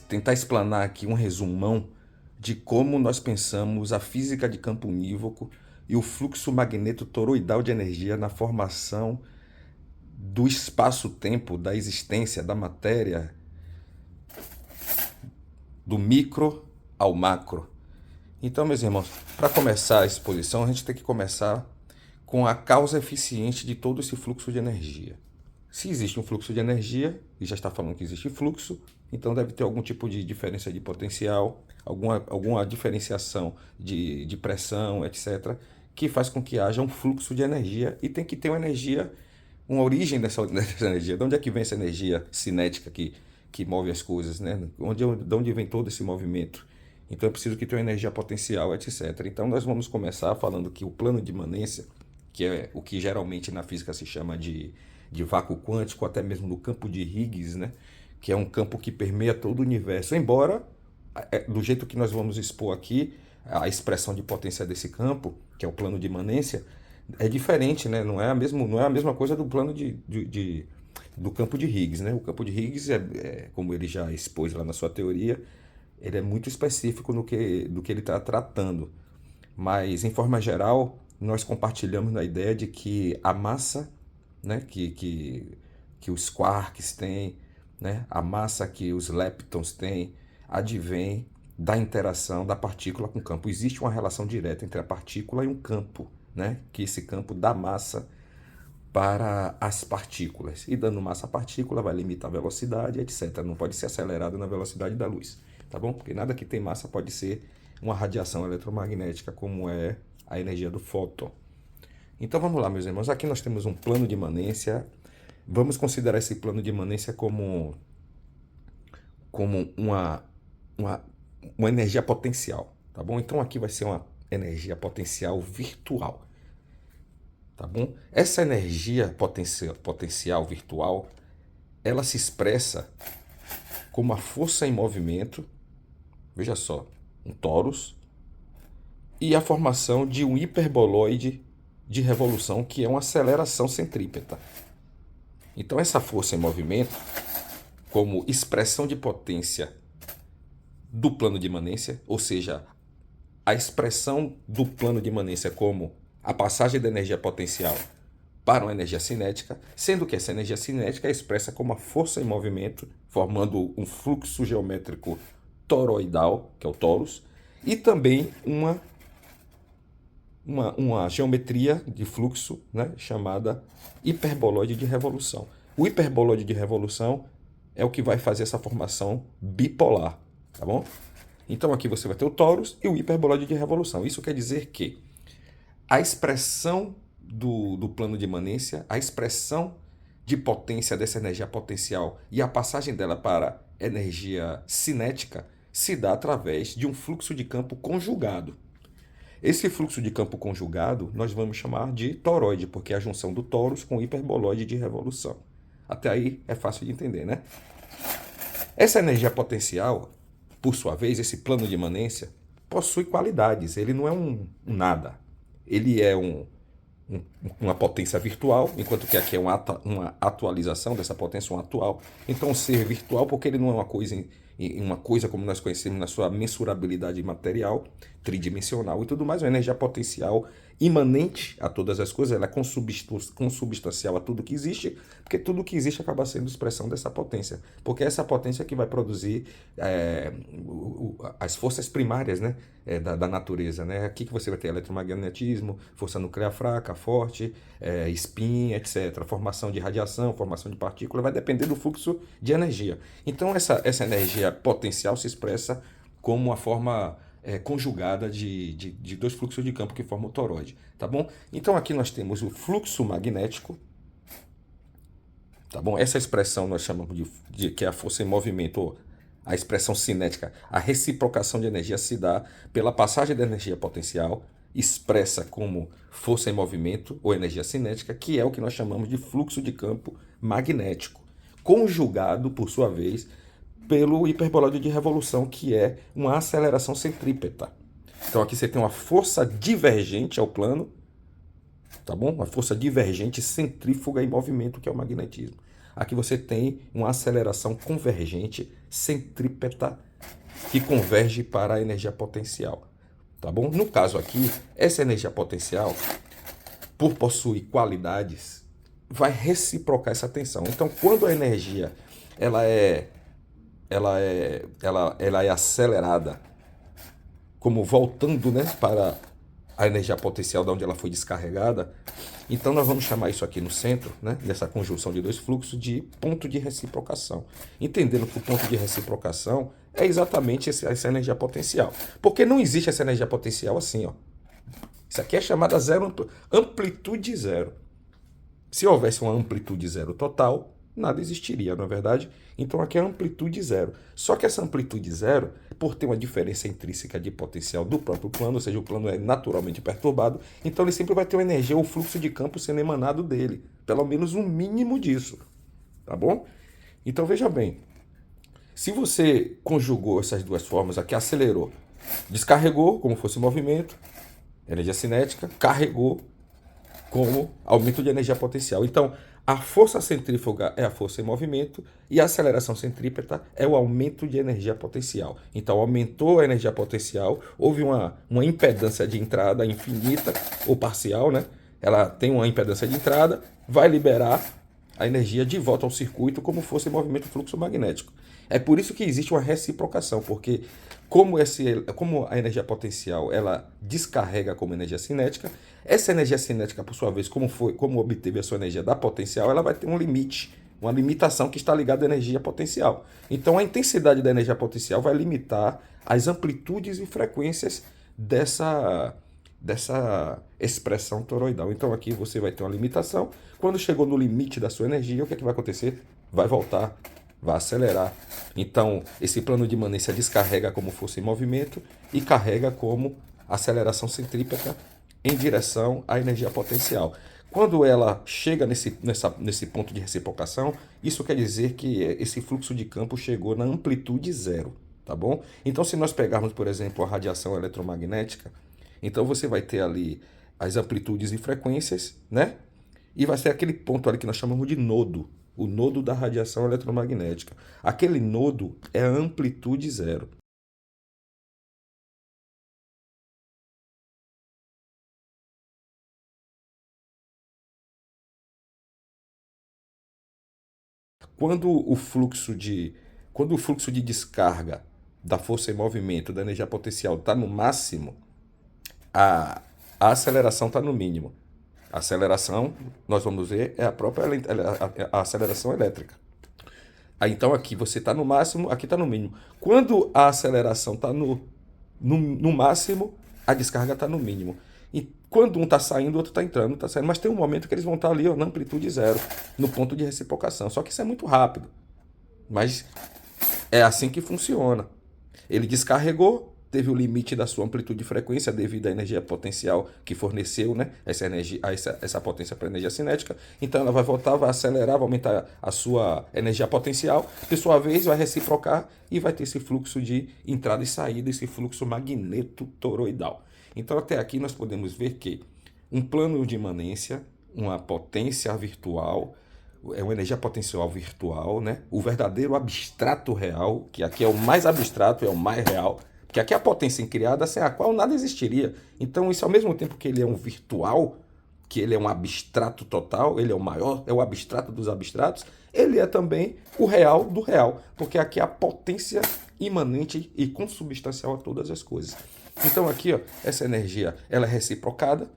tentar explanar aqui um resumão de como nós pensamos a física de campo unívoco e o fluxo magneto-toroidal de energia na formação do espaço-tempo, da existência, da matéria, do micro ao macro. Então, meus irmãos, para começar a exposição, a gente tem que começar com a causa eficiente de todo esse fluxo de energia. Se existe um fluxo de energia, e já está falando que existe fluxo, então deve ter algum tipo de diferença de potencial, alguma diferenciação de pressão, etc., que faz com que haja um fluxo de energia e tem que ter uma energia, uma origem dessa energia. De onde é que vem essa energia cinética que move as coisas, né? De onde vem todo esse movimento? Então é preciso que tenha uma energia potencial, etc. Então nós vamos começar falando que o plano de imanência, que é o que geralmente na física se chama de vácuo quântico, até mesmo no campo de Higgs, né? Que é um campo que permeia todo o universo. Embora, do jeito que nós vamos expor aqui, a expressão de potência desse campo, que é o plano de imanência, é diferente, né? Não é a mesma coisa do plano do campo de Higgs, né? O campo de Higgs, como ele já expôs lá na sua teoria, ele é muito específico do que ele está tratando. Mas, em forma geral, nós compartilhamos na ideia de que a massa, né, que os quarks têm, né, a massa que os leptons têm, advém da interação da partícula com o campo. Existe uma relação direta entre a partícula e um campo, né, que esse campo dá massa para as partículas. E dando massa à partícula vai limitar a velocidade, etc. Não pode ser acelerado na velocidade da luz, tá bom? Porque nada que tem massa pode ser uma radiação eletromagnética, como é a energia do fóton. Então vamos lá, meus irmãos. Aqui nós temos um plano de imanência. Vamos considerar esse plano de imanência como uma energia potencial, tá bom? Então aqui vai ser uma energia potencial virtual, tá bom? Essa energia potencial virtual, ela se expressa como a força em movimento, veja só, um torus, e a formação de um hiperboloide de revolução, que é uma aceleração centrípeta. Então essa força em movimento, como expressão de potência do plano de imanência, ou seja, a expressão do plano de imanência como a passagem da energia potencial para uma energia cinética, sendo que essa energia cinética é expressa como a força em movimento, formando um fluxo geométrico toroidal, que é o torus, e também uma geometria de fluxo, né, chamada hiperboloide de revolução. O hiperboloide de revolução é o que vai fazer essa formação bipolar, tá bom? Então aqui você vai ter o torus e o hiperboloide de revolução. Isso quer dizer que a expressão do plano de imanência, a expressão de potência dessa energia potencial e a passagem dela para energia cinética se dá através de um fluxo de campo conjugado. Esse fluxo de campo conjugado nós vamos chamar de toroide, porque é a junção do torus com o hiperboloide de revolução. Até aí é fácil de entender, né? Essa energia potencial, por sua vez, esse plano de imanência, possui qualidades. Ele não é um nada. Ele é uma potência virtual, enquanto que aqui é uma atualização dessa potência, um atual. Então, ser virtual, porque ele não é uma coisa como nós conhecemos na sua mensurabilidade material, tridimensional e tudo mais, uma energia potencial imanente a todas as coisas, ela é consubstancial a tudo que existe, porque tudo que existe acaba sendo expressão dessa potência, porque é essa potência que vai produzir as forças primárias, né, da natureza, né? Aqui que você vai ter eletromagnetismo, força nuclear fraca, forte, spin, etc. Formação de radiação, formação de partícula, vai depender do fluxo de energia. Então essa energia potencial se expressa como uma forma conjugada de dois fluxos de campo que formam o toroide, tá bom? Então aqui nós temos o fluxo magnético, tá bom? Essa expressão nós chamamos de que é a força em movimento, ou a expressão cinética, a reciprocação de energia se dá pela passagem da energia potencial, expressa como força em movimento ou energia cinética, que é o que nós chamamos de fluxo de campo magnético, conjugado, por sua vez, pelo hiperboloide de revolução, que é uma aceleração centrípeta. Então aqui você tem uma força divergente ao plano, tá bom? Uma força divergente centrífuga em movimento, que é o magnetismo. Aqui você tem uma aceleração convergente centrípeta que converge para a energia potencial, tá bom? No caso aqui, essa energia potencial, por possuir qualidades, vai reciprocar essa tensão. Então, quando a energia ela é acelerada, como voltando, né, para a energia potencial de onde ela foi descarregada, então nós vamos chamar isso aqui no centro, né, dessa conjunção de dois fluxos, de ponto de reciprocação. Entendendo que o ponto de reciprocação é exatamente essa energia potencial. Porque não existe essa energia potencial assim, ó. Isso aqui é chamada zero, amplitude zero. Se houvesse uma amplitude zero total, nada existiria, não é verdade? Então aqui é amplitude zero. Só que essa amplitude zero, por ter uma diferença intrínseca de potencial do próprio plano, ou seja, o plano é naturalmente perturbado, então ele sempre vai ter uma energia ou fluxo de campo sendo emanado dele. Pelo menos um mínimo disso. Tá bom? Então veja bem. Se você conjugou essas duas formas aqui, acelerou, descarregou como fosse movimento, energia cinética, carregou como aumento de energia potencial. Então, a força centrífuga é a força em movimento e a aceleração centrípeta é o aumento de energia potencial. Então, aumentou a energia potencial, houve uma impedância de entrada infinita ou parcial, né? Ela tem uma impedância de entrada, vai liberar a energia de volta ao circuito como fosse movimento fluxo magnético. É por isso que existe uma reciprocação, porque como a energia potencial ela descarrega como energia cinética, essa energia cinética, por sua vez, como obteve a sua energia da potencial, ela vai ter um limite, uma limitação que está ligada à energia potencial. Então a intensidade da energia potencial vai limitar as amplitudes e frequências dessa expressão toroidal. Então aqui você vai ter uma limitação. Quando chegou no limite da sua energia, o que é que vai acontecer? Vai voltar, vai acelerar. Então esse plano de imanência descarrega como força em movimento e carrega como aceleração centrípeta em direção à energia potencial. Quando ela chega nesse ponto de reciprocação, isso quer dizer que esse fluxo de campo chegou na amplitude zero, tá bom? Então se nós pegarmos, por exemplo, a radiação eletromagnética, então você vai ter ali as amplitudes e frequências, né? E vai ser aquele ponto ali que nós chamamos de nodo, o nodo da radiação eletromagnética. Aquele nodo é a amplitude zero. Quando o fluxo de, quando o fluxo de descarga da força em movimento, da energia potencial, está no máximo, a, a aceleração está no mínimo. A aceleração, nós vamos ver, é a própria a aceleração elétrica. Aí, então aqui você está no máximo, aqui está no mínimo. Quando a aceleração está no máximo, a descarga está no mínimo. E quando um está saindo, o outro está entrando, está saindo. Mas tem um momento que eles vão estar ali, ó, na amplitude zero, no ponto de reciprocação. Só que isso é muito rápido. Mas é assim que funciona. Ele descarregou, teve o limite da sua amplitude de frequência devido à energia potencial que forneceu, né, essa potência para a energia cinética. Então ela vai voltar, vai acelerar, vai aumentar a sua energia potencial. Por sua vez, vai reciprocar e vai ter esse fluxo de entrada e saída, esse fluxo magneto-toroidal. Então até aqui nós podemos ver que um plano de imanência, uma potência virtual, é uma energia potencial virtual, né? O verdadeiro abstrato real, que aqui é o mais abstrato, é o mais real, porque aqui é a potência criada sem a qual nada existiria. Então isso ao mesmo tempo que ele é um virtual, que ele é um abstrato total, ele é o maior, é o abstrato dos abstratos, ele é também o real do real, porque aqui é a potência imanente e consubstancial a todas as coisas. Então aqui, ó, essa energia ela é reciprocada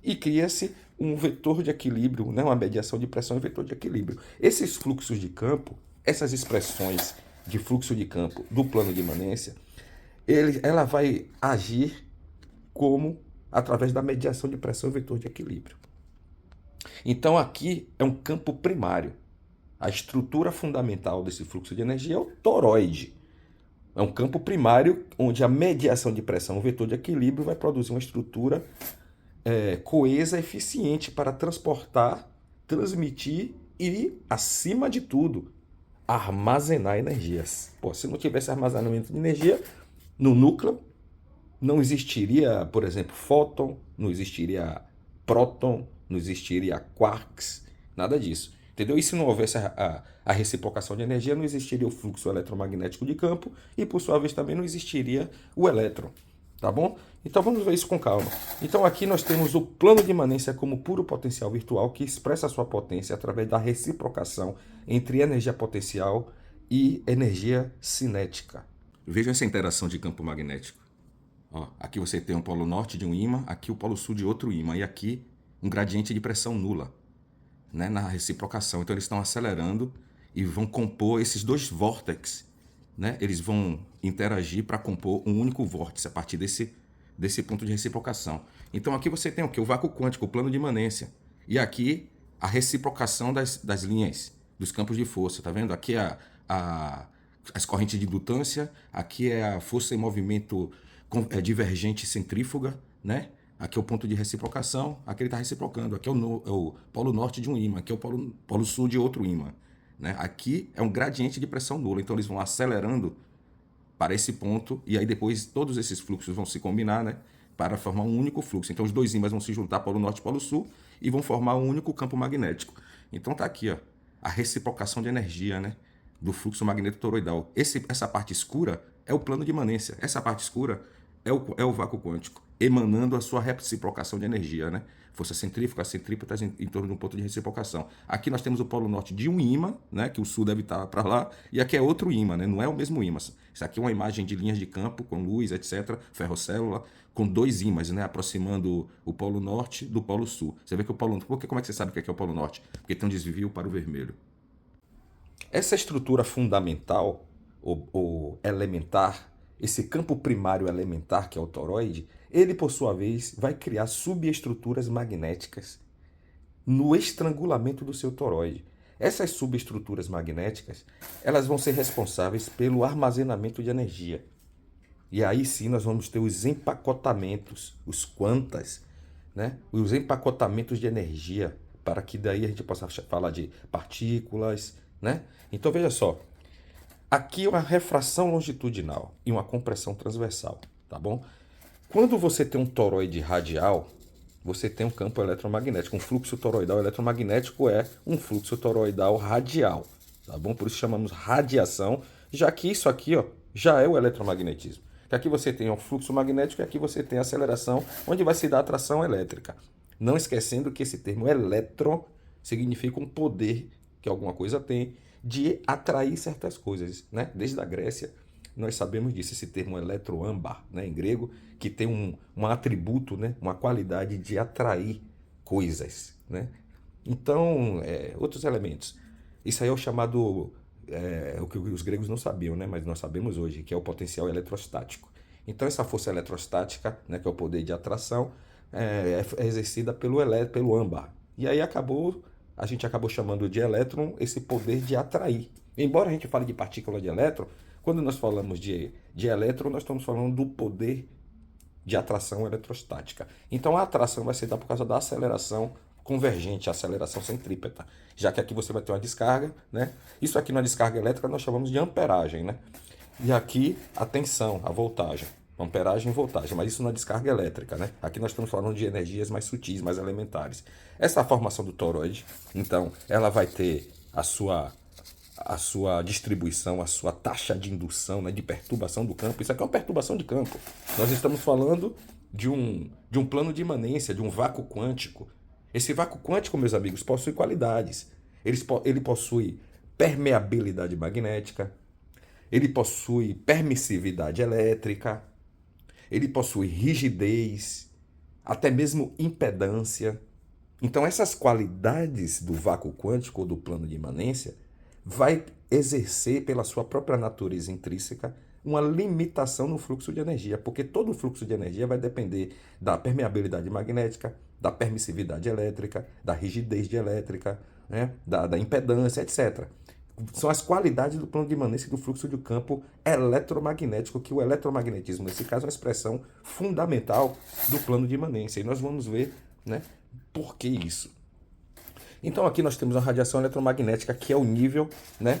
e cria-se um vetor de equilíbrio, né? Uma mediação de pressão e vetor de equilíbrio. Esses fluxos de campo, essas expressões de fluxo de campo do plano de imanência, ela vai agir como através da mediação de pressão e vetor de equilíbrio. Então aqui é um campo primário. A estrutura fundamental desse fluxo de energia é o toroide. É um campo primário onde a mediação de pressão, o vetor de equilíbrio, vai produzir uma estrutura coesa, eficiente para transportar, transmitir e, acima de tudo, armazenar energias. Pô, se não tivesse armazenamento de energia no núcleo, não existiria, por exemplo, fóton, não existiria próton, não existiria quarks, nada disso. Entendeu? E se não houvesse a reciprocação de energia, não existiria o fluxo eletromagnético de campo e, por sua vez, também não existiria o elétron. Tá bom? Então vamos ver isso com calma. Então aqui nós temos o plano de imanência como puro potencial virtual que expressa a sua potência através da reciprocação entre energia potencial e energia cinética. Veja essa interação de campo magnético. Ó, aqui você tem um polo norte de um ímã, aqui o polo sul de outro ímã e aqui um gradiente de pressão nula, né, na reciprocação. Então eles estão acelerando e vão compor esses dois vórtices, né? Eles vão interagir para compor um único vórtice a partir desse ponto de reciprocação. Então aqui você tem o que? O vácuo quântico, o plano de imanência. E aqui a reciprocação das linhas, dos campos de força. Tá vendo? Aqui é as correntes de indutância, aqui é a força em movimento divergente centrífuga, né? Aqui é o ponto de reciprocação, aqui ele está reciprocando. Aqui é o polo norte de um ímã, aqui é o polo sul de outro ímã. Né? Aqui é um gradiente de pressão nula, então eles vão acelerando para esse ponto e aí depois todos esses fluxos vão se combinar, né, para formar um único fluxo. Então os dois ímãs vão se juntar, polo norte e polo sul, e vão formar um único campo magnético. Então tá aqui, ó, a reciprocação de energia, né, do fluxo magnetotoroidal. Essa parte escura é o plano de imanência. Essa parte escura é o vácuo quântico, emanando a sua reciprocação de energia, né? Força centrífuga, centrípetas em torno de um ponto de reciprocação. Aqui nós temos o polo norte de um ímã, né? Que o sul deve estar para lá, e aqui é outro ímã, né? Não é o mesmo ímã. Isso aqui é uma imagem de linhas de campo com luz, etc., ferrocélula, com dois ímãs, né? Aproximando o polo norte do polo sul. Você vê que o polo... Como é que você sabe que aqui é o polo norte? Porque tem um desvio para o vermelho. Essa estrutura fundamental, ou elementar, esse campo primário elementar, que é o toroide, ele, por sua vez, vai criar subestruturas magnéticas no estrangulamento do seu toroide. Essas subestruturas magnéticas, elas vão ser responsáveis pelo armazenamento de energia. E aí sim nós vamos ter os empacotamentos, os quantas, né? Os empacotamentos de energia, para que daí a gente possa falar de partículas, né? Então veja só, aqui é uma refração longitudinal e uma compressão transversal, tá bom? Quando você tem um toroide radial, você tem um campo eletromagnético. Um fluxo toroidal eletromagnético é um fluxo toroidal radial, tá bom? Por isso chamamos radiação, já que isso aqui, ó, já é o eletromagnetismo. Que aqui você tem um fluxo magnético e aqui você tem a aceleração, onde vai se dar a atração elétrica. Não esquecendo que esse termo eletro significa um poder que alguma coisa tem de atrair certas coisas, né? Desde a Grécia nós sabemos disso, esse termo eletroâmbar, né, em grego, que tem um atributo, né, uma qualidade de atrair coisas, né? Então, outros elementos. Isso aí é o chamado, o que os gregos não sabiam, né, mas nós sabemos hoje, que é o potencial eletrostático. Então, essa força eletrostática, né, que é o poder de atração, é exercida pelo âmbar. E aí a gente acabou chamando de elétron esse poder de atrair. Embora a gente fale de partícula de elétron, quando nós falamos de elétron, nós estamos falando do poder de atração eletrostática. Então a atração vai se dar por causa da aceleração convergente, a aceleração centrípeta. Já que aqui você vai ter uma descarga, né? Isso aqui na descarga elétrica nós chamamos de amperagem, né? E aqui a tensão, a voltagem. Amperagem e voltagem, mas isso na descarga elétrica, né? Aqui nós estamos falando de energias mais sutis, mais elementares. Essa formação do toroide, então, ela vai ter a sua distribuição, a sua taxa de indução, né, de perturbação do campo. Isso aqui é uma perturbação de campo. Nós estamos falando de um plano de imanência, de um vácuo quântico. Esse vácuo quântico, meus amigos, possui qualidades. Ele possui permeabilidade magnética, ele possui permissividade elétrica, ele possui rigidez, até mesmo impedância. Então essas qualidades do vácuo quântico ou do plano de imanência vai exercer pela sua própria natureza intrínseca uma limitação no fluxo de energia, porque todo fluxo de energia vai depender da permeabilidade magnética, da permissividade elétrica, da rigidez elétrica, né, da impedância, etc. São as qualidades do plano de imanência e do fluxo de campo eletromagnético, que o eletromagnetismo, nesse caso, é uma expressão fundamental do plano de imanência. E nós vamos ver, né, por que isso. Então aqui nós temos a radiação eletromagnética, que é o nível, né,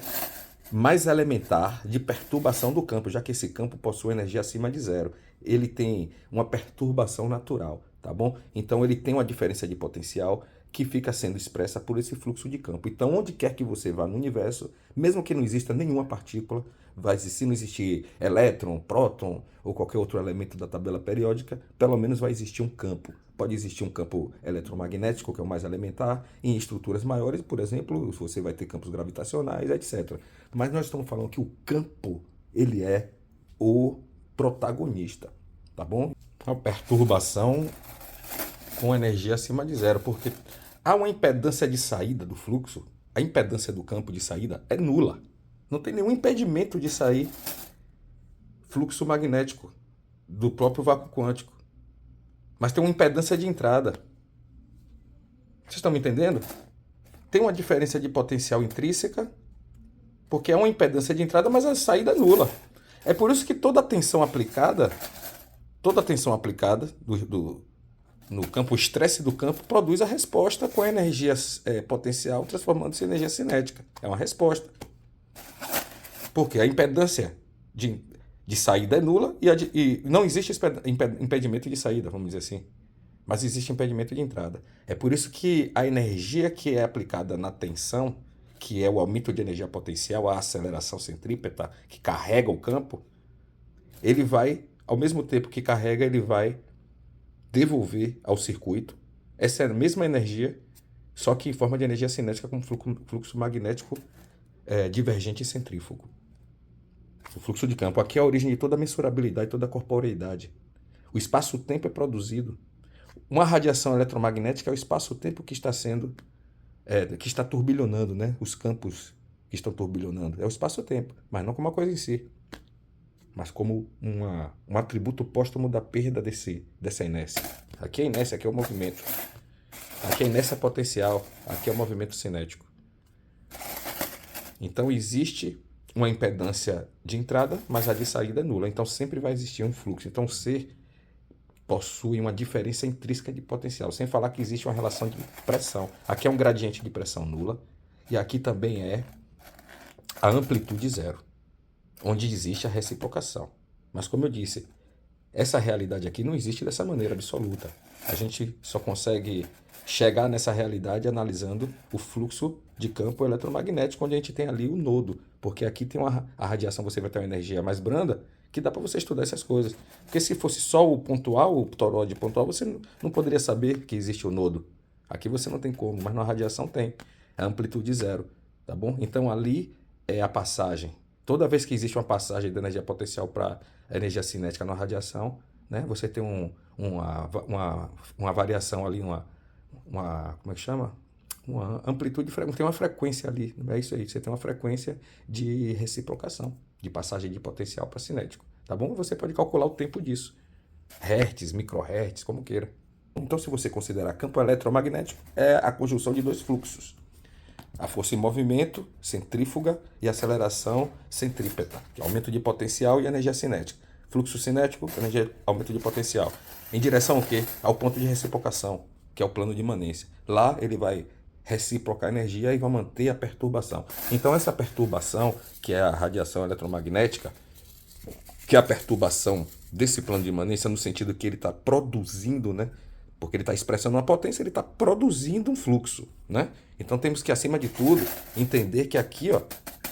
mais elementar de perturbação do campo, já que esse campo possui energia acima de zero. Ele tem uma perturbação natural, tá bom? Então ele tem uma diferença de potencial que fica sendo expressa por esse fluxo de campo. Então, onde quer que você vá no universo, mesmo que não exista nenhuma partícula, se não existir elétron, próton ou qualquer outro elemento da tabela periódica, pelo menos vai existir um campo. Pode existir um campo eletromagnético, que é o mais elementar, em estruturas maiores, por exemplo, você vai ter campos gravitacionais, etc. Mas nós estamos falando que o campo, ele é o protagonista, tá bom? A perturbação com energia acima de zero, porque há uma impedância de saída do fluxo, a impedância do campo de saída é nula. Não tem nenhum impedimento de sair fluxo magnético do próprio vácuo quântico. Mas tem uma impedância de entrada. Vocês estão me entendendo? Tem uma diferença de potencial intrínseca, porque é uma impedância de entrada, mas a saída é nula. É por isso que toda a tensão aplicada no campo, o estresse do campo, produz a resposta com a energia potencial transformando-se em energia cinética. É uma resposta. Porque a impedância de saída é nula e não existe impedimento de saída, vamos dizer assim. Mas existe impedimento de entrada. É por isso que a energia que é aplicada na tensão, que é o aumento de energia potencial, a aceleração centrípeta, que carrega o campo, ele vai, ao mesmo tempo que carrega, ele vai devolver ao circuito essa mesma energia, só que em forma de energia cinética com fluxo magnético divergente e centrífugo. O fluxo de campo. Aqui é a origem de toda a mensurabilidade, toda a corporeidade. O espaço-tempo é produzido. Uma radiação eletromagnética é o espaço-tempo que está que está turbilhonando, né? Os campos que estão turbilhonando. É o espaço-tempo, mas não como uma coisa em si, mas como um atributo póstumo da perda dessa inércia. Aqui é a inércia, aqui é o movimento. Aqui a inércia é potencial, aqui é o movimento cinético. Então existe uma impedância de entrada, mas a de saída é nula. Então sempre vai existir um fluxo. Então o ser possui uma diferença intrínseca de potencial, sem falar que existe uma relação de pressão. Aqui é um gradiente de pressão nula e aqui também é a amplitude zero, onde existe a reciprocação. Mas como eu disse, essa realidade aqui não existe dessa maneira absoluta. A gente só consegue chegar nessa realidade analisando o fluxo de campo eletromagnético, onde a gente tem ali o nodo, porque aqui tem a radiação, você vai ter uma energia mais branda, que dá para você estudar essas coisas. Porque se fosse só o pontual, o toroide pontual, você não poderia saber que existe o nodo. Aqui você não tem como, mas na radiação tem. É a amplitude zero, tá bom? Então ali é a passagem. Toda vez que existe uma passagem da energia potencial para a energia cinética na radiação, né, você tem uma variação ali, como é que chama? Uma amplitude, tem uma frequência ali, é isso aí, você tem uma frequência de reciprocação, de passagem de potencial para cinético, tá bom? Você pode calcular o tempo disso, hertz, microhertz, como queira. Então, se você considerar campo eletromagnético, é a conjunção de dois fluxos, a força em movimento, centrífuga, e aceleração centrípeta, que é aumento de potencial e energia cinética. Fluxo cinético, energia, aumento de potencial. Em direção ao quê? Ao ponto de reciprocação, que é o plano de imanência. Lá ele vai reciprocar a energia e vai manter a perturbação. Então essa perturbação, que é a radiação eletromagnética, que é a perturbação desse plano de imanência, no sentido que ele está produzindo, né? Porque ele está expressando uma potência, ele está produzindo um fluxo, né? Então temos que, acima de tudo, entender que aqui, ó,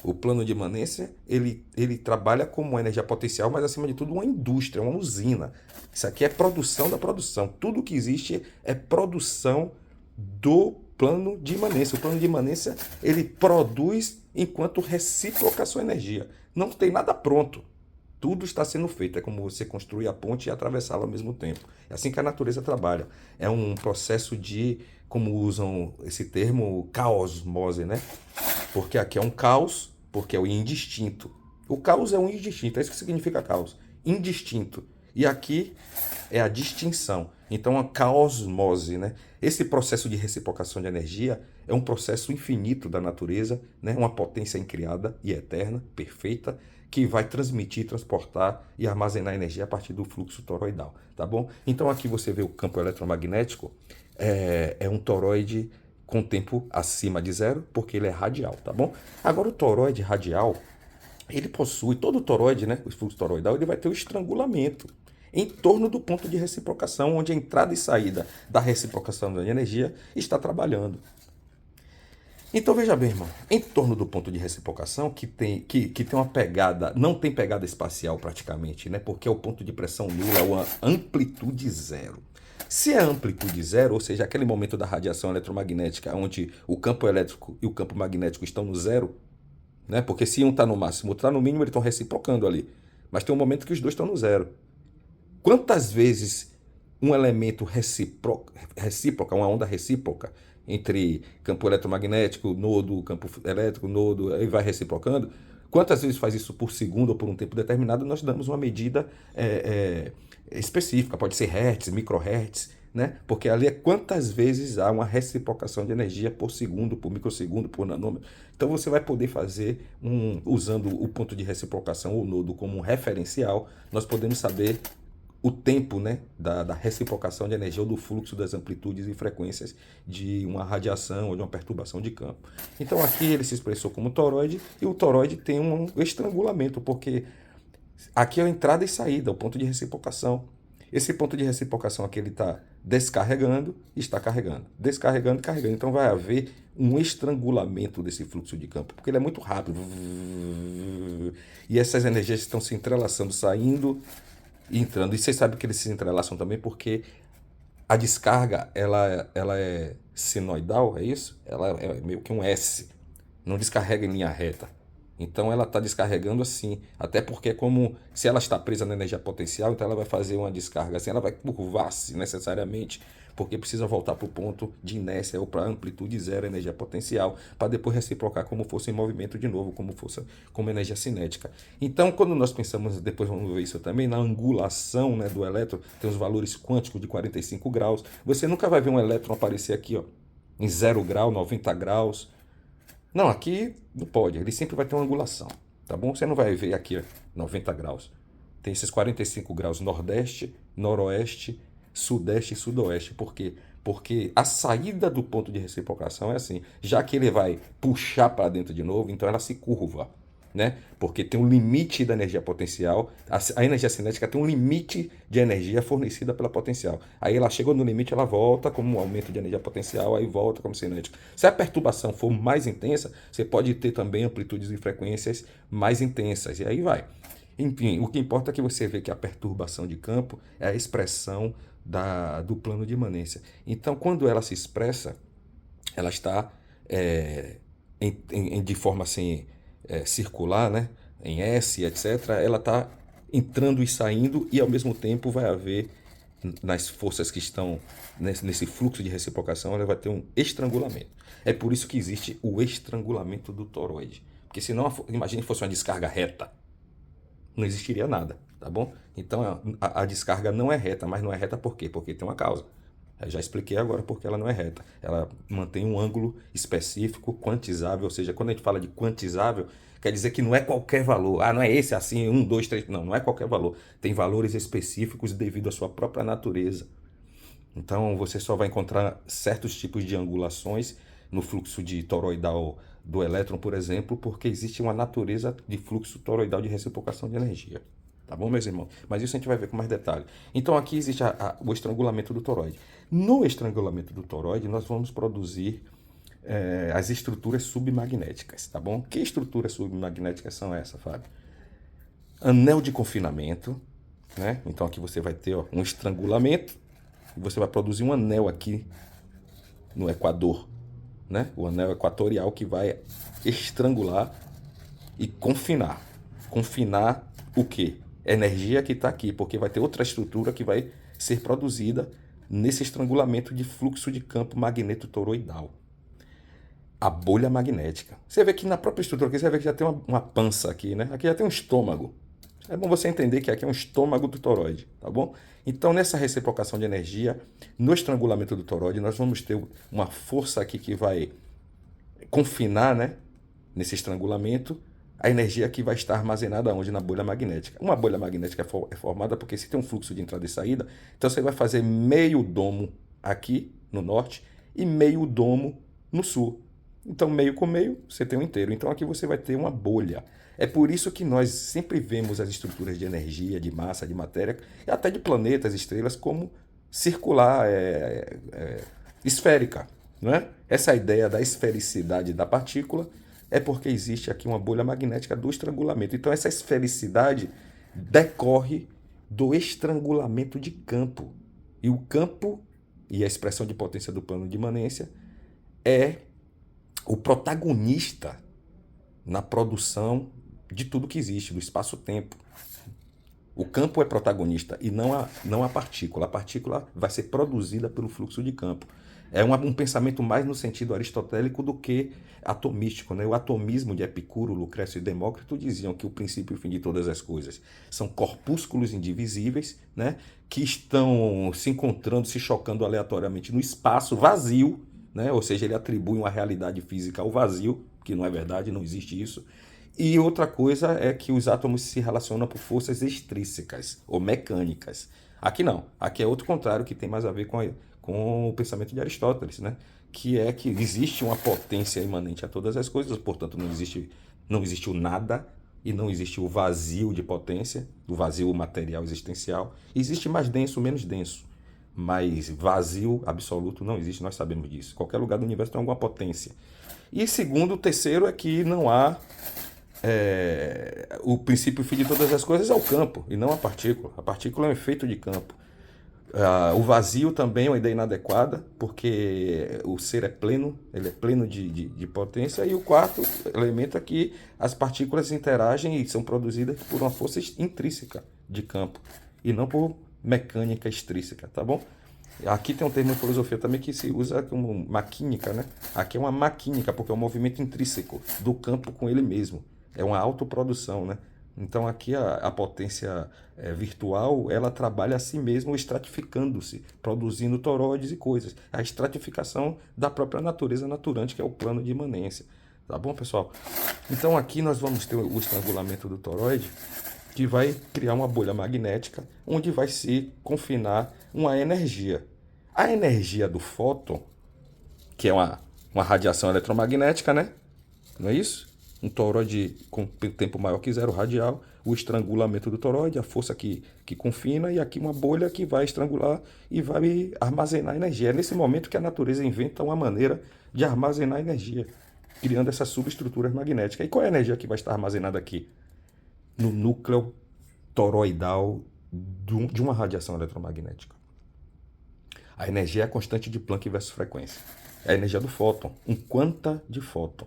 o plano de imanência, ele trabalha como uma energia potencial, mas acima de tudo uma indústria, uma usina. Isso aqui é produção da produção. Tudo que existe é produção do plano de imanência. O plano de imanência, ele produz enquanto reciproca a sua energia. Não tem nada pronto. Tudo está sendo feito. É como você construir a ponte e atravessá-la ao mesmo tempo. É assim que a natureza trabalha. É um processo de, como usam esse termo, caosmose, né? Porque aqui é um caos, porque é o indistinto. O caos é um indistinto, é isso que significa caos. Indistinto. E aqui é a distinção. Então, a caosmose, né? Esse processo de reciprocação de energia é um processo infinito da natureza, né? Uma potência incriada e eterna, perfeita, que vai transmitir, transportar e armazenar energia a partir do fluxo toroidal, tá bom? Então, aqui você vê o campo eletromagnético, é um toroide com tempo acima de zero, porque ele é radial, tá bom? Agora, o toroide radial, ele possui, todo toroide, né? O fluxo toroidal, ele vai ter o estrangulamento. em torno do ponto de reciprocação, onde a entrada e saída da reciprocação da energia está trabalhando. Então veja bem, irmão, em torno do ponto de reciprocação, que tem uma pegada, não tem pegada espacial praticamente, né? Porque é o ponto de pressão nula, ou amplitude zero. Se é amplitude zero, ou seja, aquele momento da radiação eletromagnética onde o campo elétrico e o campo magnético estão no zero, né? Porque se um está no máximo, outro está no mínimo, eles estão reciprocando ali. Mas tem um momento que os dois estão no zero. Quantas vezes um elemento recíproca, uma onda recíproca entre campo eletromagnético, nodo, campo elétrico, nodo, aí vai reciprocando, quantas vezes faz isso por segundo ou por um tempo determinado, nós damos uma medida específica, pode ser hertz, microhertz, né? Porque ali é quantas vezes há uma reciprocação de energia por segundo, por microsegundo, por nanômetro. Então você vai poder fazer, usando o ponto de reciprocação ou nodo como um referencial, nós podemos saber o tempo, né, da reciprocação de energia ou do fluxo das amplitudes e frequências de uma radiação ou de uma perturbação de campo. Então aqui ele se expressou como toroide, e o toroide tem um estrangulamento, porque aqui é a entrada e saída, o ponto de reciprocação. Esse ponto de reciprocação aqui ele está descarregando e está carregando. Descarregando e carregando. Então vai haver um estrangulamento desse fluxo de campo, porque ele é muito rápido. E essas energias estão se entrelaçando, saindo e entrando. E vocês sabem que eles se entrelaçam também porque a descarga ela é sinoidal, é isso? Ela é meio que um S, não descarrega em linha reta. Então ela está descarregando assim, até porque como se ela está presa na energia potencial, então ela vai fazer uma descarga assim, ela vai curvar-se necessariamente, porque precisa voltar para o ponto de inércia ou para a amplitude zero, energia potencial, para depois reciprocar como fosse em movimento de novo, como fosse como energia cinética. Então quando nós pensamos, depois vamos ver isso também, na angulação, né, do elétron, tem os valores quânticos de 45 graus, você nunca vai ver um elétron aparecer aqui, ó, em 0 grau, 90 graus. Não, aqui não pode, ele sempre vai ter uma angulação, tá bom? Você não vai ver aqui, ó, 90 graus. Tem esses 45 graus nordeste, noroeste, sudeste e sudoeste. Por quê? Porque a saída do ponto de reciprocação é assim, já que ele vai puxar para dentro de novo, então ela se curva, né? Porque tem um limite da energia potencial, a energia cinética tem um limite de energia fornecida pela potencial. Aí ela chegou no limite, ela volta como um aumento de energia potencial, aí volta como cinética. Se a perturbação for mais intensa, você pode ter também amplitudes e frequências mais intensas, e aí vai. Enfim, o que importa é que você vê que a perturbação de campo é a expressão do plano de imanência. Então, quando ela se expressa, ela está de forma assim, circular, né? Em S, etc., ela está entrando e saindo, e ao mesmo tempo vai haver, nas forças que estão nesse fluxo de reciprocação, ela vai ter um estrangulamento. É por isso que existe o estrangulamento do toroide. Porque senão, imagine que fosse uma descarga reta, não existiria nada, tá bom? Então a descarga não é reta, mas não é reta por quê? Porque tem uma causa. Eu já expliquei agora porque ela não é reta. Ela mantém um ângulo específico, quantizável, ou seja, quando a gente fala de quantizável, quer dizer que não é qualquer valor. Ah, não é esse assim, 1, 2, 3. Não, não é qualquer valor. Tem valores específicos devido à sua própria natureza. Então você só vai encontrar certos tipos de angulações no fluxo de toroidal do elétron, por exemplo, porque existe uma natureza de fluxo toroidal de reciprocação de energia. Tá bom, meus irmãos? Mas isso a gente vai ver com mais detalhe. Então aqui existe o estrangulamento do toroide. No estrangulamento do toroide, nós vamos produzir as estruturas submagnéticas, tá bom? Que estruturas submagnéticas são essas, Fábio? Anel de confinamento, né? Então aqui você vai ter, ó, um estrangulamento, e você vai produzir um anel aqui no equador, né? O anel equatorial que vai estrangular e confinar. Confinar o quê? Energia que está aqui, porque vai ter outra estrutura que vai ser produzida nesse estrangulamento de fluxo de campo magnetotoroidal. A bolha magnética. Você vê que na própria estrutura aqui, você vê que já tem uma pança aqui, né? Aqui já tem um estômago. É bom você entender que aqui é um estômago do toroide, tá bom? Então, nessa reciprocação de energia, no estrangulamento do toroide, nós vamos ter uma força aqui que vai confinar, né, nesse estrangulamento, a energia que vai estar armazenada onde? Na bolha magnética. Uma bolha magnética é formada porque se tem um fluxo de entrada e saída, então você vai fazer meio domo aqui no norte e meio domo no sul. Então, meio com meio, você tem um inteiro. Então, aqui você vai ter uma bolha. É por isso que nós sempre vemos as estruturas de energia, de massa, de matéria, e até de planetas, estrelas, como circular, esférica. Não é? Essa ideia da esfericidade da partícula é porque existe aqui uma bolha magnética do estrangulamento. Então, essa esfericidade decorre do estrangulamento de campo. E o campo, e a expressão de potência do plano de imanência, é o protagonista na produção de tudo que existe, do espaço-tempo. O campo é protagonista e não a partícula. A partícula vai ser produzida pelo fluxo de campo. É um pensamento mais no sentido aristotélico do que atomístico. Né? O atomismo de Epicuro, Lucrécio e Demócrito diziam que o princípio e o fim de todas as coisas são corpúsculos indivisíveis, né? Que estão se encontrando, se chocando aleatoriamente no espaço vazio, né? Ou seja, ele atribui uma realidade física ao vazio, que não é verdade, não existe isso. E outra coisa é que os átomos se relacionam por forças extrínsecas ou mecânicas. Aqui não. Aqui é outro contrário que tem mais a ver com o pensamento de Aristóteles, né? Que é que existe uma potência imanente a todas as coisas, portanto não existe o nada e não existe o vazio de potência, o vazio material existencial. Existe mais denso, menos denso. Mas vazio absoluto não existe, nós sabemos disso. Qualquer lugar do universo tem alguma potência. E segundo, o terceiro é que não há o princípio fim de todas as coisas é o campo e não a partícula. A partícula é um efeito de campo. O vazio também é uma ideia inadequada, porque o ser é pleno, ele é pleno de potência. E o quarto elemento é que as partículas interagem e são produzidas por uma força intrínseca de campo e não por mecânica extrínseca, tá bom? Aqui tem um termo em filosofia também que se usa como maquínica, né? Aqui é uma maquínica, porque é um movimento intrínseco do campo com ele mesmo. É uma autoprodução, né? Então aqui a potência virtual, ela trabalha a si mesma estratificando-se, produzindo toroides e coisas. A estratificação da própria natureza naturante, que é o plano de imanência. Tá bom, pessoal? Então aqui nós vamos ter o estrangulamento do toroide, que vai criar uma bolha magnética, onde vai se confinar uma energia. A energia do fóton, que é uma radiação eletromagnética, né? Não é isso? Um toroide com tempo maior que zero radial, o estrangulamento do toroide, a força que confina, e aqui uma bolha que vai estrangular e vai armazenar energia. É nesse momento que a natureza inventa uma maneira de armazenar energia, criando essas subestruturas magnéticas. E qual é a energia que vai estar armazenada aqui? No núcleo toroidal de uma radiação eletromagnética. A energia é a constante de Planck versus frequência. É a energia do fóton, um quanta de fóton.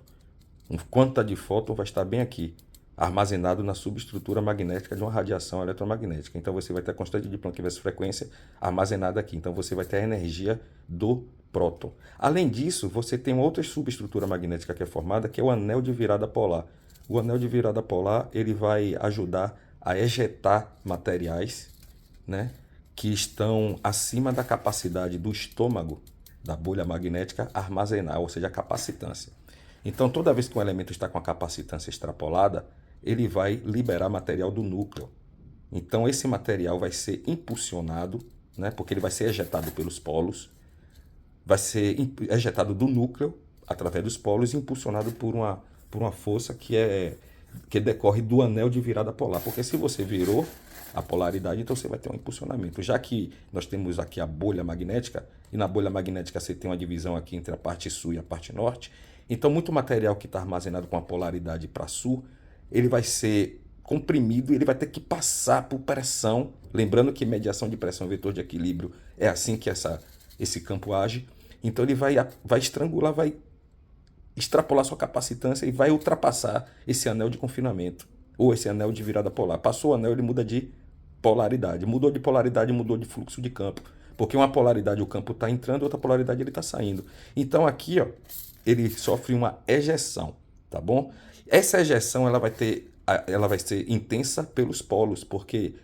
Um quanta de fóton vai estar bem aqui, armazenado na subestrutura magnética de uma radiação eletromagnética. Então você vai ter a constante de Planck versus frequência armazenada aqui. Então você vai ter a energia do próton. Além disso, você tem outra subestrutura magnética que é formada, que é o anel de virada polar. O anel de virada polar, ele vai ajudar a ejetar materiais, né, que estão acima da capacidade do estômago, da bolha magnética, armazenar, ou seja, a capacitância. Então, toda vez que um elemento está com a capacitância extrapolada, ele vai liberar material do núcleo. Então, esse material vai ser impulsionado, né, porque ele vai ser ejetado pelos polos, vai ser ejetado do núcleo, através dos polos, e impulsionado por uma força que decorre do anel de virada polar. Porque se você virou a polaridade, então você vai ter um impulsionamento. Já que nós temos aqui a bolha magnética, e na bolha magnética você tem uma divisão aqui entre a parte sul e a parte norte, então muito material que está armazenado com a polaridade para sul, ele vai ser comprimido, ele vai ter que passar por pressão. Lembrando que mediação de pressão, vetor de equilíbrio, é assim que esse campo age. Então ele vai estrangular, vai extrapolar sua capacitância e vai ultrapassar esse anel de confinamento, ou esse anel de virada polar. Passou o anel, ele muda de polaridade. Mudou de polaridade, mudou de fluxo de campo. Porque uma polaridade o campo está entrando, outra polaridade ele está saindo. Então aqui, ó, ele sofre uma ejeção, tá bom? Essa ejeção ela vai ser intensa pelos polos, porque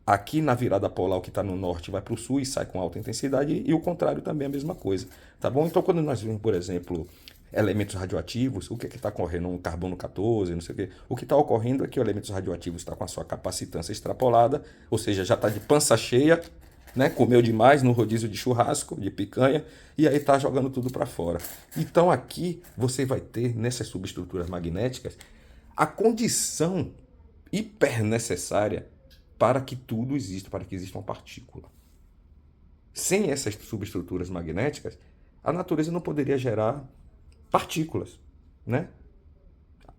aqui na virada polar o que está no norte vai para o sul e sai com alta intensidade, e o contrário também é a mesma coisa, tá bom? Então quando nós vemos, por exemplo, elementos radioativos, o que está ocorrendo? Um carbono 14, não sei o quê. O que está ocorrendo é que o elemento radioativo está com a sua capacitância extrapolada, ou seja, já está de pança cheia, né? Comeu demais no rodízio de churrasco, de picanha, e aí está jogando tudo para fora. Então aqui você vai ter, nessas subestruturas magnéticas, a condição hiper necessária para que tudo exista, para que exista uma partícula. Sem essas subestruturas magnéticas, a natureza não poderia gerar partículas, né?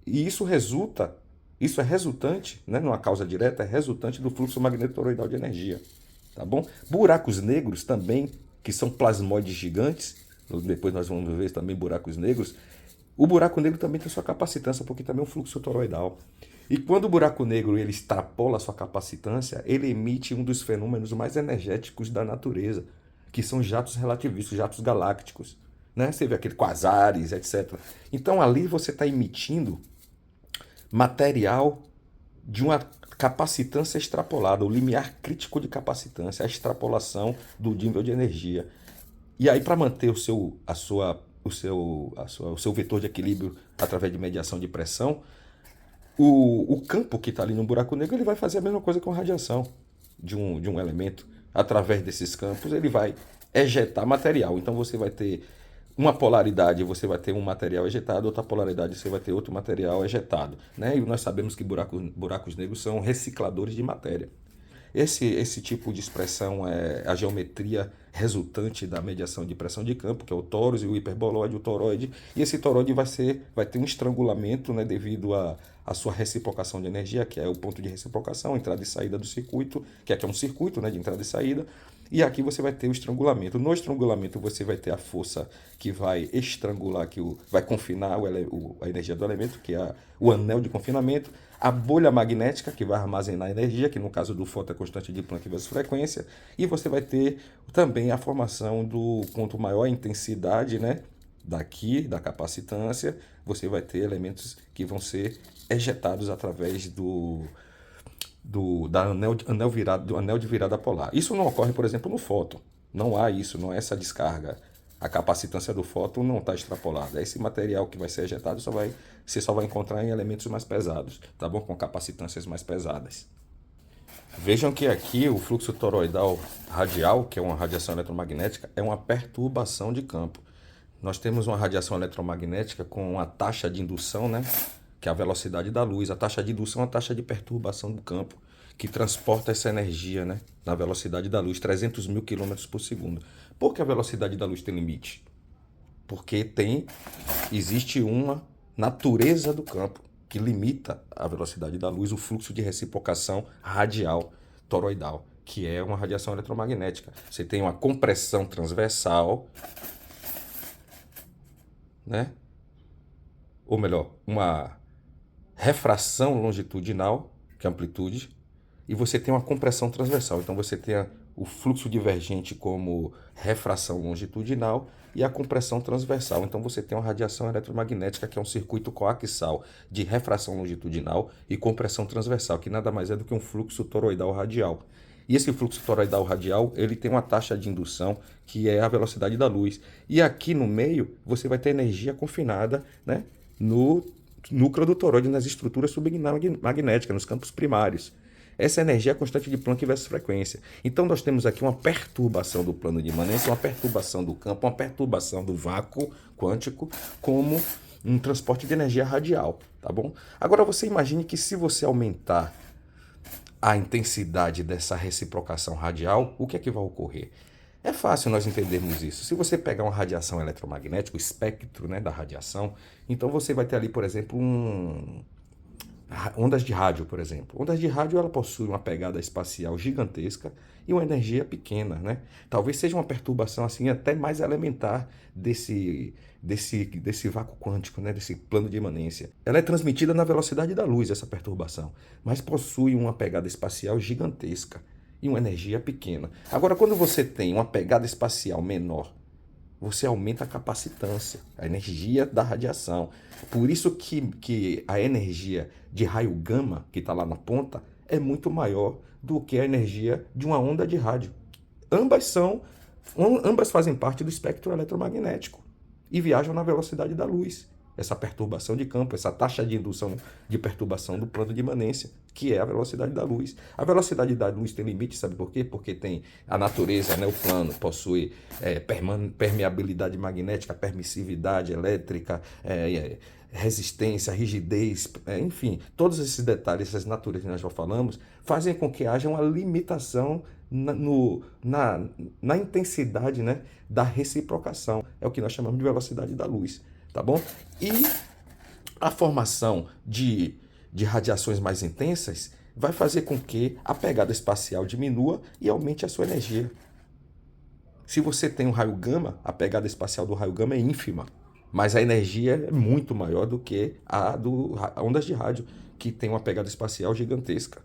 E isso é resultante, né, numa causa direta, é resultante do fluxo magnetoroidal de energia, tá bom? Buracos negros também, que são plasmóides gigantes, depois nós vamos ver também buracos negros. O buraco negro também tem sua capacitância, porque também é um fluxo toroidal. E quando o buraco negro ele extrapola a sua capacitância, ele emite um dos fenômenos mais energéticos da natureza, que são jatos relativistas, jatos galácticos, né? Você vê aquele quasares, etc. Então ali você está emitindo material de uma capacitância extrapolada, o limiar crítico de capacitância, a extrapolação do nível de energia. E aí, para manter o seu vetor de equilíbrio através de mediação de pressão, o campo que está ali no buraco negro ele vai fazer a mesma coisa com a radiação de um elemento. Através desses campos, ele vai ejetar material. Então, você vai ter uma polaridade, você vai ter um material ejetado, outra polaridade, você vai ter outro material ejetado, né? E nós sabemos que buracos negros são recicladores de matéria. Esse tipo de expressão é a geometria resultante da mediação de pressão de campo, que é o tórus e o hiperboloide, o toroide. E esse toroide vai ter um estrangulamento, né, devido à sua reciprocação de energia, que é o ponto de reciprocação, entrada e saída do circuito, que aqui é um circuito, né, de entrada e saída. E aqui você vai ter o estrangulamento. No estrangulamento você vai ter a força que vai estrangular, vai confinar a energia do elemento, que é o anel de confinamento. A bolha magnética, que vai armazenar energia, que no caso do fóton é constante de Planck vezes frequência. E você vai ter também a formação quanto maior a intensidade, né, daqui, da capacitância, você vai ter elementos que vão ser ejetados através do anel de virada polar. Isso não ocorre, por exemplo, no fóton. Não há isso, não é essa descarga. A capacitância do fóton não está extrapolada. Esse material que vai ser ejetado você só vai encontrar em elementos mais pesados, tá bom? Com capacitâncias mais pesadas. Vejam que aqui o fluxo toroidal radial, que é uma radiação eletromagnética, é uma perturbação de campo. Nós temos uma radiação eletromagnética com uma taxa de indução, né, que é a velocidade da luz. A taxa de indução é a taxa de perturbação do campo, que transporta essa energia, né, na velocidade da luz, 300 mil quilômetros por segundo. Por que a velocidade da luz tem limite? Porque existe uma natureza do campo que limita a velocidade da luz, o fluxo de reciprocação radial toroidal, que é uma radiação eletromagnética. Você tem uma compressão transversal, né? Ou melhor, uma refração longitudinal, que é a amplitude, e você tem uma compressão transversal. Então você tem o fluxo divergente como refração longitudinal e a compressão transversal. Então você tem uma radiação eletromagnética que é um circuito coaxial de refração longitudinal e compressão transversal, que nada mais é do que um fluxo toroidal radial. E esse fluxo toroidal radial, ele tem uma taxa de indução que é a velocidade da luz. E aqui no meio, você vai ter energia confinada, né, no núcleo do toroide, nas estruturas submagnéticas, nos campos primários. Essa energia é a constante de Planck versus frequência. Então nós temos aqui uma perturbação do plano de imanência, uma perturbação do campo, uma perturbação do vácuo quântico, como um transporte de energia radial, tá bom? Agora você imagine que se você aumentar a intensidade dessa reciprocação radial, o que é que vai ocorrer? É fácil nós entendermos isso. Se você pegar uma radiação eletromagnética, o espectro, né, da radiação, então você vai ter ali, por exemplo, ondas de rádio, por exemplo. Ondas de rádio, ela possui uma pegada espacial gigantesca e uma energia pequena, né? Talvez seja uma perturbação assim até mais elementar desse vácuo quântico, né? Desse plano de imanência. Ela é transmitida na velocidade da luz, essa perturbação, mas possui uma pegada espacial gigantesca e uma energia pequena. Agora, quando você tem uma pegada espacial menor, você aumenta a capacitância, a energia da radiação. Por isso que a energia de raio gama, que está lá na ponta, é muito maior do que a energia de uma onda de rádio. Ambas fazem parte do espectro eletromagnético e viajam na velocidade da luz. essa perturbação de campo, essa taxa de indução de perturbação do plano de imanência, que é a velocidade da luz. A velocidade da luz tem limite, sabe por quê? Porque tem a natureza, né, o plano possui permeabilidade magnética, permissividade elétrica, resistência, rigidez, enfim, todos esses detalhes, essas naturezas que nós já falamos, fazem com que haja uma limitação na intensidade, né, da reciprocação. É o que nós chamamos de velocidade da luz, tá bom? E a formação de radiações mais intensas vai fazer com que a pegada espacial diminua e aumente a sua energia. Se você tem um raio gama, a pegada espacial do raio gama é ínfima, mas a energia é muito maior do que a ondas de rádio, que tem uma pegada espacial gigantesca,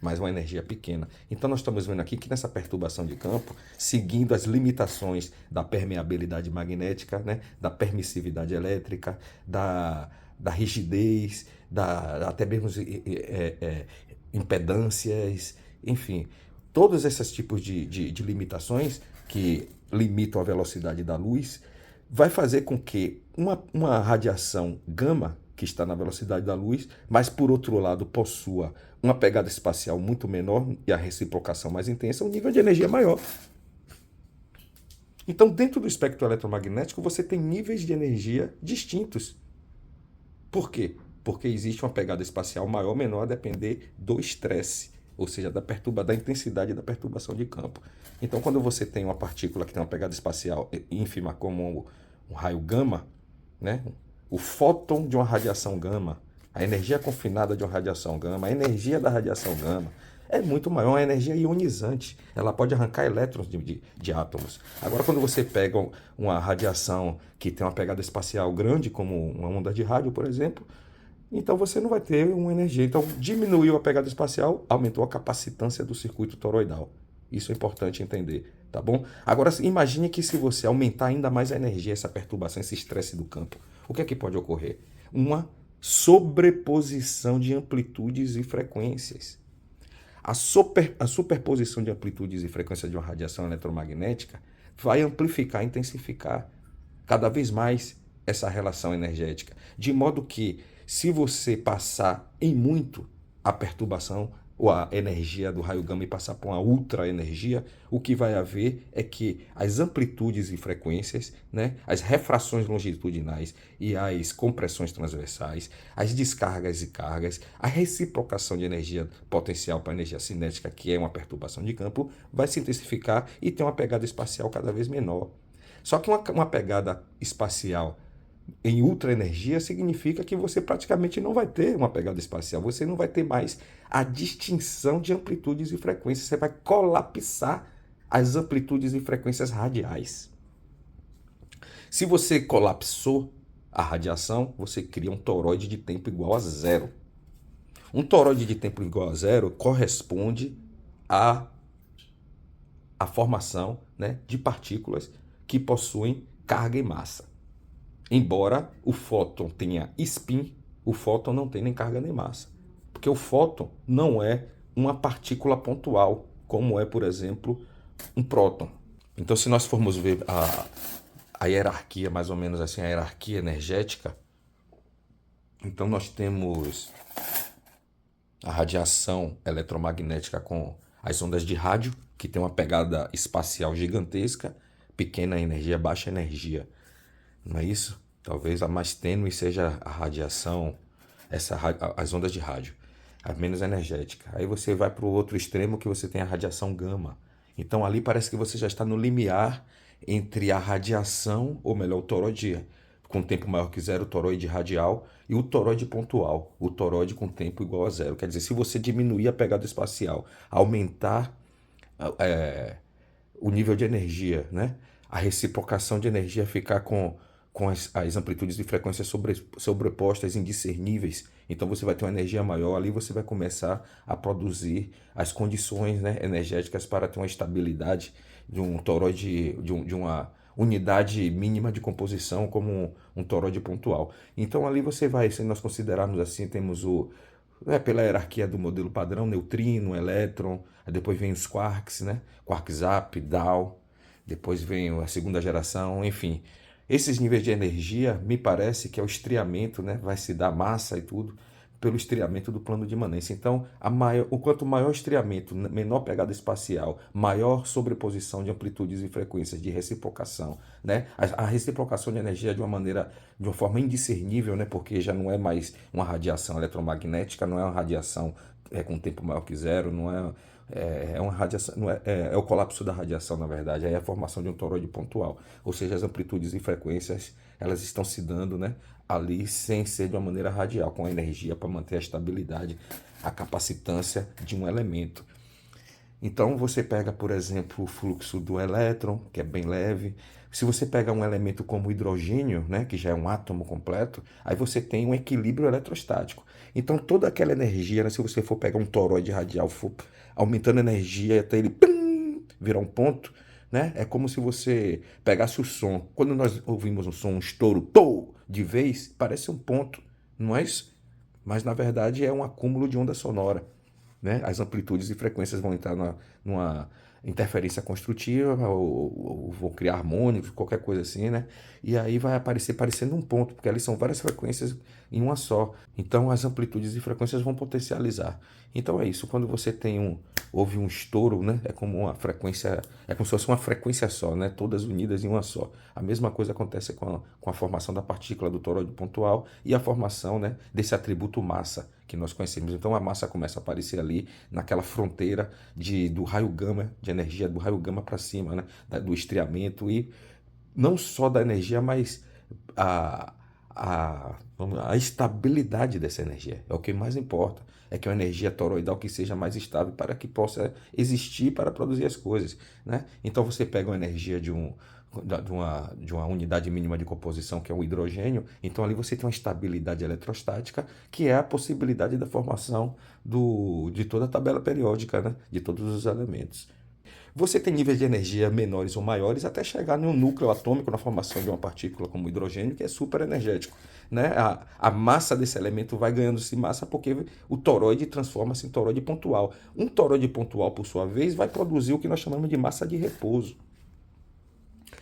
mas uma energia pequena. Então nós estamos vendo aqui que nessa perturbação de campo, seguindo as limitações da permeabilidade magnética, né, da permissividade elétrica, da rigidez, até mesmo impedâncias, enfim, todos esses tipos de limitações que limitam a velocidade da luz, vai fazer com que uma radiação gama, que está na velocidade da luz, mas por outro lado possua uma pegada espacial muito menor e a reciprocação mais intensa, um nível de energia maior. Então, dentro do espectro eletromagnético, você tem níveis de energia distintos. Por quê? Porque existe uma pegada espacial maior ou menor a depender do estresse, ou seja, da intensidade da perturbação de campo. Então, quando você tem uma partícula que tem uma pegada espacial ínfima, como um raio gama, né? O fóton de uma radiação gama, a energia confinada de uma radiação gama, a energia da radiação gama é muito maior, uma energia ionizante. Ela pode arrancar elétrons de átomos. Agora, quando você pega uma radiação que tem uma pegada espacial grande, como uma onda de rádio, por exemplo, então você não vai ter uma energia. Então, diminuiu a pegada espacial, aumentou a capacitância do circuito toroidal. Isso é importante entender, tá bom? Agora, imagine que se você aumentar ainda mais a energia, essa perturbação, esse estresse do campo, o que é que pode ocorrer? Uma sobreposição de amplitudes e frequências. A superposição de amplitudes e frequências de uma radiação eletromagnética vai amplificar, intensificar cada vez mais essa relação energética, de modo que, se você passar em muito a perturbação ou a energia do raio gama e passar por uma ultra energia, o que vai haver é que as amplitudes e frequências, né, as refrações longitudinais e as compressões transversais, as descargas e cargas, a reciprocação de energia potencial para energia cinética, que é uma perturbação de campo, vai se intensificar e ter uma pegada espacial cada vez menor. Só que uma pegada espacial em ultra energia significa que você praticamente não vai ter uma pegada espacial, você não vai ter mais a distinção de amplitudes e frequências, você vai colapsar as amplitudes e frequências radiais. Se você colapsou a radiação, você cria um toroide de tempo igual a zero. Um toroide de tempo igual a zero corresponde à formação, né, de partículas que possuem carga e massa. Embora o fóton tenha spin, o fóton não tem nem carga nem massa. Porque o fóton não é uma partícula pontual, como é, por exemplo, um próton. Então, se nós formos ver a hierarquia, mais ou menos assim, a hierarquia energética, então nós temos a radiação eletromagnética com as ondas de rádio, que tem uma pegada espacial gigantesca, pequena energia, baixa energia. Não é isso? Talvez a mais tênue seja a radiação, as ondas de rádio, a menos energética. Aí você vai para o outro extremo que você tem a radiação gama. Então ali parece que você já está no limiar entre a radiação, ou melhor, o toroide com tempo maior que zero, o toroide radial, e o toroide pontual, o toroide com tempo igual a zero. Quer dizer, se você diminuir a pegada espacial, aumentar o nível de energia, né? A reciprocação de energia ficar com as amplitudes de frequência sobrepostas, indiscerníveis. Então você vai ter uma energia maior, ali você vai começar a produzir as condições, né, energéticas para ter uma estabilidade de um toroide, de uma unidade mínima de composição, como um toroide pontual. Então ali você vai, se nós considerarmos assim, temos pela hierarquia do modelo padrão, neutrino, elétron, aí depois vem os quarks, né? Quark-Zap, Dow, depois vem a segunda geração, enfim. Esses níveis de energia, me parece que é o estriamento, né? Vai se dar massa e tudo pelo estriamento do plano de imanência. Então, o quanto maior o estriamento, menor pegada espacial, maior sobreposição de amplitudes e frequências de reciprocação, né? A reciprocação de energia de uma forma indiscernível, né? Porque já não é mais uma radiação eletromagnética, não é uma radiação com tempo maior que zero, não é é uma radiação, não é o colapso da radiação, na verdade, é a formação de um toroide pontual, ou seja, as amplitudes e frequências elas estão se dando, né, ali sem ser de uma maneira radial, com energia para manter a estabilidade, a capacitância de um elemento. Então você pega, por exemplo, o fluxo do elétron, que é bem leve. Se você pega um elemento como o hidrogênio, né, que já é um átomo completo, aí você tem um equilíbrio eletrostático. Então toda aquela energia, né, se você for pegar um toroide radial, for aumentando a energia até ele virar um ponto, né, é como se você pegasse o som. Quando nós ouvimos um som, um estouro, de vez, parece um ponto, não é isso? Mas na verdade é um acúmulo de onda sonora, né? As amplitudes e frequências vão entrar numa interferência construtiva, ou vão criar harmônicos, qualquer coisa assim, né? E aí vai aparecer parecendo um ponto, porque ali são várias frequências em uma só. Então as amplitudes e frequências vão potencializar. Então é isso, quando você houve um estouro, né? É como uma frequência, é como se fosse uma frequência só, né? Todas unidas em uma só. A mesma coisa acontece com a formação da partícula do toroide pontual e a formação, né, desse atributo massa que nós conhecemos. Então a massa começa a aparecer ali naquela fronteira do raio gama, de energia do raio gama para cima, né? Do estriamento e não só da energia, mas a, a estabilidade dessa energia. É o que mais importa. É que é uma energia toroidal que seja mais estável para que possa existir para produzir as coisas, né? Então você pega uma energia de uma unidade mínima de composição, que é o hidrogênio, então ali você tem uma estabilidade eletrostática, que é a possibilidade da formação de toda a tabela periódica, né? De todos os elementos. Você tem níveis de energia menores ou maiores até chegar no núcleo atômico na formação de uma partícula como o hidrogênio, que é super energético, né? A massa desse elemento vai ganhando-se massa porque o toroide transforma-se em toroide pontual. Um toroide pontual, por sua vez, vai produzir o que nós chamamos de massa de repouso.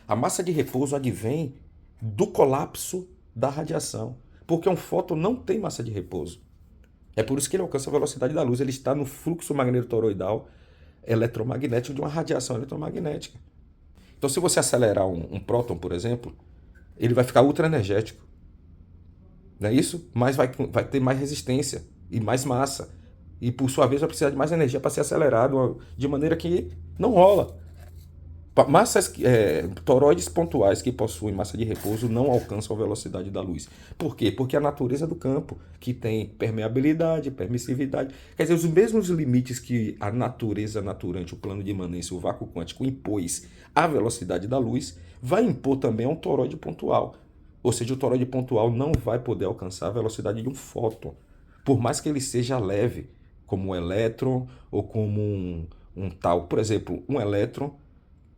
A massa de repouso advém do colapso da radiação, porque um fóton não tem massa de repouso. É por isso que ele alcança a velocidade da luz, ele está no fluxo magnetotoroidal eletromagnético de uma radiação eletromagnética. Então, se você acelerar um próton, por exemplo, ele vai ficar ultra energético. Não é isso? Mas vai ter mais resistência e mais massa. E, por sua vez, vai precisar de mais energia para ser acelerado, de maneira que não rola. Massas, toroides pontuais que possuem massa de repouso não alcançam a velocidade da luz. Por quê? Porque a natureza do campo, que tem permeabilidade, permissividade, quer dizer, os mesmos limites que a natureza naturante, o plano de imanência, o vácuo quântico impôs à velocidade da luz, vai impor também a um toroide pontual. Ou seja, o toroide pontual não vai poder alcançar a velocidade de um fóton, por mais que ele seja leve, como um elétron ou como um tal. Por exemplo, um elétron,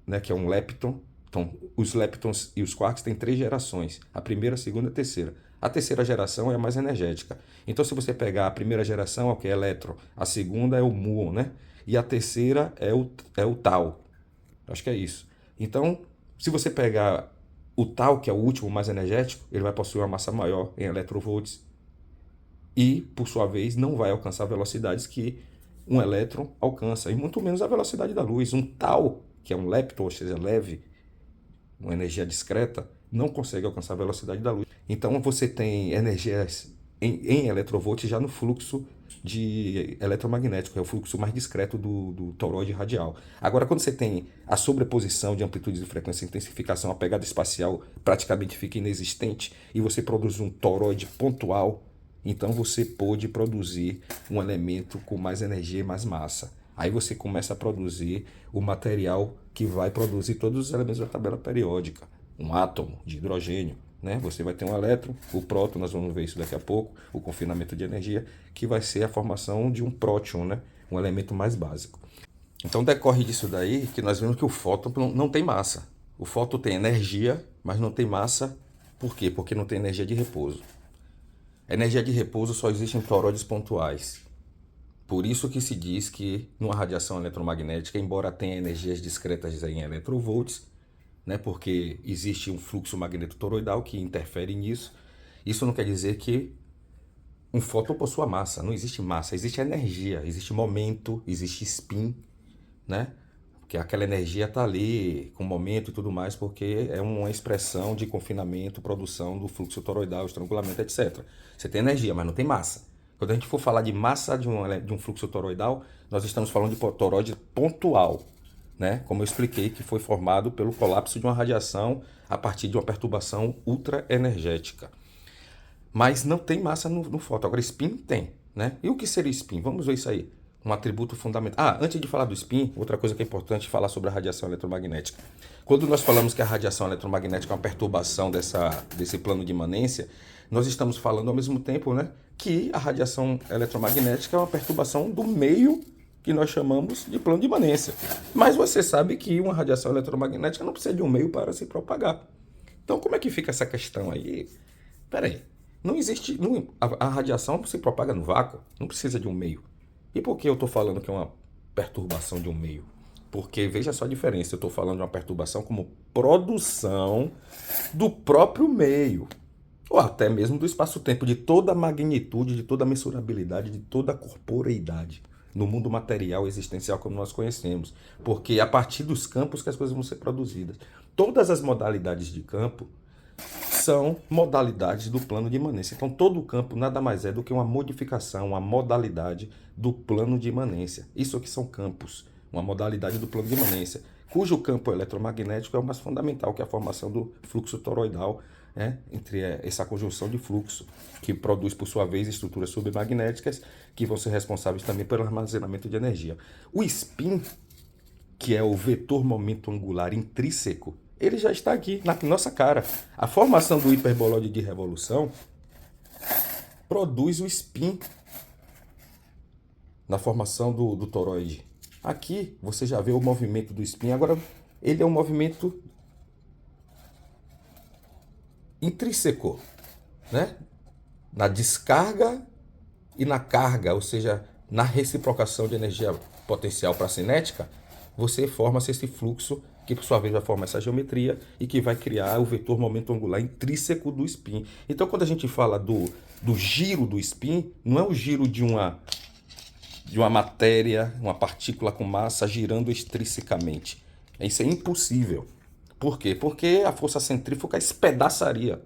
né, que é um lepton. Então, os leptons e os quarks têm 3 gerações: a primeira, a segunda e a terceira. A terceira geração é a mais energética. Então, se você pegar a primeira geração, é o que é elétron, a segunda é o muon, né? E a terceira é o tau. Acho que é isso. Então, se você pegar o tau, que é o último mais energético, ele vai possuir uma massa maior em electrovolts e, por sua vez, não vai alcançar velocidades que um elétron alcança, e muito menos a velocidade da luz. Um tau, que é um lepton, ou seja, leve, uma energia discreta, não consegue alcançar a velocidade da luz. Então você tem energias em electrovolts já no fluxo de eletromagnético, é o fluxo mais discreto do toroide radial. Agora, quando você tem a sobreposição de amplitudes de frequência e intensificação, a pegada espacial praticamente fica inexistente e você produz um toroide pontual, então você pode produzir um elemento com mais energia e mais massa. Aí você começa a produzir o material que vai produzir todos os elementos da tabela periódica. Um átomo de hidrogênio, né? Você vai ter um elétron, o próton, nós vamos ver isso daqui a pouco, o confinamento de energia, que vai ser a formação de um próton, né? Um elemento mais básico. Então decorre disso daí que nós vemos que o fóton não tem massa. O fóton tem energia, mas não tem massa. Por quê? Porque não tem energia de repouso. A energia de repouso só existe em toroides pontuais. Por isso que se diz que numa radiação eletromagnética, embora tenha energias discretas em electrovolts, né? Porque existe um fluxo magnetotoroidal que interfere nisso. Isso não quer dizer que um fóton possua massa. Não existe massa, existe energia, existe momento, existe spin, né? Porque aquela energia está ali com momento e tudo mais, porque é uma expressão de confinamento, produção do fluxo toroidal, estrangulamento, etc. Você tem energia, mas não tem massa. Quando a gente for falar de massa de um fluxo toroidal, nós estamos falando de toroide pontual, né? Como eu expliquei, que foi formado pelo colapso de uma radiação a partir de uma perturbação ultraenergética. Mas não tem massa no fóton. Agora, spin tem, né? E o que seria spin? Vamos ver isso aí. Um atributo fundamental. Ah, antes de falar do spin, outra coisa que é importante falar sobre a radiação eletromagnética. Quando nós falamos que a radiação eletromagnética é uma perturbação desse plano de imanência, nós estamos falando ao mesmo tempo, né, que a radiação eletromagnética é uma perturbação do meio que nós chamamos de plano de imanência. Mas você sabe que uma radiação eletromagnética não precisa de um meio para se propagar. Então, como é que fica essa questão aí? Peraí, não existe. A radiação se propaga no vácuo, não precisa de um meio. E por que eu estou falando que é uma perturbação de um meio? Porque veja só a diferença, eu estou falando de uma perturbação como produção do próprio meio, ou até mesmo do espaço-tempo, de toda a magnitude, de toda a mensurabilidade, de toda a corporeidade no mundo material existencial como nós conhecemos. Porque é a partir dos campos que as coisas vão ser produzidas. Todas as modalidades de campo são modalidades do plano de imanência. Então, todo o campo nada mais é do que uma modificação, uma modalidade do plano de imanência. Isso aqui são campos, uma modalidade do plano de imanência, cujo campo eletromagnético é o mais fundamental, que é a formação do fluxo toroidal, né? Entre essa conjunção de fluxo, que produz, por sua vez, estruturas submagnéticas, que vão ser responsáveis também pelo armazenamento de energia. O spin, que é o vetor momento angular intrínseco, ele já está aqui na nossa cara. A formação do hiperboloide de revolução produz o spin na formação do toroide. Aqui você já vê o movimento do spin. Agora, ele é um movimento intrínseco, né? Na descarga e na carga, ou seja, na reciprocação de energia potencial para a cinética, você forma esse fluxo que por sua vez vai formar essa geometria e que vai criar o vetor momento angular intrínseco do spin. Então, quando a gente fala do giro do spin, não é o giro de uma matéria, uma partícula com massa girando extrinsecamente. Isso é impossível. Por quê? Porque a força centrífuga espedaçaria,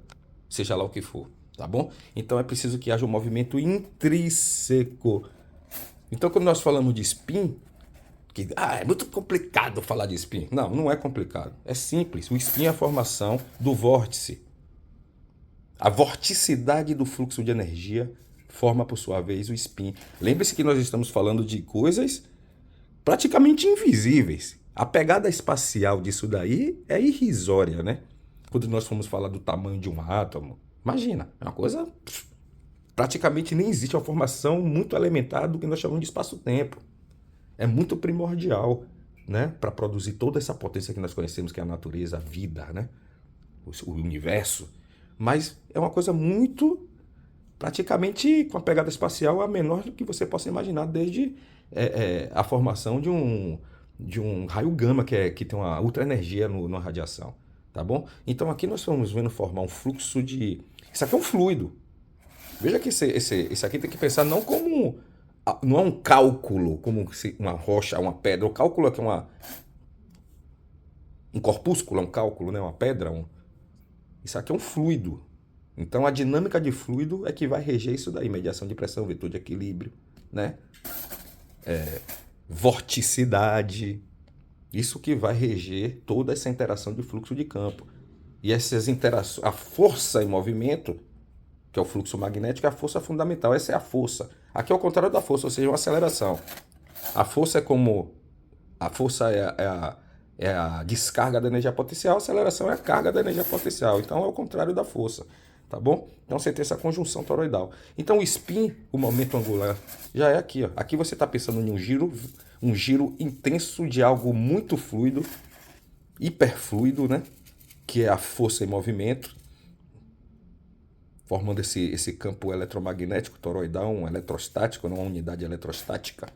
seja lá o que for, tá bom? Então é preciso que haja um movimento intrínseco. Então, quando nós falamos de spin, que é muito complicado falar de spin. Não, não é complicado. É simples. O spin é a formação do vórtice. A vorticidade do fluxo de energia forma, por sua vez, o spin. Lembre-se que nós estamos falando de coisas praticamente invisíveis. A pegada espacial disso daí é irrisória, né? Quando nós formos falar do tamanho de um átomo, imagina, é uma coisa praticamente nem existe, uma formação muito elementar do que nós chamamos de espaço-tempo. É muito primordial, né, para produzir toda essa potência que nós conhecemos, que é a natureza, a vida, né, o universo. Mas é uma coisa muito, praticamente com a pegada espacial, a menor do que você possa imaginar, desde a formação de um raio gama, que tem uma ultra energia na radiação, tá bom? Então aqui nós estamos vendo formar um fluxo de... Isso aqui é um fluido. Veja que esse aqui tem que pensar não como... Não é um cálculo, como uma rocha, uma pedra. O cálculo é que é um corpúsculo, é um cálculo, né? Uma pedra. Isso aqui é um fluido. Então a dinâmica de fluido é que vai reger isso daí. Mediação de pressão, vetor de equilíbrio, né? Vorticidade. Isso que vai reger toda essa interação de fluxo de campo. E essas interações, a força em movimento, que é o fluxo magnético, é a força fundamental. Essa é a força. Aqui é o contrário da força, ou seja, uma aceleração. A força é como... A força é a descarga da energia potencial, a aceleração é a carga da energia potencial. Então é o contrário da força, tá bom? Então você tem essa conjunção toroidal. Então o spin, o momento angular, já é aqui, ó. Aqui você está pensando em um giro intenso de algo muito fluido, hiperfluido, né? Que é a força em movimento, formando esse campo eletromagnético toroidal, um eletrostático, não uma unidade eletrostática.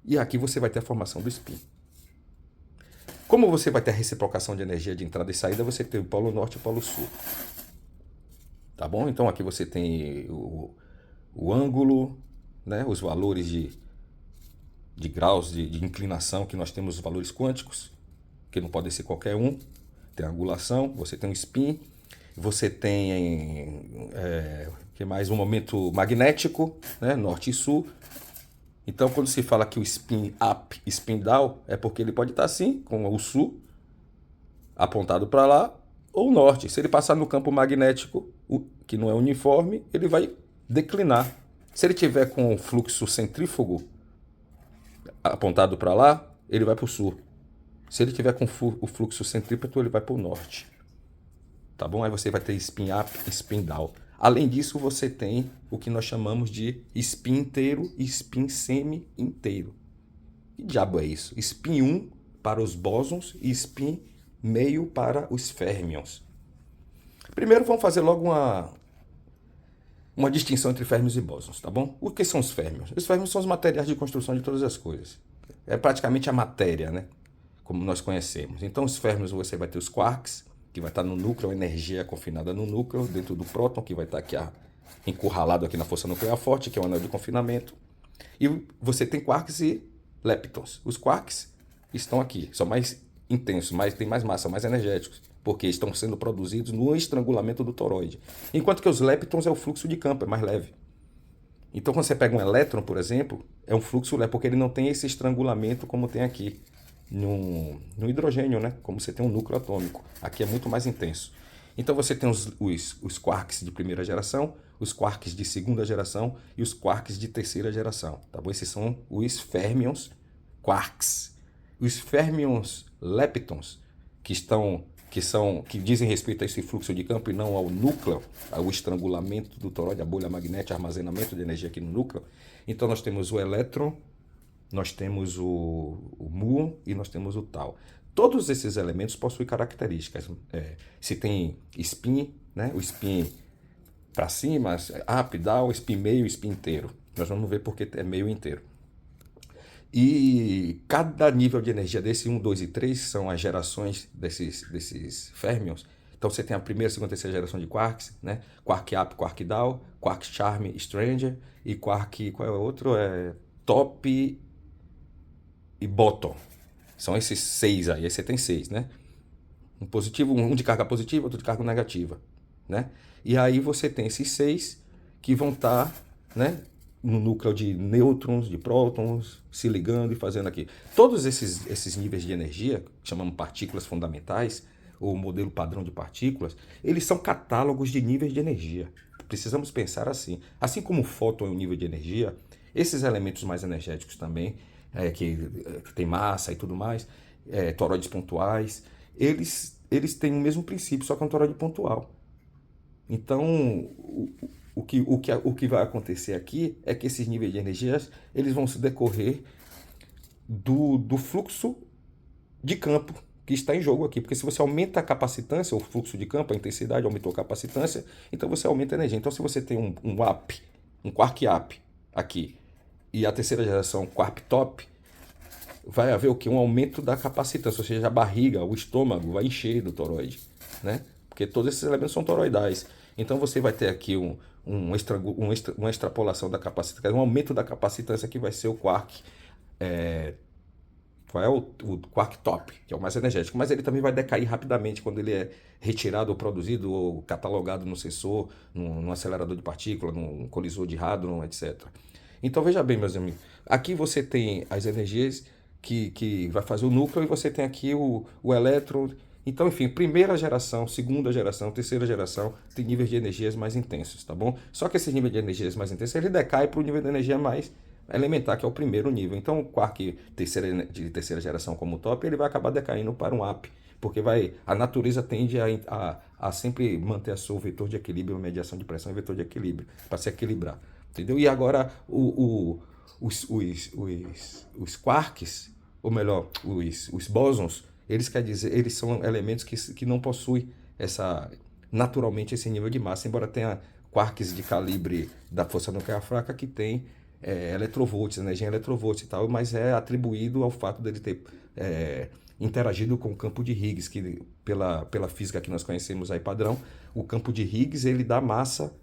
E aqui você vai ter a formação do spin. Como você vai ter a reciprocação de energia de entrada e saída, você tem o polo norte e o polo sul. Tá bom? Então aqui você tem o ângulo, né? Os valores de graus de inclinação, que nós temos os valores quânticos, que não pode ser qualquer um. Tem a angulação, você tem o spin, você tem que mais um momento magnético, né? Norte e sul. Então quando se fala que o spin up, spin down, é porque ele pode estar assim, com o sul apontado para lá, ou o norte. Se ele passar no campo magnético, que não é uniforme, ele vai declinar. Se ele tiver com o fluxo centrífugo apontado para lá, ele vai para o sul. Se ele tiver com o fluxo centrípeto, ele vai para o norte. Tá bom? Aí você vai ter spin up e spin down. Além disso, você tem o que nós chamamos de spin inteiro e spin semi-inteiro. Que diabo é isso? Spin 1 para os bósons e spin meio para os férmions. Primeiro vamos fazer logo uma distinção entre férmions e bósons, tá bom? O que são os férmions? Os férmions são os materiais de construção de todas as coisas. É praticamente a matéria, né? Como nós conhecemos. Então os férmions você vai ter os quarks, que vai estar no núcleo, a energia confinada no núcleo, dentro do próton, que vai estar aqui encurralado aqui na força nuclear forte, que é o anel de confinamento. E você tem quarks e leptons. Os quarks estão aqui, são mais intensos, tem mais massa, mais energéticos, porque estão sendo produzidos no estrangulamento do toroide. Enquanto que os leptons é o fluxo de campo, é mais leve. Então quando você pega um elétron, por exemplo, é um fluxo leve, porque ele não tem esse estrangulamento como tem aqui no hidrogênio, né? Como você tem um núcleo atômico. Aqui é muito mais intenso. Então você tem os quarks de primeira geração, os quarks de segunda geração e os quarks de terceira geração. Tá bom? Esses são os férmions quarks. Os férmions leptons, que dizem respeito a esse fluxo de campo e não ao núcleo, ao estrangulamento do toroide, a bolha magnética, armazenamento de energia aqui no núcleo. Então nós temos o elétron, nós temos o muon e nós temos o tau. Todos esses elementos possuem características. Se tem spin, né? O spin para cima, up, down, spin meio, spin inteiro. Nós vamos ver porque é meio inteiro. E cada nível de energia desse 1, 2 e 3 são as gerações desses férmions. Então você tem a primeira, segunda e terceira geração de quarks, né? Quark up, quark down, quark charm, stranger e quark, qual é o outro? Top e bottom. São esses 6 aí você tem 6, né? Um positivo, um de carga positiva, outro de carga negativa, né? E aí você tem esses 6 que vão estar, né, no núcleo de nêutrons, de prótons, se ligando e fazendo aqui. Todos esses níveis de energia, que chamamos partículas fundamentais, ou modelo padrão de partículas, eles são catálogos de níveis de energia. Precisamos pensar assim. Assim como o fóton é um nível de energia, esses elementos mais energéticos também, que tem massa e tudo mais, toroides pontuais, eles têm o mesmo princípio, só que é um toroide pontual. Então, o que vai acontecer aqui é que esses níveis de energias eles vão se decorrer do fluxo de campo que está em jogo aqui. Porque se você aumenta a capacitância, o fluxo de campo, a intensidade, aumentou a capacitância, então você aumenta a energia. Então, se você tem um quark up aqui, e a terceira geração quark top, vai haver o que? Um aumento da capacitância, ou seja, a barriga, o estômago vai encher do toroide, né? Porque todos esses elementos são toroidais. Então você vai ter aqui uma extrapolação da capacitância, um aumento da capacitância que vai ser o quark. Qual é o quark top, que é o mais energético, mas ele também vai decair rapidamente quando ele é retirado ou produzido ou catalogado no sensor, num acelerador de partícula, num colisor de hadron, etc. Então veja bem, meus amigos, aqui você tem as energias que vai fazer o núcleo e você tem aqui o elétron. Então, enfim, primeira geração, segunda geração, terceira geração, tem níveis de energias mais intensos, tá bom? Só que esse nível de energias mais intensos, ele decai para o nível de energia mais elementar, que é o primeiro nível. Então, o quark de terceira geração como top, ele vai acabar decaindo para um up, porque a natureza tende a sempre manter a seu vetor de equilíbrio, mediação de pressão e vetor de equilíbrio, para se equilibrar, entendeu? E agora, os quarks, ou melhor, os bósons, eles são elementos que não possuem naturalmente esse nível de massa, embora tenha quarks de calibre da força nuclear fraca que tem eletrovolts, energia em eletrovolts e tal, mas é atribuído ao fato dele ter interagido com o campo de Higgs, que pela física que nós conhecemos aí padrão, o campo de Higgs ele dá massa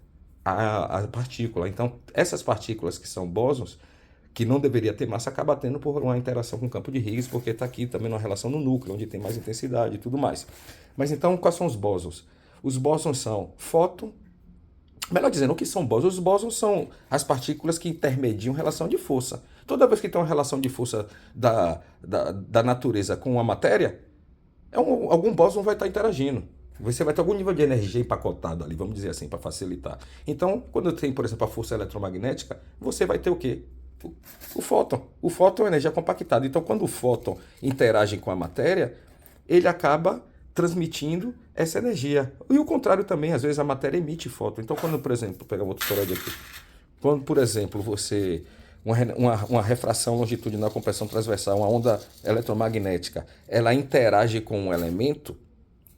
à partícula. Então, essas partículas que são bósons, que não deveria ter massa, acaba tendo por uma interação com o campo de Higgs, porque está aqui também numa relação no núcleo, onde tem mais intensidade e tudo mais. Mas então, quais são os bósons? Os bósons são fóton. Melhor dizendo, o que são bósons? Os bósons são as partículas que intermediam relação de força. Toda vez que tem uma relação de força da natureza com a matéria, algum bóson vai estar interagindo. Você vai ter algum nível de energia empacotado ali, vamos dizer assim, para facilitar. Então, quando tem, por exemplo, a força eletromagnética, você vai ter o quê? O fóton. O fóton é energia compactada. Então, quando o fóton interage com a matéria, ele acaba transmitindo essa energia. E o contrário também, às vezes a matéria emite fóton. Então, quando, por exemplo, vou pegar outro toroide aqui. Quando, por exemplo, uma refração longitudinal, compressão transversal, uma onda eletromagnética, ela interage com um elemento,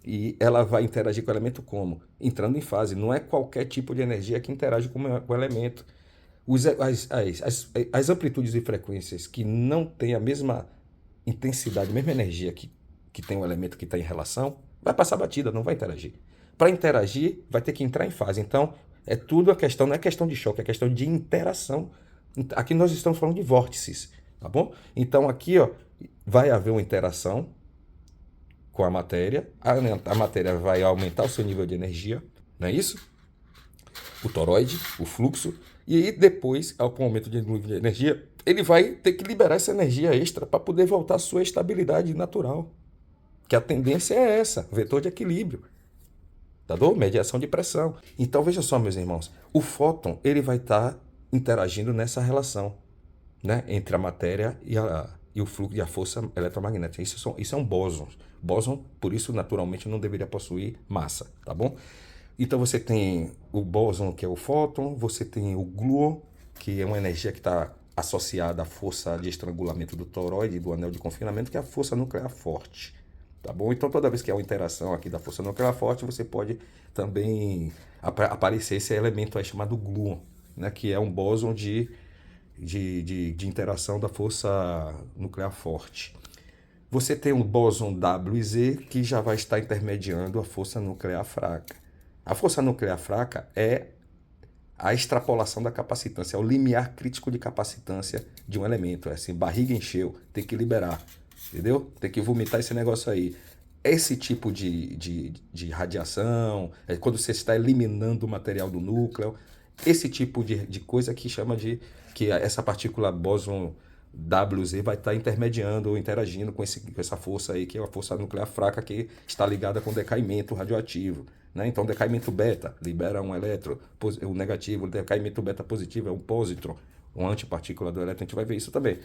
e ela vai interagir com o elemento como? Entrando em fase. Não é qualquer tipo de energia que interage com o elemento. As amplitudes e frequências que não têm a mesma intensidade, a mesma energia que tem o elemento que está em relação, vai passar batida, não vai interagir. Para interagir, vai ter que entrar em fase. Então, é tudo a questão, não é questão de choque, é questão de interação. Aqui nós estamos falando de vórtices, tá bom? Então, aqui, ó, vai haver uma interação com a matéria, a matéria vai aumentar o seu nível de energia, não é isso? O toroide, o fluxo, e aí depois, com o aumento de nível de energia, ele vai ter que liberar essa energia extra para poder voltar à sua estabilidade natural. Que a tendência é essa, vetor de equilíbrio. Tá bom? Mediação de pressão. Então veja só, meus irmãos, o fóton ele vai estar interagindo nessa relação, né, entre a matéria e o fluxo e a força eletromagnética. Isso é um bóson. Bóson, por isso, naturalmente, não deveria possuir massa, tá bom? Então você tem o bóson, que é o fóton, você tem o gluon, que é uma energia que está associada à força de estrangulamento do toroide e do anel de confinamento, que é a força nuclear forte. Tá bom? Então, toda vez que há uma interação aqui da força nuclear forte, você pode também aparecer esse elemento aí chamado gluon, né? Que é um bóson de interação da força nuclear forte. Você tem o bóson W e Z, que já vai estar intermediando a força nuclear fraca. A força nuclear fraca é a extrapolação da capacitância, é o limiar crítico de capacitância de um elemento. É assim, barriga encheu, tem que liberar, entendeu? Tem que vomitar esse negócio aí. Esse tipo de radiação, quando você está eliminando o material do núcleo, esse tipo de coisa que chama de que essa partícula bóson WZ vai estar intermediando ou interagindo com essa força aí, que é a força nuclear fraca que está ligada com decaimento radioativo. Né? Então, decaimento beta libera um elétron, o negativo, decaimento beta positivo é um pósitron, uma antipartícula do elétron, a gente vai ver isso também.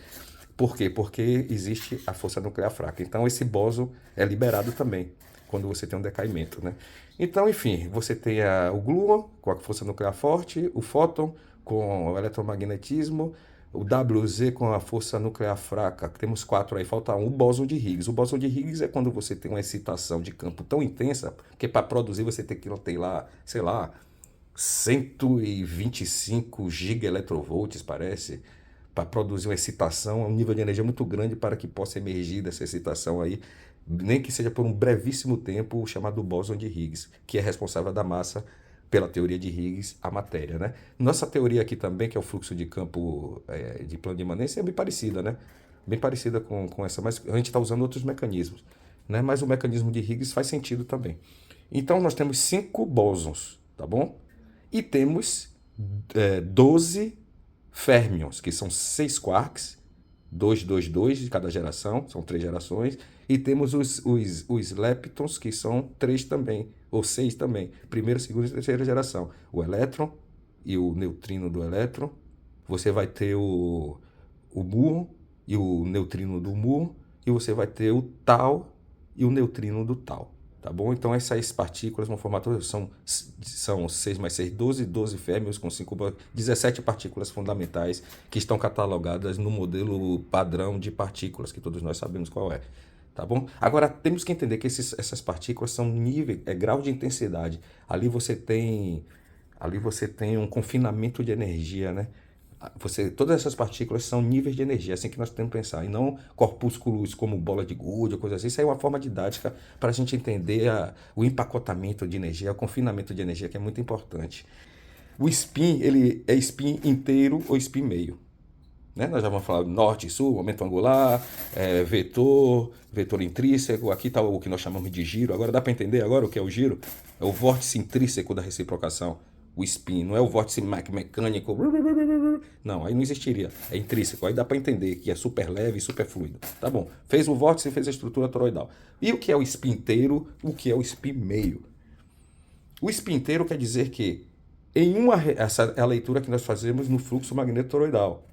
Por quê? Porque existe a força nuclear fraca. Então, esse bóson é liberado também, quando você tem um decaimento. Né? Então, enfim, você tem o gluon, com a força nuclear forte, o fóton, com o eletromagnetismo, o WZ com a força nuclear fraca. Temos 4 aí, falta um, o bóson de Higgs. O bóson de Higgs é quando você tem uma excitação de campo tão intensa, que para produzir você tem que ter lá, sei lá, 125 gigaelectrovolts, parece, para produzir uma excitação, um nível de energia muito grande para que possa emergir dessa excitação aí, nem que seja por um brevíssimo tempo, chamado bóson de Higgs, que é responsável da massa, pela teoria de Higgs, a matéria, né? Nossa teoria aqui também, que é o fluxo de campo de plano de imanência, é bem parecida, né? Bem parecida com essa, mas a gente está usando outros mecanismos, né? Mas o mecanismo de Higgs faz sentido também. Então, nós temos 5 bósons, tá bom? E temos 12 férmions, que são 6 quarks, 2, 2, 2 de cada geração, são 3 gerações, e temos os leptons, que são 3 também, ou 6 também, primeira, segunda e terceira geração. O elétron e o neutrino do elétron, você vai ter o muon e o neutrino do muon, e você vai ter o tau e o neutrino do tau. Tá bom? Então essas partículas vão formar são 6 mais 6, 12 férmions com 17 partículas fundamentais que estão catalogadas no modelo padrão de partículas, que todos nós sabemos qual é. Tá bom? Agora temos que entender que essas partículas são grau de intensidade. Ali você tem um confinamento de energia, né? Todas essas partículas são níveis de energia, é assim que nós temos que pensar, e não corpúsculos como bola de gude, ou coisa assim. Isso aí é uma forma didática para a gente entender o empacotamento de energia, o confinamento de energia, que é muito importante. O spin, ele é spin inteiro ou spin meio. Né? Nós já vamos falar norte e sul, momento angular, vetor intrínseco, aqui está o que nós chamamos de giro. Agora dá para entender agora o que é o giro? É o vórtice intrínseco da reciprocação, o spin, não é o vórtice mecânico. Não, aí não existiria, é intrínseco. Aí dá para entender que é super leve e super fluido. Tá bom, fez o vórtice e fez a estrutura toroidal. E o que é o spin inteiro, o que é o spin meio? O spin inteiro quer dizer que essa é a leitura que nós fazemos no fluxo magnetotoroidal.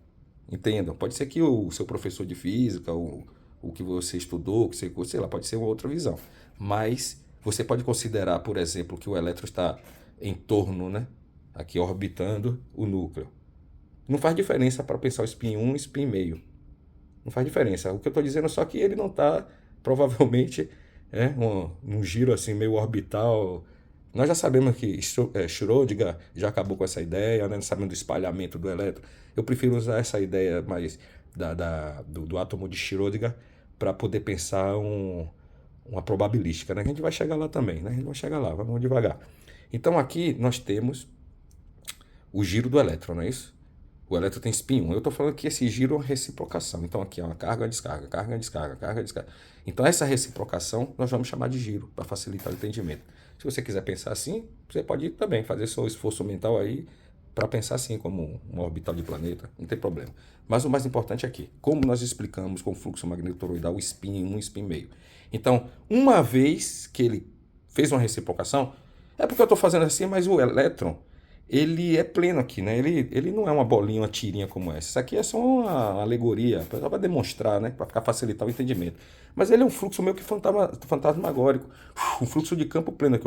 Entendam, pode ser que o seu professor de física, o que você estudou, que você, sei lá, pode ser uma outra visão. Mas você pode considerar, por exemplo, que o elétron está em torno, né, aqui orbitando o núcleo. Não faz diferença para pensar o spin 1 e spin meio. Não faz diferença. O que eu estou dizendo é só que ele não está, provavelmente, num giro assim meio orbital. Nós já sabemos que Schrödinger já acabou com essa ideia, né? Sabendo do espalhamento do elétron. Eu prefiro usar essa ideia mais do átomo de Schrödinger para poder pensar uma probabilística, né? A gente vai chegar lá também, né? A gente vai chegar lá, vamos devagar. Então aqui nós temos o giro do elétron, não é isso? O elétron tem spin 1. Eu estou falando que esse giro é uma reciprocação. Então aqui é uma carga, uma descarga, carga, descarga, carga, descarga. Então essa reciprocação nós vamos chamar de giro, para facilitar o entendimento. Se você quiser pensar assim, você pode também fazer seu esforço mental aí para pensar assim, como uma orbital de planeta, não tem problema. Mas o mais importante é aqui, como nós explicamos com o fluxo magnetotoroidal, o spin 1 e spin meio. Então, uma vez que ele fez uma reciprocação, é porque eu estou fazendo assim, mas o elétron, ele é pleno aqui, né? Ele não é uma bolinha, uma tirinha como essa. Isso aqui é só uma alegoria, só para demonstrar, né? Para facilitar o entendimento. Mas ele é um fluxo meio que fantasmagórico. Um fluxo de campo pleno aqui,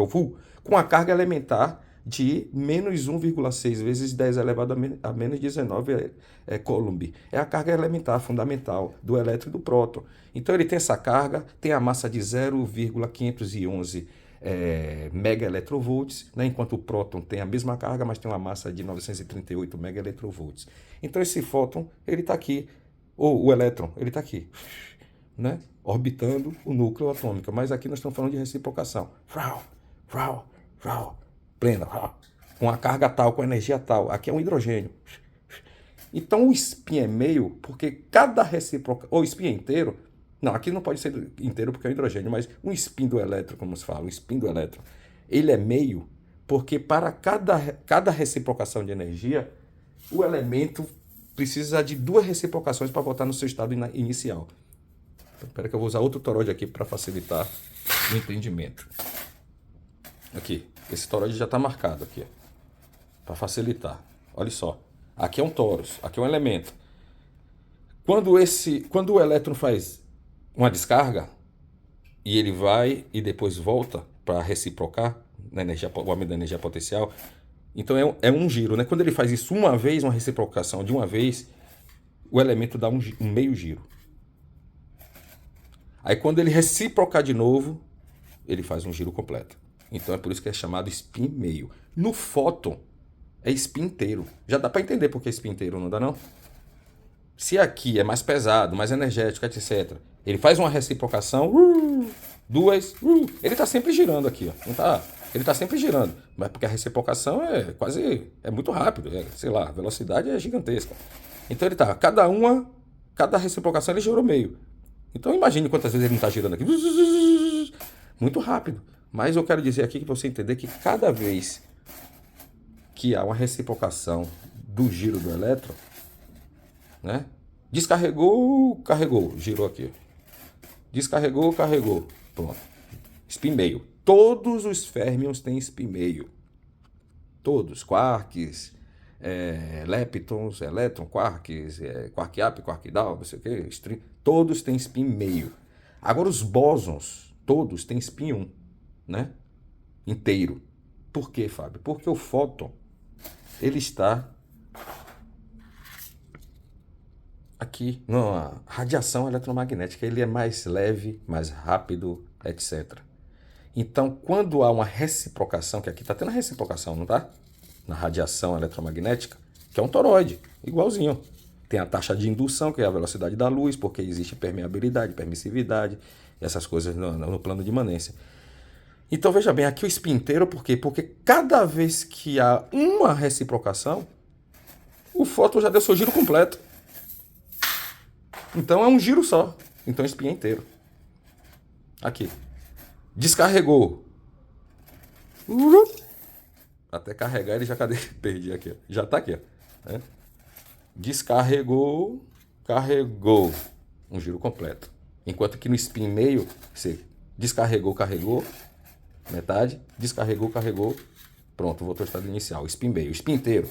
com a carga elementar de menos 1,6 vezes 10 elevado a menos 19 Coulomb. É a carga elementar fundamental do elétron e do próton. Então ele tem essa carga, tem a massa de 0,511 megaelectrovolts, né? Enquanto o próton tem a mesma carga, mas tem uma massa de 938 megaelectrovolts. Então esse fóton, ele está aqui, ou o elétron, ele está aqui, né? Orbitando o núcleo atômico. Mas aqui nós estamos falando de reciprocação. Plena, com a carga tal, com a energia tal. Aqui é um hidrogênio. Então o spin é meio, porque cada reciprocação, ou spin é inteiro. Não, aqui não pode ser inteiro porque é um hidrogênio, mas um spin do elétron, como se fala, o spin do elétron, ele é meio porque para cada reciprocação de energia, o elemento precisa de 2 reciprocações para voltar no seu estado inicial. Então, espera que eu vou usar outro toroide aqui para facilitar o entendimento. Aqui, esse toroide já está marcado aqui, para facilitar. Olha só, aqui é um torus, aqui é um elemento. Quando o elétron faz uma descarga e ele vai e depois volta para reciprocar na energia, o aumento da energia potencial, então é um giro, né? Quando ele faz isso uma vez, uma reciprocação de uma vez, o elemento dá um meio giro. Aí quando ele reciprocar de novo, ele faz um giro completo. Então é por isso que é chamado spin meio. No fóton é spin inteiro. Já dá para entender por que é spin inteiro, não dá não? Se aqui é mais pesado, mais energético, etc. Ele faz uma reciprocação, 2, ele está sempre girando aqui, ó. Não tá, ele está sempre girando, mas porque a reciprocação é muito rápido, sei lá, a velocidade é gigantesca. Então ele tá, cada reciprocação ele girou meio. Então imagine quantas vezes ele não está girando aqui, muito rápido. Mas eu quero dizer aqui que você entender que cada vez que há uma reciprocação do giro do elétron, né? Descarregou, carregou, girou aqui. Descarregou, carregou. Pronto. Spin meio. Todos os férmions têm spin meio. Todos. Quarks, leptons, elétron, quarks, quark up, quark down, não sei o que. Todos têm spin meio. Agora os bósons, todos têm spin 1, né? Inteiro. Por quê, Fábio? Porque o fóton, ele está aqui, na radiação eletromagnética, ele é mais leve, mais rápido, etc. Então, quando há uma reciprocação, que aqui está tendo a reciprocação, não está? Na radiação eletromagnética, que é um toroide, igualzinho. Tem a taxa de indução, que é a velocidade da luz, porque existe permeabilidade, permissividade, essas coisas no plano de imanência. Então veja bem, aqui o spin inteiro, por quê? Porque cada vez que há uma reciprocação, o fóton já deu seu giro completo. Então é um giro só. Então o spin é inteiro. Aqui. Descarregou. Até carregar ele já cadê? Perdi aqui. Já tá aqui. Ó. Descarregou. Carregou. Um giro completo. Enquanto que no spin meio, você descarregou, carregou. Metade. Descarregou, carregou. Pronto, voltou ao estado inicial. Spin meio. Spin inteiro.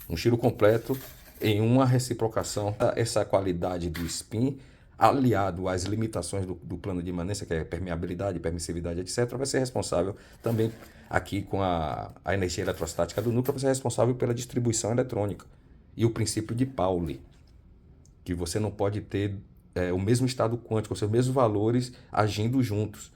Um giro completo em uma reciprocação. Essa qualidade do spin, aliado às limitações do plano de imanência, que é permeabilidade, permissividade, etc., vai ser responsável também aqui com a energia eletrostática do núcleo, vai ser responsável pela distribuição eletrônica. E o princípio de Pauli, que você não pode ter o mesmo estado quântico, os mesmos valores agindo juntos.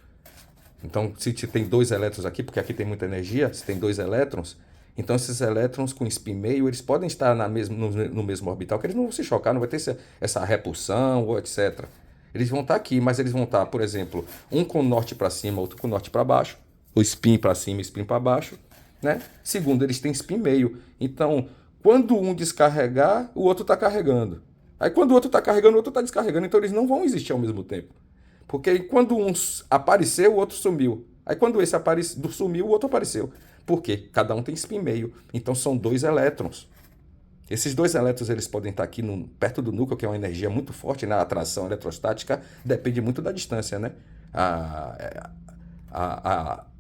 Então, se tem dois elétrons aqui, porque aqui tem muita energia, se tem dois elétrons, então esses elétrons com spin meio, eles podem estar no mesmo orbital, que eles não vão se chocar, não vai ter essa repulsão ou etc. Eles vão estar aqui, mas eles vão estar, por exemplo, um com o norte para cima, outro com o norte para baixo, o spin para cima e spin para baixo, né? Segundo, eles têm spin meio. Então, quando um descarregar, o outro está carregando. Aí quando o outro está carregando, o outro está descarregando, então eles não vão existir ao mesmo tempo. Porque quando um apareceu, o outro sumiu. Aí quando esse sumiu, o outro apareceu. Por quê? Cada um tem spin meio. Então são dois elétrons. Esses dois elétrons eles podem estar aqui perto do núcleo, que é uma energia muito forte, né? A atração eletrostática depende muito da distância, né?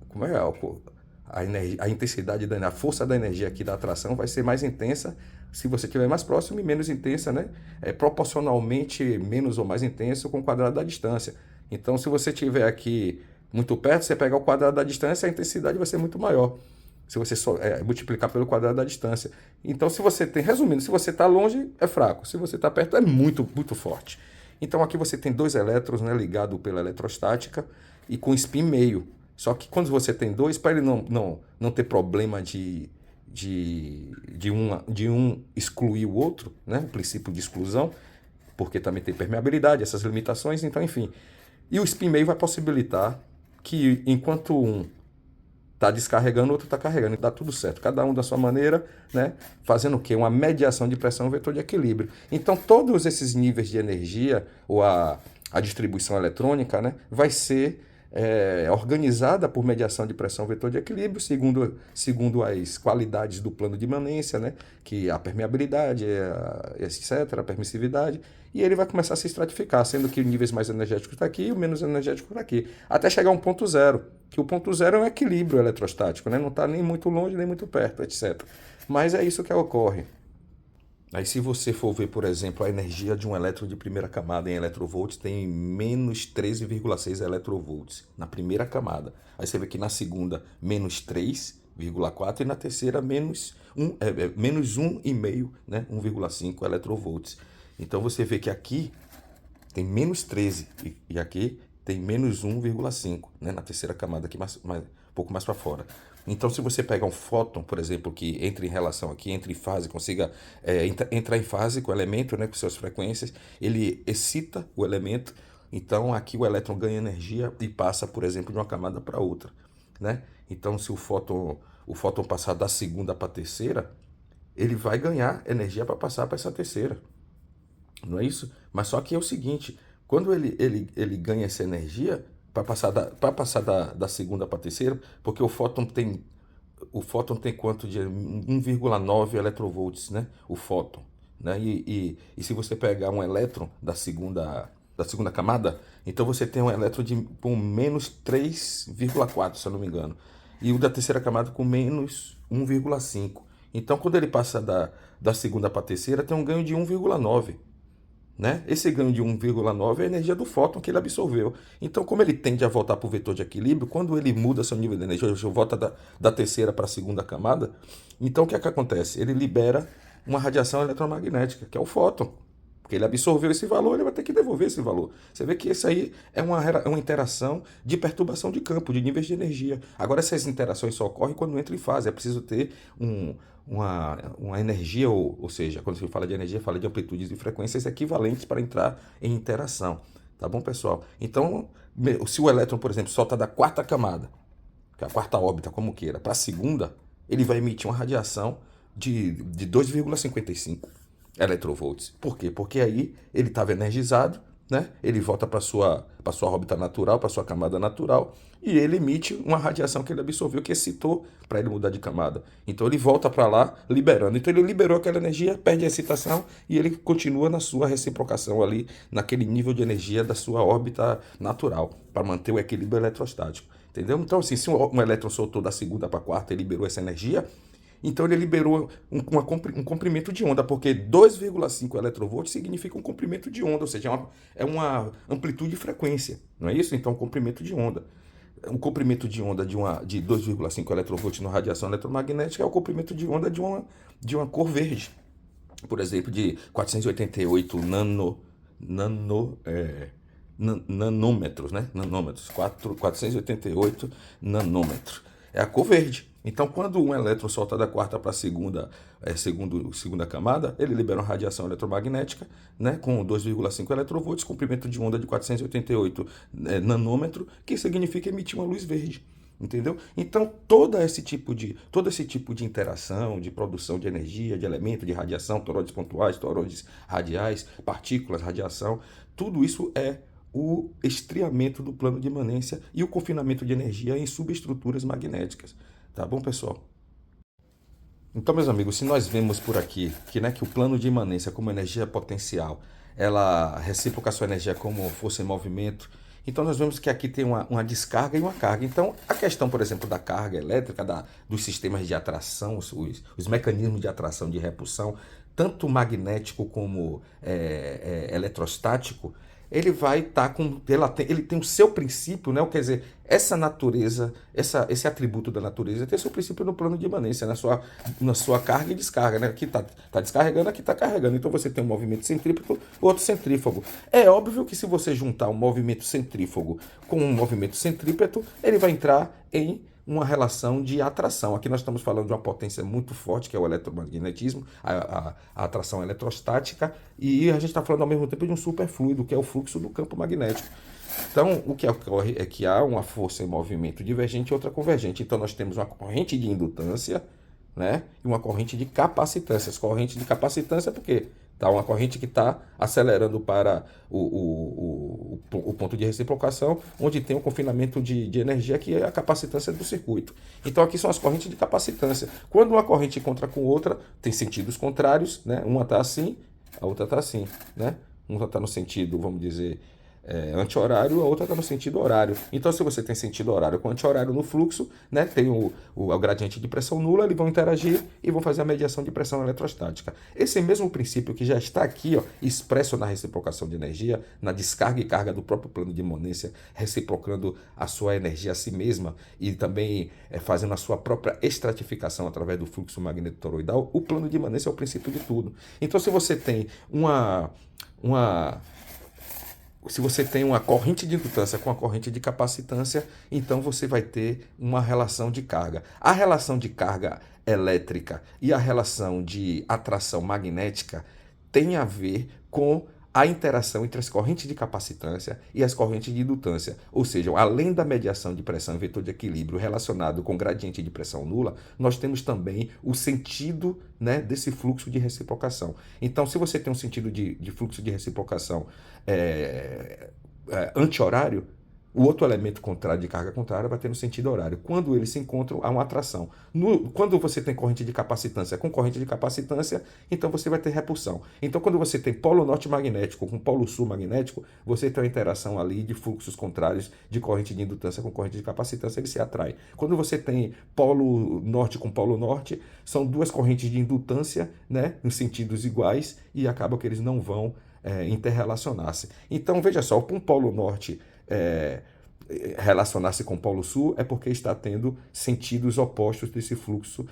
Como é? A intensidade, a força da energia aqui da atração vai ser mais intensa se você estiver mais próximo e menos intensa, né? Proporcionalmente menos ou mais intenso com o quadrado da distância. Então, se você estiver aqui muito perto, você pegar o quadrado da distância, a intensidade vai ser muito maior. Se você multiplicar pelo quadrado da distância. Então, resumindo, se você está longe, é fraco. Se você está perto, é muito, muito forte. Então, aqui você tem dois elétrons, né, ligados pela eletrostática e com spin meio. Só que quando você tem dois, para ele não ter problema de um excluir o outro, né, o princípio de exclusão, porque também tem permeabilidade, essas limitações, então, enfim. E o spin meio vai possibilitar que, enquanto um está descarregando, o outro está carregando. Dá tudo certo, cada um da sua maneira, né? Fazendo o quê? Uma mediação de pressão, vetor de equilíbrio. Então, todos esses níveis de energia, ou a distribuição eletrônica, né, vai ser organizada por mediação de pressão, vetor de equilíbrio, segundo as qualidades do plano de imanência, né, que a permeabilidade, etc., a permissividade, e ele vai começar a se estratificar, sendo que níveis mais energéticos está aqui e o menos energético está aqui, até chegar a um ponto zero, que o ponto zero é um equilíbrio eletrostático, né, não está nem muito longe nem muito perto, etc. Mas é isso que ocorre. Aí se você for ver, por exemplo, a energia de um elétron de primeira camada em eletrovolts tem menos 13,6 eletrovolts na primeira camada. Aí você vê que na segunda, menos 3,4 e na terceira, menos 1,5, né? 1,5 eletrovolts. Então você vê que aqui tem menos 13 e aqui tem menos 1,5, né? Na terceira camada, aqui um pouco mais para fora. Então, se você pegar um fóton, por exemplo, que entre em relação aqui, entre em fase, consiga entrar em fase com o elemento, né, com suas frequências, ele excita o elemento, então aqui o elétron ganha energia e passa, por exemplo, de uma camada para outra, né? Então, se o fóton passar da segunda para a terceira, ele vai ganhar energia para passar para essa terceira, não é isso? Mas só que é o seguinte, quando ele ganha essa energia para passar da segunda para a terceira, porque o fóton tem quanto de 1,9 eletrovolts, né? O fóton, né? E se você pegar um elétron da segunda camada, então você tem um elétron com menos 3,4, se eu não me engano, e o da terceira camada com menos 1,5. Então, quando ele passa da segunda para a terceira, tem um ganho de 1,9. Né? Esse ganho de 1,9 é a energia do fóton que ele absorveu. Então, como ele tende a voltar para o vetor de equilíbrio, quando ele muda seu nível de energia, volta da terceira para a segunda camada, então o que é que acontece? Ele libera uma radiação eletromagnética, que é o fóton. Porque ele absorveu esse valor, ele vai ter que devolver esse valor. Você vê que isso aí é uma interação de perturbação de campo, de níveis de energia. Agora, essas interações só ocorrem quando entra em fase. É preciso ter uma energia, ou seja, quando se fala de energia, fala de amplitudes e frequências equivalentes para entrar em interação. Tá bom, pessoal? Então, se o elétron, por exemplo, solta da quarta camada, que é a quarta órbita, como queira, para a segunda, ele vai emitir uma radiação de 2,55 eletrovolts. Por quê? Porque aí ele estava energizado, né? Ele volta para sua órbita natural, para sua camada natural, e ele emite uma radiação que ele absorveu, que excitou para ele mudar de camada. Então ele volta para lá, liberando. Então ele liberou aquela energia, perde a excitação e ele continua na sua reciprocação ali, naquele nível de energia da sua órbita natural, para manter o equilíbrio eletrostático. Entendeu? Então, assim, se um elétron soltou da segunda para a quarta e liberou essa energia, então ele liberou um comprimento de onda, porque 2,5 eletrovolts significa um comprimento de onda, ou seja, é uma amplitude de frequência, não é isso? Então, comprimento de onda. O comprimento de onda de 2,5 eletrovolts na radiação eletromagnética é o comprimento de onda de uma cor verde. Por exemplo, de 488 nanômetros, né? Nanômetros, 488 nanômetros. É a cor verde. Então, quando um elétron solta da quarta para a segunda camada, ele libera uma radiação eletromagnética, né, com 2,5 eletrovvolts, comprimento de onda de 488 nanômetros, que significa emitir uma luz verde. Entendeu? Então, todo esse tipo de interação, de produção de energia, de elemento, de radiação, toroides pontuais, toroides radiais, partículas, radiação, tudo isso é o estriamento do plano de imanência e o confinamento de energia em subestruturas magnéticas. Tá bom, pessoal? Então, meus amigos, se nós vemos por aqui que o plano de imanência como energia potencial, ela reciproca a sua energia como força em movimento, então nós vemos que aqui tem uma descarga e uma carga. Então, a questão, por exemplo, da carga elétrica, dos sistemas de atração, os mecanismos de atração e de repulsão, tanto magnético como eletrostático, ele vai estar ele tem o seu princípio, né? Quer dizer, essa natureza, esse atributo da natureza tem seu princípio no plano de imanência, na sua carga e descarga, né? Aqui tá descarregando, aqui está carregando. Então você tem um movimento centrípeto, outro centrífugo. É óbvio que se você juntar um movimento centrífugo com um movimento centrípeto, ele vai entrar em uma relação de atração. Aqui nós estamos falando de uma potência muito forte, que é o eletromagnetismo, a atração eletrostática, e a gente está falando ao mesmo tempo de um superfluido, que é o fluxo do campo magnético. Então, o que ocorre é que há uma força em movimento divergente e outra convergente. Então, nós temos uma corrente de indutância, né, e uma corrente de capacitância. Essa corrente de capacitância é porque tá uma corrente que está acelerando para o ponto de reciprocação, onde tem um confinamento de energia, que é a capacitância do circuito. Então, aqui são as correntes de capacitância. Quando uma corrente encontra com outra, tem sentidos contrários, né? Uma está assim, a outra está assim, né? Uma está no sentido, vamos dizer, anti-horário, a outra está no sentido horário. Então, se você tem sentido horário com anti-horário no fluxo, né, tem o gradiente de pressão nula, eles vão interagir e vão fazer a mediação de pressão eletrostática. Esse mesmo princípio que já está aqui, ó, expresso na reciprocação de energia, na descarga e carga do próprio plano de imanência, reciprocando a sua energia a si mesma e também fazendo a sua própria estratificação através do fluxo magnetotoroidal, o plano de imanência é o princípio de tudo. Então, se você tem uma corrente de indutância com a corrente de capacitância, então você vai ter uma relação de carga. A relação de carga elétrica e a relação de atração magnética tem a ver com a interação entre as correntes de capacitância e as correntes de indutância. Ou seja, além da mediação de pressão em vetor de equilíbrio relacionado com gradiente de pressão nula, nós temos também o sentido, né, desse fluxo de reciprocação. Então, se você tem um sentido de fluxo de reciprocação anti-horário, o outro elemento contrário de carga contrária vai ter no sentido horário. Quando eles se encontram, há uma atração. Quando você tem corrente de capacitância com corrente de capacitância, então você vai ter repulsão. Então, quando você tem polo norte magnético com polo sul magnético, você tem uma interação ali de fluxos contrários de corrente de indutância com corrente de capacitância, eles se atraem. Quando você tem polo norte com polo norte, são duas correntes de indutância, né, nos sentidos iguais, e acaba que eles não vão interrelacionar-se. Então, veja só, um polo norte relacionar-se com o Polo Sul é porque está tendo sentidos opostos desse fluxo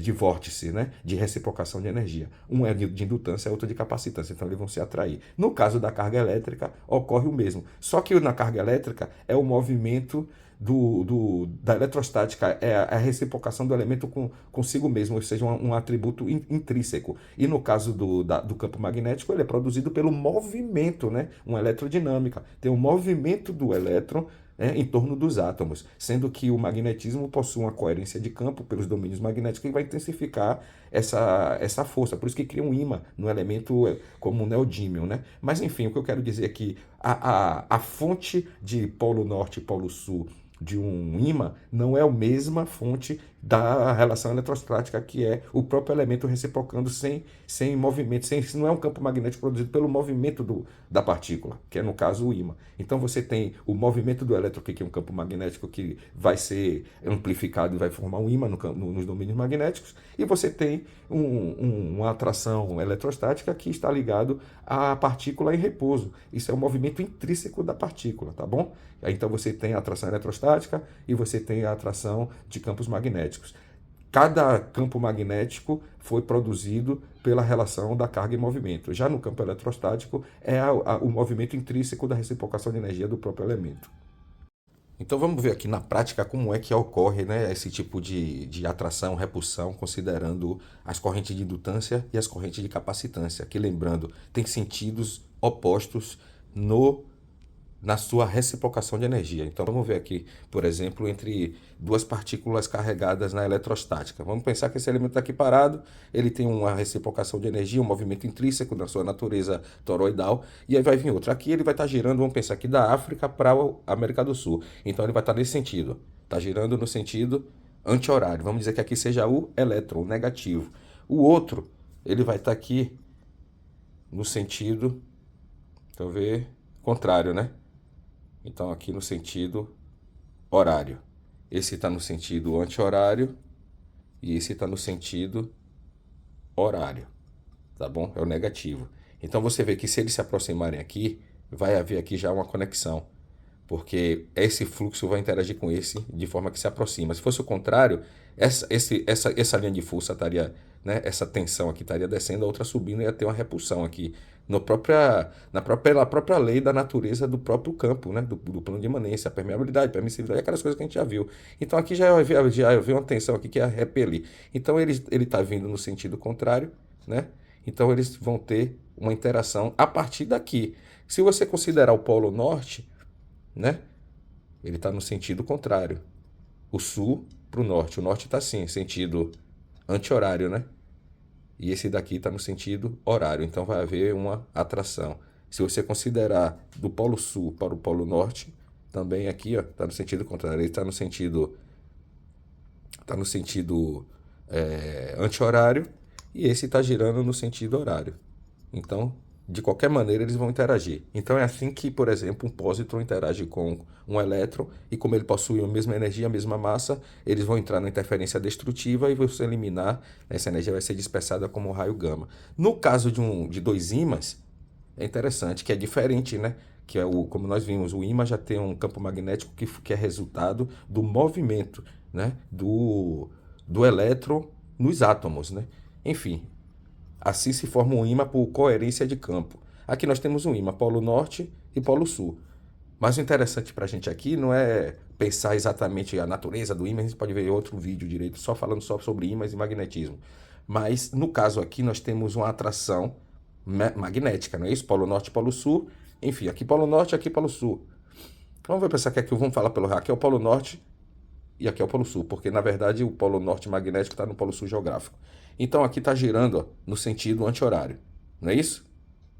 de vórtice, né? De reciprocação de energia. Um é de indutância, outro de capacitância, então eles vão se atrair. No caso da carga elétrica, ocorre o mesmo. Só que na carga elétrica é o movimento da eletrostática é a reciprocação do elemento consigo mesmo, ou seja, um atributo intrínseco. E no caso do campo magnético, ele é produzido pelo movimento, né? Uma eletrodinâmica. Tem o movimento do elétron, em torno dos átomos, sendo que o magnetismo possui uma coerência de campo pelos domínios magnéticos que vai intensificar essa força. Por isso que cria um ímã no elemento como o neodímio, né? Mas enfim, o que eu quero dizer é que a fonte de polo norte e polo sul de um ímã não é a mesma fonte da relação eletrostática, que é o próprio elemento reciprocando sem movimento, não é um campo magnético produzido pelo movimento da partícula, que é no caso o ímã. Então você tem o movimento do elétron, que é um campo magnético que vai ser amplificado e vai formar um ímã nos domínios magnéticos, e você tem uma atração eletrostática que está ligado à partícula em repouso. Isso é o movimento intrínseco da partícula, tá bom? Então você tem a atração eletrostática e você tem a atração de campos magnéticos. Cada campo magnético foi produzido pela relação da carga e movimento. Já no campo eletrostático é o movimento intrínseco da reciprocação de energia do próprio elemento. Então vamos ver aqui na prática como é que ocorre, né, esse tipo de atração, repulsão, considerando as correntes de indutância e as correntes de capacitância, que lembrando, tem sentidos opostos na sua reciprocação de energia. Então vamos ver aqui, por exemplo, entre duas partículas carregadas na eletrostática. Vamos pensar que esse elemento está aqui parado, ele tem uma reciprocação de energia, um movimento intrínseco na sua natureza toroidal, e aí vai vir outro. Aqui ele vai estar girando, vamos pensar aqui, da África para a América do Sul. Então ele vai estar nesse sentido, está girando no sentido anti-horário. Vamos dizer que aqui seja o elétron, o negativo. O outro, ele vai estar aqui no sentido, deixa eu ver, contrário, né? Então, aqui no sentido horário. Esse está no sentido anti-horário e esse está no sentido horário, tá bom? É o negativo. Então, você vê que se eles se aproximarem aqui, vai haver aqui já uma conexão, porque esse fluxo vai interagir com esse de forma que se aproxima. Se fosse o contrário, essa linha de força estaria, né, essa tensão aqui estaria descendo, a outra subindo e ia ter uma repulsão aqui na própria lei da natureza do próprio campo, né, do plano de imanência, a permeabilidade, permissividade, aquelas coisas que a gente já viu. Então aqui já havia uma tensão aqui que é repelir. Então ele está vindo no sentido contrário, né? Então eles vão ter uma interação a partir daqui. Se você considerar o polo norte, né? Ele está no sentido contrário. O sul para o norte. O norte está assim, sentido anti-horário, né? E esse daqui está no sentido horário. Então vai haver uma atração. Se você considerar do polo sul para o polo norte, também aqui está no sentido contrário. Ele está no sentido anti-horário e esse está girando no sentido horário. Então, de qualquer maneira, eles vão interagir. Então, é assim que, por exemplo, um pósitron interage com um elétron e como ele possui a mesma energia, a mesma massa, eles vão entrar na interferência destrutiva e você eliminar, essa energia vai ser dispersada como um raio gama. No caso de dois ímãs, é interessante, que é diferente, né? Que é como nós vimos, o ímã já tem um campo magnético que é resultado do movimento, né? do elétron nos átomos, né? Enfim, assim se forma um ímã por coerência de campo. Aqui nós temos um ímã polo norte e polo sul. Mas o interessante para a gente aqui não é pensar exatamente a natureza do ímã, a gente pode ver outro vídeo direito só falando só sobre ímãs e magnetismo. Mas no caso aqui nós temos uma atração magnética, não é isso? Polo norte e polo sul. Enfim, aqui polo norte, aqui polo sul. Vamos pensar que aqui vamos falar pelo aqui é o polo norte e aqui é o polo sul, porque na verdade o polo norte magnético está no polo sul geográfico. Então aqui está girando no sentido anti-horário, não é isso?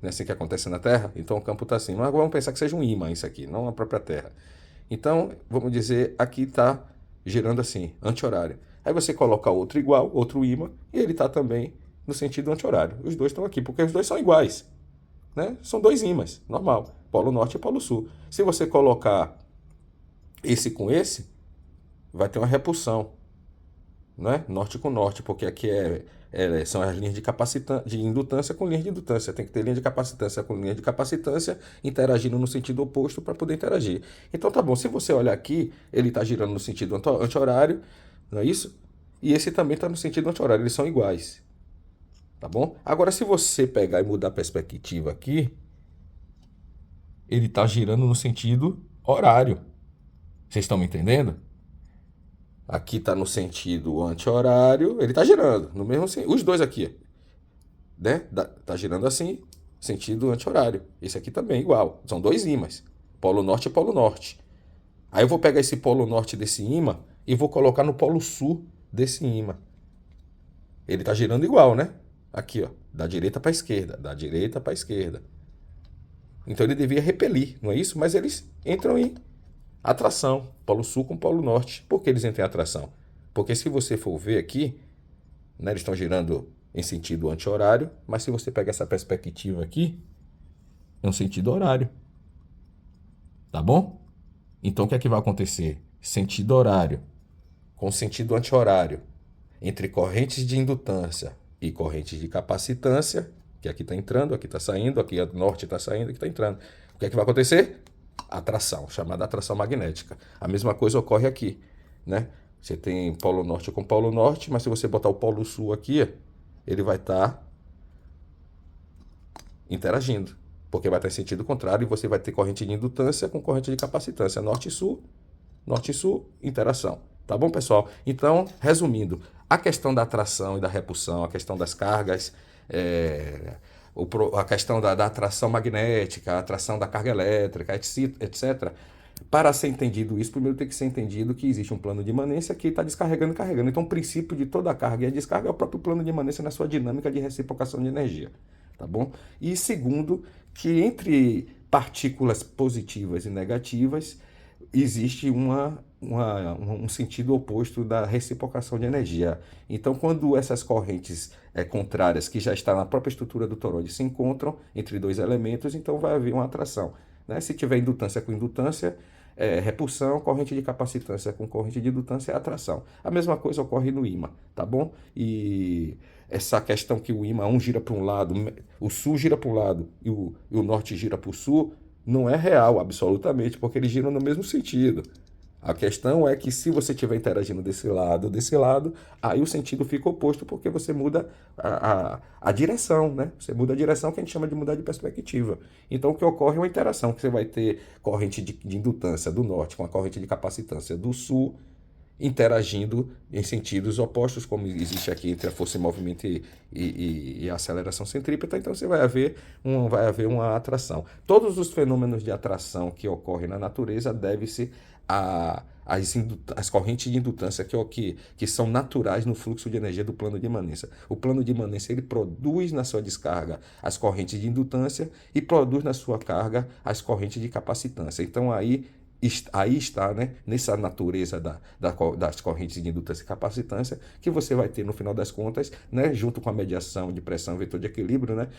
Não é assim que acontece na Terra? Então o campo está assim. Mas agora vamos pensar que seja um ímã isso aqui, não a própria Terra. Então, vamos dizer, aqui está girando assim, anti-horário. Aí você coloca outro igual, outro ímã, e ele está também no sentido anti-horário. Os dois estão aqui, porque os dois são iguais, né? São dois ímãs, normal, polo norte e polo sul. Se você colocar esse com esse, vai ter uma repulsão, né? Norte com norte, porque aqui são as linhas de indutância com linhas de indutância. Tem que ter linha de capacitância com linha de capacitância interagindo no sentido oposto para poder interagir. Então tá bom, se você olhar aqui, ele está girando no sentido anti-horário, não é isso? E esse também está no sentido anti-horário, eles são iguais. Tá bom? Agora, se você pegar e mudar a perspectiva aqui, ele está girando no sentido horário. Vocês estão me entendendo? Aqui está no sentido anti-horário, ele está girando, no mesmo sentido. Os dois aqui, né? Tá girando assim, sentido anti-horário. Esse aqui também igual. São dois ímãs, polo norte e polo norte. Aí eu vou pegar esse polo norte desse ímã e vou colocar no polo sul desse ímã. Ele tá girando igual, né? Aqui, ó, da direita para a esquerda, da direita para a esquerda. Então ele devia repelir, não é isso? Mas eles entram em atração, polo sul com polo norte. Por que eles entram em atração? Porque se você for ver aqui, né, eles estão girando em sentido anti-horário, mas se você pegar essa perspectiva aqui, é um sentido horário. Tá bom? Então o que é que vai acontecer? Sentido horário com sentido anti-horário entre correntes de indutância e correntes de capacitância, que aqui está entrando, aqui está saindo, aqui a norte está saindo, aqui está entrando. O que é que vai acontecer? Atração, chamada atração magnética. A mesma coisa ocorre aqui, né? Você tem polo norte com polo norte, mas se você botar o polo sul aqui, ele vai estar interagindo, porque vai estar em sentido contrário e você vai ter corrente de indutância com corrente de capacitância, norte e sul, interação. Tá bom, pessoal? Então, resumindo, a questão da atração e da repulsão, a questão das cargas, a questão da atração magnética, a atração da carga elétrica, etc. Para ser entendido isso, primeiro tem que ser entendido que existe um plano de imanência que está descarregando e carregando. Então, o princípio de toda a carga e a descarga é o próprio plano de imanência na sua dinâmica de reciprocação de energia. Tá bom? E segundo, que entre partículas positivas e negativas existe um sentido oposto da reciprocação de energia. Então, quando essas correntes contrárias, que já está na própria estrutura do toroide, se encontram entre dois elementos, então vai haver uma atração. Né? Se tiver indutância com indutância, repulsão, corrente de capacitância com corrente de indutância é atração. A mesma coisa ocorre no ímã, tá bom? E essa questão que o ímã, um gira para um lado, o sul gira para um lado e o norte gira para o sul, não é real absolutamente, porque eles giram no mesmo sentido. A questão é que se você estiver interagindo desse lado, aí o sentido fica oposto, porque você muda a direção, né? Você muda a direção, que a gente chama de mudar de perspectiva. Então o que ocorre é uma interação, que você vai ter corrente de indutância do norte com a corrente de capacitância do sul, interagindo em sentidos opostos, como existe aqui entre a força em movimento e a aceleração centrípeta, então você vai haver uma atração. Todos os fenômenos de atração que ocorrem na natureza devem-se às correntes de indutância que são naturais no fluxo de energia do plano de imanência. O plano de imanência ele produz na sua descarga as correntes de indutância e produz na sua carga as correntes de capacitância. Então aí está, né, nessa natureza das correntes de indutância e capacitância, que você vai ter, no final das contas, né, junto com a mediação de pressão vetor de equilíbrio, né,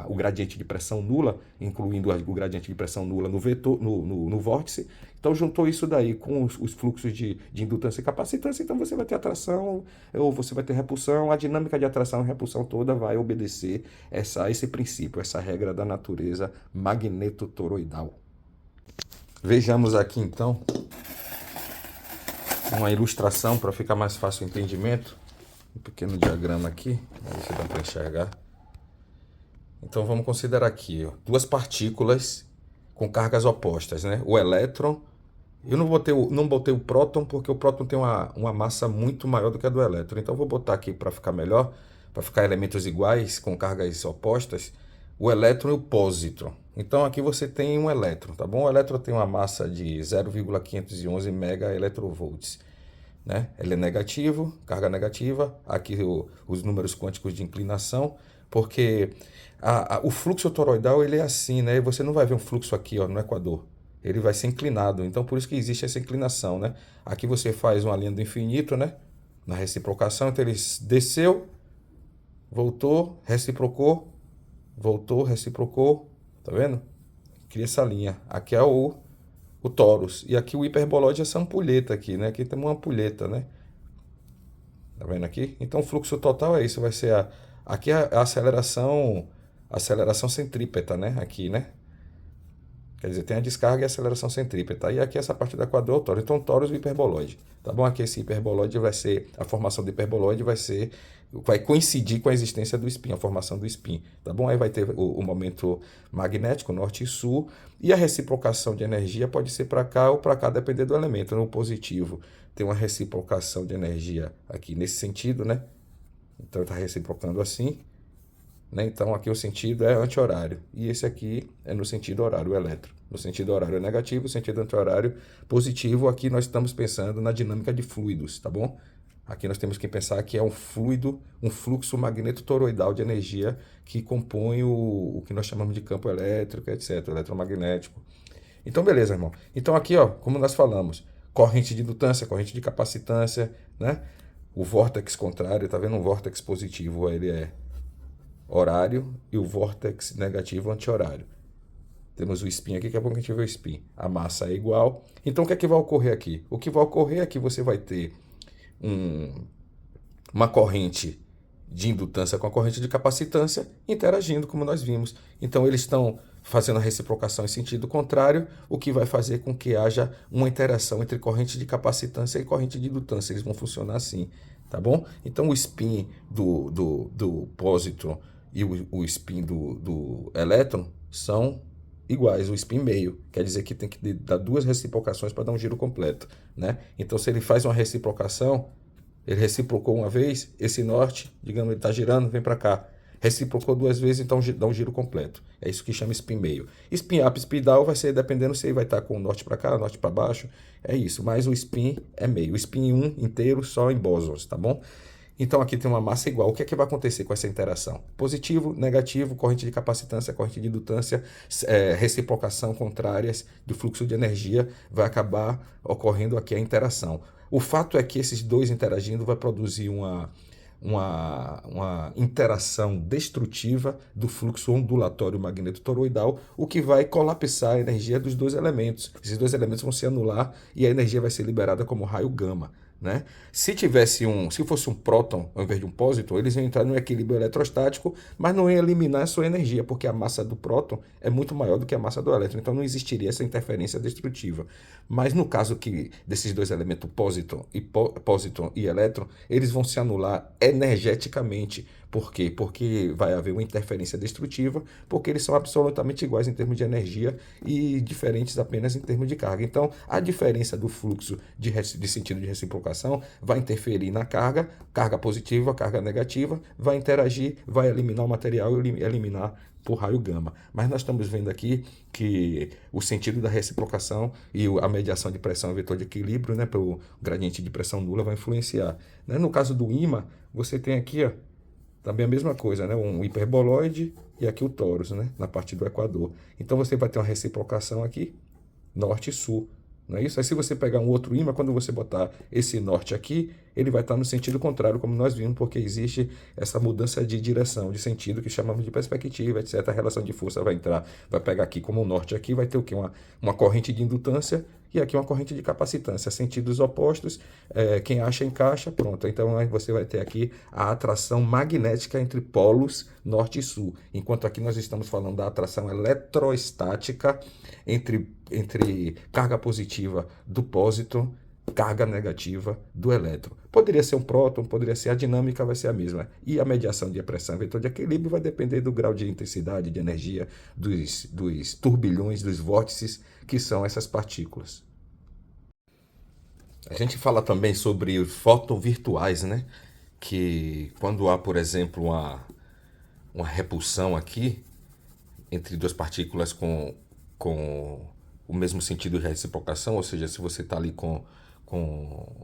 o gradiente de pressão nula, incluindo o gradiente de pressão nula no vetor, no vórtice. Então, juntou isso daí com os fluxos de indutância e capacitância, então você vai ter atração ou você vai ter repulsão. A dinâmica de atração e repulsão toda vai obedecer esse princípio, essa regra da natureza magnetotoroidal. Vejamos aqui então uma ilustração para ficar mais fácil o entendimento. Um pequeno diagrama aqui, ver se dá para enxergar. Então vamos considerar aqui, ó, duas partículas com cargas opostas, né? O elétron, eu não botei o próton porque o próton tem uma massa muito maior do que a do elétron. Então vou botar aqui para ficar melhor, para ficar elementos iguais com cargas opostas, o elétron e o pósitron. Então aqui você tem um elétron, tá bom? O elétron tem uma massa de 0,511 megaelectrovolts, né? Ele é negativo, carga negativa. Aqui os números quânticos de inclinação, porque o fluxo toroidal ele é assim, né? Você não vai ver um fluxo aqui, ó, no equador. Ele vai ser inclinado, então por isso que existe essa inclinação, né? Aqui você faz uma linha do infinito, né? Na reciprocação, então ele desceu, voltou, reciprocou, voltou, reciprocou, tá vendo? Cria essa linha. Aqui é o torus. E aqui o hiperboloide é essa ampulheta aqui, né? Aqui tem uma ampulheta, né? Tá vendo aqui? Então o fluxo total é isso, vai ser aqui a aceleração centrípeta, né? Aqui, né? Quer dizer, tem a descarga e a aceleração centrípeta. E aqui essa parte do equador é o torus. Então, torus e hiperboloide. Tá bom? Aqui esse hiperboloide vai ser, a formação do hiperboloide vai ser vai coincidir com a existência do spin, a formação do spin, tá bom? Aí vai ter o momento magnético, norte e sul, e a reciprocação de energia pode ser para cá ou para cá, depender do elemento. No positivo tem uma reciprocação de energia aqui nesse sentido, né? Então está reciprocando assim, né? Então aqui o sentido é anti-horário, e esse aqui é no sentido horário, o elétron. No sentido horário é negativo, no sentido anti-horário positivo. Aqui nós estamos pensando na dinâmica de fluidos, tá bom? Aqui nós temos que pensar que é um fluido, um fluxo magnetotoroidal de energia que compõe o que nós chamamos de campo elétrico, etc., eletromagnético. Então, beleza, irmão. Então aqui, ó, como nós falamos, corrente de indutância, corrente de capacitância, né? O vórtex contrário, tá vendo? Um vórtex positivo, ele é horário, e o vórtex negativo anti-horário. Temos o spin aqui, daqui a pouco a gente vê o spin. A massa é igual. Então o que é que vai ocorrer aqui? O que vai ocorrer é que você vai ter uma corrente de indutância com a corrente de capacitância interagindo, como nós vimos. Então eles estão fazendo a reciprocação em sentido contrário, o que vai fazer com que haja uma interação entre corrente de capacitância e corrente de indutância. Eles vão funcionar assim, tá bom? Então o spin do pósitron e o spin do elétron são iguais, o spin meio. Quer dizer que tem que dar duas reciprocações para dar um giro completo, né? Então se ele faz uma reciprocação, ele reciprocou uma vez, esse norte, digamos, ele está girando, vem para cá. Reciprocou duas vezes, então dá um giro completo. É isso que chama spin meio. Spin up, spin down vai ser dependendo se ele vai estar com o norte para cá, norte para baixo. É isso, mas o spin é meio. O spin 1 inteiro só em bósons, tá bom? Então aqui tem uma massa igual. O que é que vai acontecer com essa interação? Positivo, negativo, corrente de capacitância, corrente de indutância, reciprocação contrárias do fluxo de energia, vai acabar ocorrendo aqui a interação. O fato é que esses dois interagindo vai produzir uma interação destrutiva do fluxo ondulatório magnetotoroidal, o que vai colapsar a energia dos dois elementos. Esses dois elementos vão se anular e a energia vai ser liberada como raio gama, né? Se fosse um próton ao invés de um pósitron, eles iam entrar no equilíbrio eletrostático, mas não iam eliminar a sua energia, porque a massa do próton é muito maior do que a massa do elétron, então não existiria essa interferência destrutiva. Mas no caso desses dois elementos, pósitron e elétron, eles vão se anular energeticamente. Por quê? Porque vai haver uma interferência destrutiva, porque eles são absolutamente iguais em termos de energia e diferentes apenas em termos de carga. Então, a diferença do fluxo de sentido de reciprocação vai interferir na carga positiva, carga negativa, vai interagir, vai eliminar o material e eliminar por raio gama. Mas nós estamos vendo aqui que o sentido da reciprocação e a mediação de pressão é vetor de equilíbrio, né, pelo gradiente de pressão nula, vai influenciar. Né? No caso do ímã, você tem aqui, ó, também a mesma coisa, né? Um hiperboloide e aqui o torus, né? Na parte do equador. Então você vai ter uma reciprocação aqui, norte e sul. Não é isso? Aí se você pegar um outro ímã, quando você botar esse norte aqui, ele vai estar no sentido contrário, como nós vimos, porque existe essa mudança de direção, de sentido, que chamamos de perspectiva, etc. A relação de força vai entrar, vai pegar aqui como o norte aqui, vai ter o quê? Uma corrente de indutância e aqui uma corrente de capacitância, sentidos opostos, quem acha encaixa, pronto. Então aí você vai ter aqui a atração magnética entre polos norte e sul, enquanto aqui nós estamos falando da atração eletrostática entre carga positiva do pósitron, carga negativa do elétron. Poderia ser um próton, poderia ser, a dinâmica vai ser a mesma. E a mediação de pressão vetor de equilíbrio vai depender do grau de intensidade, de energia, dos turbilhões, dos vórtices, que são essas partículas. A gente fala também sobre os fótons virtuais, né? Que quando há, por exemplo, uma repulsão aqui entre duas partículas com o mesmo sentido de reciprocação, ou seja, se você está ali com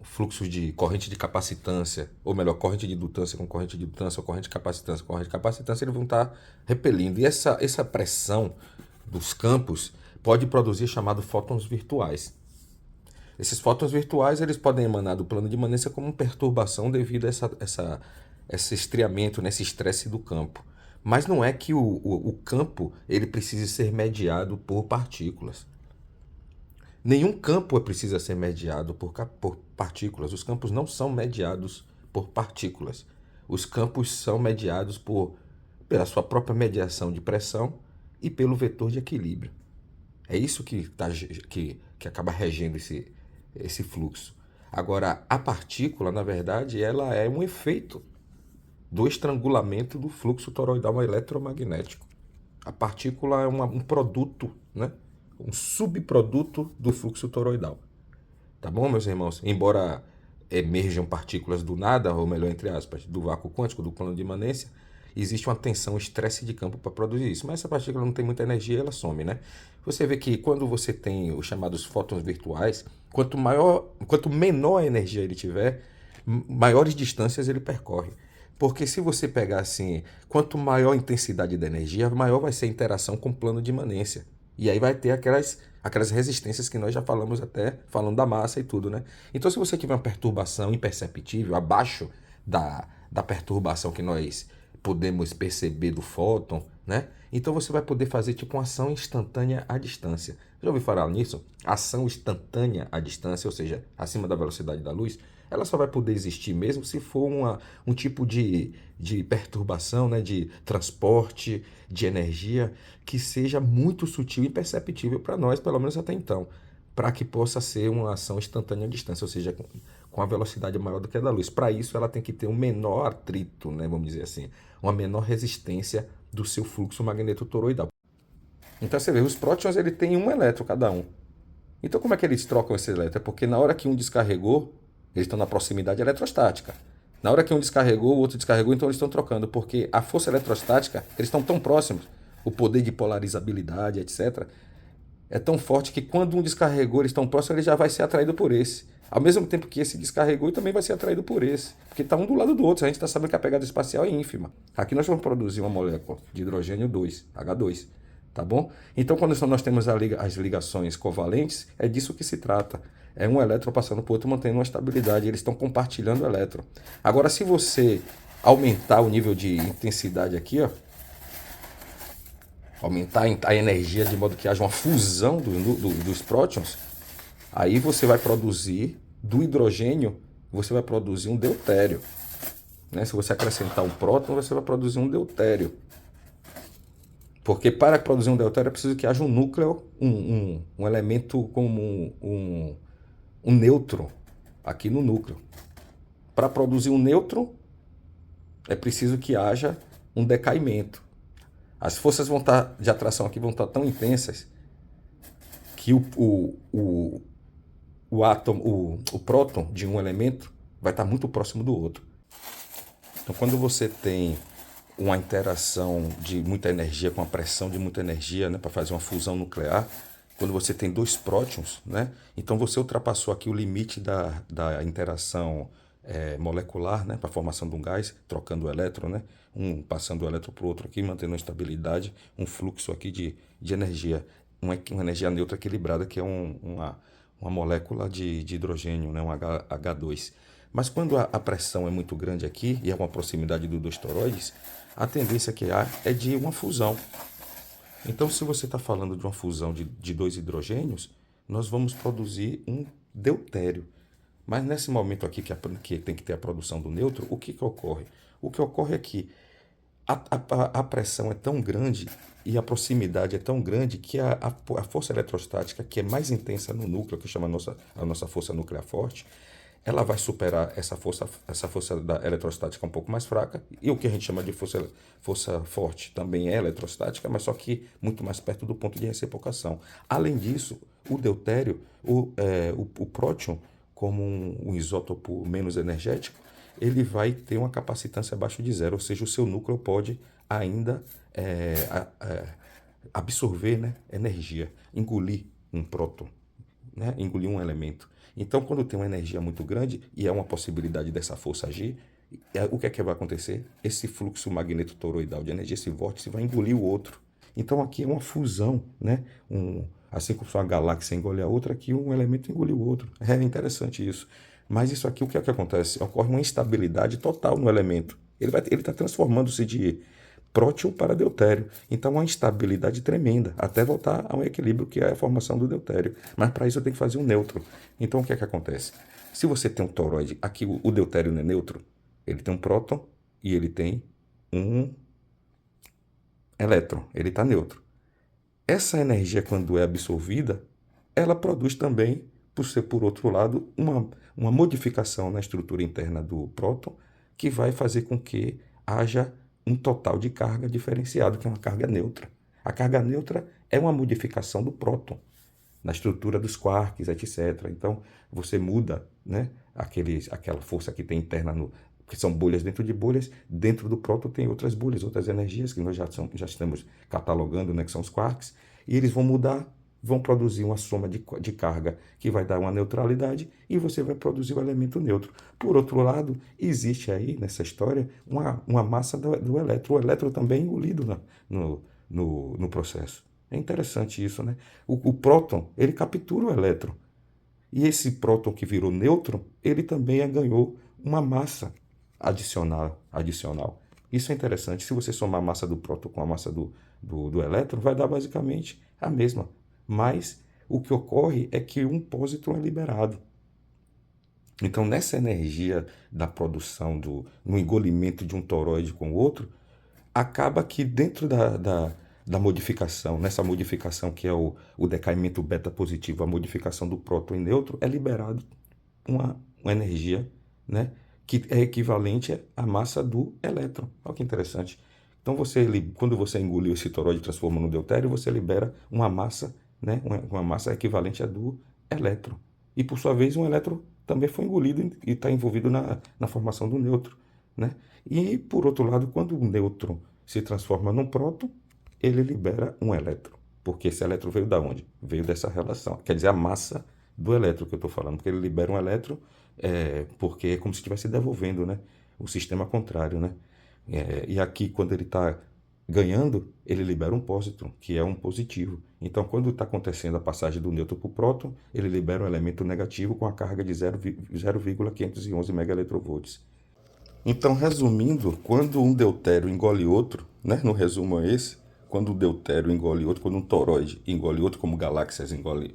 fluxos de corrente de capacitância, ou melhor, corrente de indutância com corrente de indutância, ou corrente de capacitância com corrente de capacitância, eles vão estar repelindo. E essa pressão dos campos pode produzir chamado fótons virtuais. Esses fótons virtuais eles podem emanar do plano de imanência como perturbação devido a esse estriamento, esse estresse do campo. Mas não é que o campo ele precise ser mediado por partículas. Nenhum campo precisa ser mediado por partículas. Os campos não são mediados por partículas. Os campos são mediados pela sua própria mediação de pressão e pelo vetor de equilíbrio. É isso que acaba regendo esse fluxo. Agora, a partícula, na verdade, ela é um efeito do estrangulamento do fluxo toroidal eletromagnético. A partícula é um produto, né? Um subproduto do fluxo toroidal. Tá bom, meus irmãos? Embora emerjam partículas do nada, ou melhor, entre aspas, do vácuo quântico, do plano de imanência, existe uma tensão, estresse de campo para produzir isso. Mas essa partícula não tem muita energia, ela some, né? Você vê que quando você tem os chamados fótons virtuais, quanto menor a energia ele tiver, maiores distâncias ele percorre. Porque se você pegar assim, quanto maior a intensidade da energia, maior vai ser a interação com o plano de imanência. E aí vai ter aquelas resistências que nós já falamos até, falando da massa e tudo, né? Então, se você tiver uma perturbação imperceptível, abaixo da perturbação que nós podemos perceber do fóton, né? Então, você vai poder fazer tipo uma ação instantânea à distância. Já ouviu falar nisso? Ação instantânea à distância, ou seja, acima da velocidade da luz, ela só vai poder existir mesmo se for um tipo de perturbação, né, de transporte, de energia, que seja muito sutil e imperceptível para nós, pelo menos até então, para que possa ser uma ação instantânea à distância, ou seja, com a velocidade maior do que a da luz. Para isso, ela tem que ter um menor atrito, né, vamos dizer assim, uma menor resistência do seu fluxo magnetotoroidal. Então você vê, os prótons ele tem um elétron cada um. Então como é que eles trocam esse elétron? É porque na hora que um descarregou, eles estão na proximidade eletrostática. Na hora que um descarregou, o outro descarregou, então eles estão trocando, porque a força eletrostática, eles estão tão próximos, o poder de polarizabilidade, etc., é tão forte que quando um descarregou, eles estão próximos, ele já vai ser atraído por esse. Ao mesmo tempo que esse descarregou, ele também vai ser atraído por esse. Porque está um do lado do outro. A gente está sabendo que a pegada espacial é ínfima. Aqui nós vamos produzir uma molécula de hidrogênio 2, H2. Tá bom? Então, quando nós temos as ligações covalentes, é disso que se trata. É um elétron passando por outro, mantendo uma estabilidade. Eles estão compartilhando o elétron. Agora, se você aumentar o nível de intensidade aqui, ó, aumentar a energia de modo que haja uma fusão dos prótons, aí você vai produzir, do hidrogênio, você vai produzir um deutério. Né? Se você acrescentar um próton, você vai produzir um deutério. Porque para produzir um deutério é preciso que haja um núcleo, um elemento como um nêutron aqui no núcleo. Para produzir um nêutron, é preciso que haja um decaimento. As forças de atração aqui vão estar tão intensas que o próton de um elemento vai estar muito próximo do outro. Então, quando você tem uma interação de muita energia com a pressão de muita energia, né, para fazer uma fusão nuclear, quando você tem dois prótons, né, então você ultrapassou aqui o limite da interação molecular, né, para a formação de um gás, trocando o elétron, né, um passando o elétron para o outro aqui, mantendo a estabilidade, um fluxo aqui de energia, uma energia neutra equilibrada, que é uma molécula de hidrogênio, né, um H2. Mas quando a pressão é muito grande aqui, e é uma proximidade dos dois toroides, a tendência que há é de uma fusão. Então, se você está falando de uma fusão de dois hidrogênios, nós vamos produzir um deutério. Mas nesse momento aqui que tem que ter a produção do nêutron, o que ocorre? O que ocorre é que a pressão é tão grande e a proximidade é tão grande que a força eletrostática, que é mais intensa no núcleo, que chama a nossa força nuclear forte, ela vai superar essa força da eletrostática um pouco mais fraca, e o que a gente chama de força forte também é eletrostática, mas só que muito mais perto do ponto de reciprocação. Além disso, o deutério, o próton, como um isótopo menos energético, ele vai ter uma capacitância abaixo de zero, ou seja, o seu núcleo pode ainda absorver, né, energia, engolir um próton, né, engolir um elemento. Então, quando tem uma energia muito grande e é uma possibilidade dessa força agir, o que é que vai acontecer? Esse fluxo magnetotoroidal de energia, esse vórtice, vai engolir o outro. Então, aqui é uma fusão, né? Assim como uma galáxia engole a outra, aqui um elemento engoliu o outro. É interessante isso. Mas isso aqui, o que é que acontece? Ocorre uma instabilidade total no elemento. Ele está transformando-se de próton para deutério. Então, uma instabilidade tremenda, até voltar a um equilíbrio, que é a formação do deutério. Mas para isso eu tenho que fazer um nêutron. Então, o que é que acontece? Se você tem um toroide, aqui o deutério não é neutro, ele tem um próton e ele tem um elétron, ele está neutro. Essa energia, quando é absorvida, ela produz também, por outro lado, uma modificação na estrutura interna do próton, que vai fazer com que haja um total de carga diferenciado, que é uma carga neutra. A carga neutra é uma modificação do próton na estrutura dos quarks, etc. Então, você muda, né, aquela força que tem interna, que são bolhas dentro de bolhas. Dentro do próton tem outras bolhas, outras energias que nós já estamos catalogando, né, que são os quarks, e eles vão mudar, vão produzir uma soma de carga que vai dar uma neutralidade e você vai produzir o elemento neutro. Por outro lado, existe aí nessa história uma massa do elétron. O elétron também é engolido no processo. É interessante isso, né? O próton, ele captura o elétron. E esse próton que virou nêutron, ele também ganhou uma massa adicional. Isso é interessante. Se você somar a massa do próton com a massa do elétron, vai dar basicamente a mesma. Mas o que ocorre é que um pósitron é liberado. Então, nessa energia da produção, no engolimento de um toroide com o outro, acaba que dentro da modificação, nessa modificação que é o decaimento beta positivo, a modificação do próton em neutro, é liberado uma energia, né, que é equivalente à massa do elétron. Olha que interessante. Então, quando você engoliu esse toroide e transforma no deutério, você libera uma massa, né, uma massa equivalente à do elétron. E, por sua vez, um elétron também foi engolido e está envolvido na formação do nêutron, né? E, por outro lado, quando o nêutron se transforma num próton, ele libera um elétron. Porque esse elétron veio da onde? Veio dessa relação. Quer dizer, a massa do elétron que eu estou falando. Porque ele libera um elétron, porque é como se estivesse devolvendo, né? O sistema contrário, né? E aqui, quando ele está ganhando, ele libera um pósitron, que é um positivo. Então, quando está acontecendo a passagem do nêutron para o próton, ele libera um elemento negativo com a carga de 0,511 megaelectrovolts. Então, resumindo, quando um deutério engole outro, né, no resumo é esse, quando o deutério engole outro, quando um toroide engole outro, como galáxias engole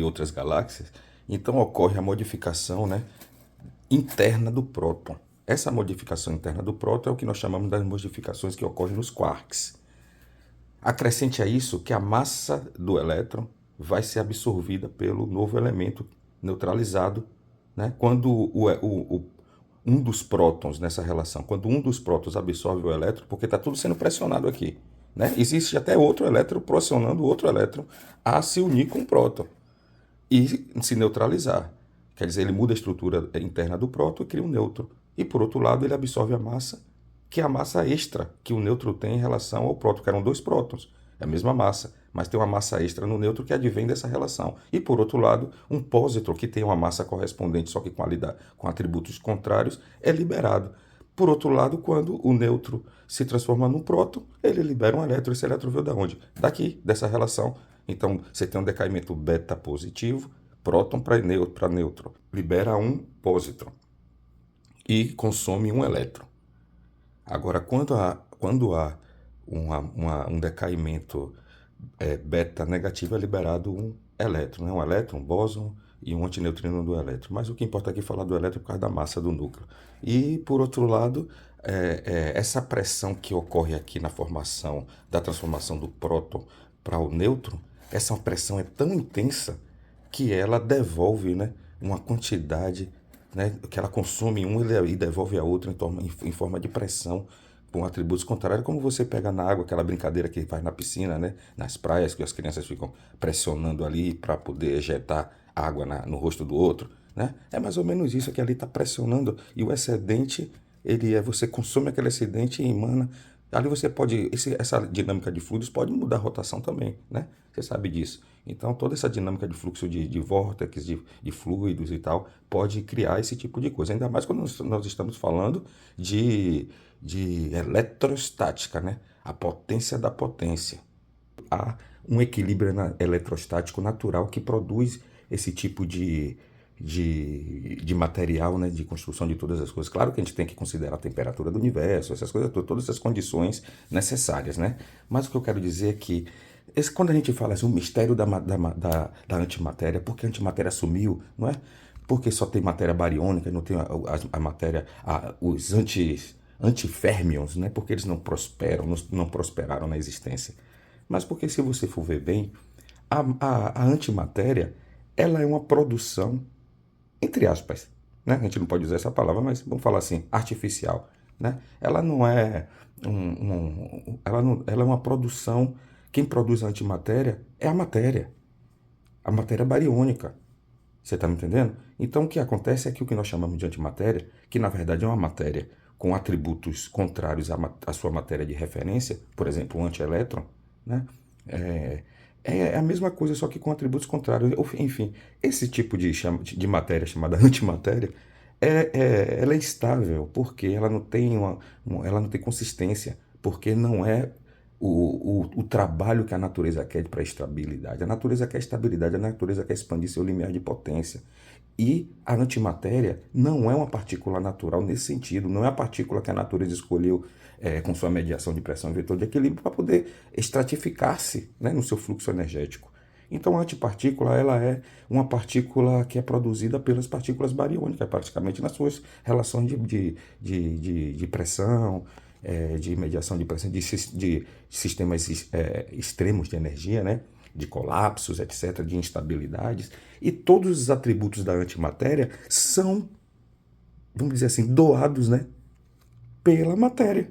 outras galáxias, então ocorre a modificação, né, interna do próton. Essa modificação interna do próton é o que nós chamamos das modificações que ocorrem nos quarks. Acrescente a isso que a massa do elétron vai ser absorvida pelo novo elemento neutralizado, né, quando um dos prótons nessa relação, quando um dos prótons absorve o elétron, porque está tudo sendo pressionado aqui, né? Existe até outro elétron pressionando o outro elétron a se unir com o próton e se neutralizar. Quer dizer, ele muda a estrutura interna do próton e cria um nêutron. E, por outro lado, ele absorve a massa, que é a massa extra que o nêutron tem em relação ao próton, que eram dois prótons. É a mesma massa, mas tem uma massa extra no nêutron que advém dessa relação. E, por outro lado, um pósitron, que tem uma massa correspondente, só que com atributos contrários, é liberado. Por outro lado, quando o nêutron se transforma num próton, ele libera um elétron. Esse elétron veio de onde? Daqui, dessa relação. Então, você tem um decaimento beta positivo, próton para nêutron, libera um pósitron e consome um elétron. Agora, quando há um decaimento beta negativo, é liberado um elétron, né? Um elétron, um bóson e um antineutrino do elétron. Mas o que importa aqui é falar do elétron por causa da massa do núcleo. E, por outro lado, essa pressão que ocorre aqui na formação da transformação do próton para o nêutron, essa pressão é tão intensa que ela devolve, né, uma quantidade, né, que ela consome um e devolve a outra em forma de pressão, com atributos contrários, como você pega na água, aquela brincadeira que faz na piscina, né, nas praias, que as crianças ficam pressionando ali para poder ejetar água no rosto do outro, né? É mais ou menos isso, que ali está pressionando e o excedente, você consome aquele excedente e emana. Ali você pode, essa dinâmica de fluidos pode mudar a rotação também, né? Você sabe disso. Então, toda essa dinâmica de fluxo de vórtices, de fluidos e tal, pode criar esse tipo de coisa. Ainda mais quando nós estamos falando de eletrostática, né? A potência da potência. Há um equilíbrio eletrostático natural que produz esse tipo de material, né, de construção de todas as coisas. Claro que a gente tem que considerar a temperatura do universo, essas coisas, todas essas condições necessárias, né? Mas o que eu quero dizer é que quando a gente fala assim, o mistério da antimatéria, por que a antimatéria sumiu, não é? Porque só tem matéria bariônica, não tem a matéria, os antiférmions, né? Porque eles não prosperam, não prosperaram na existência. Mas porque, se você for ver bem, a antimatéria, ela é uma produção, entre aspas, né? A gente não pode usar essa palavra, mas vamos falar assim, artificial. né? Ela não é ela é uma produção. Quem produz a antimatéria é a matéria bariônica. Você está me entendendo? Então, o que acontece é que o que nós chamamos de antimatéria, que na verdade é uma matéria com atributos contrários à sua matéria de referência, por exemplo, o antielétron, né? É, é a mesma coisa, só que com atributos contrários. Enfim, esse tipo de matéria chamada antimatéria, ela é estável, porque ela não tem ela não tem consistência, porque não é o trabalho que a natureza quer para estabilidade. A natureza quer estabilidade, a natureza quer expandir seu limiar de potência. E a antimatéria não é uma partícula natural nesse sentido, não é a partícula que a natureza escolheu com sua mediação de pressão e vetor de equilíbrio para poder estratificar-se, né, no seu fluxo energético. Então a antipartícula ela é uma partícula que é produzida pelas partículas bariônicas, praticamente nas suas relações de pressão, de mediação de pressão, de sistemas extremos de energia, né? De colapsos, etc., de instabilidades. E todos os atributos da antimatéria são, vamos dizer assim, doados, né, pela matéria.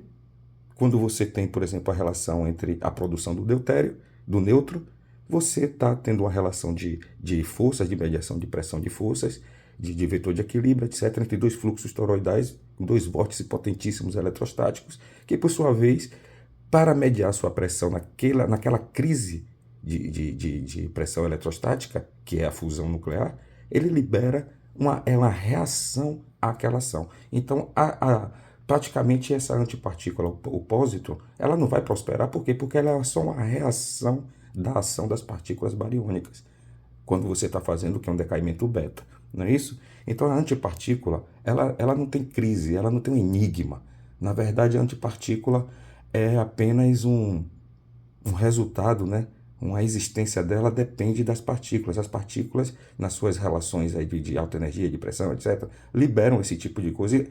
Quando você tem, por exemplo, a relação entre a produção do deutério, do nêutron, você está tendo uma relação de forças, de mediação de pressão de forças, de vetor de equilíbrio, etc., entre dois fluxos toroidais, dois vórtices potentíssimos eletrostáticos, que, por sua vez, para mediar sua pressão naquela crise de pressão eletrostática, que é a fusão nuclear, ele libera uma reação àquela ação. Então, praticamente essa antipartícula, o pósitron, ela não vai prosperar. Por quê? Porque ela é só uma reação da ação das partículas bariônicas, quando você está fazendo o que é um decaimento beta, não é isso? Então a antipartícula, ela não tem crise, ela não tem um enigma. Na verdade, a antipartícula é apenas um resultado, né? A existência dela depende das partículas. As partículas, nas suas relações aí de alta energia, de pressão, etc., liberam esse tipo de coisa,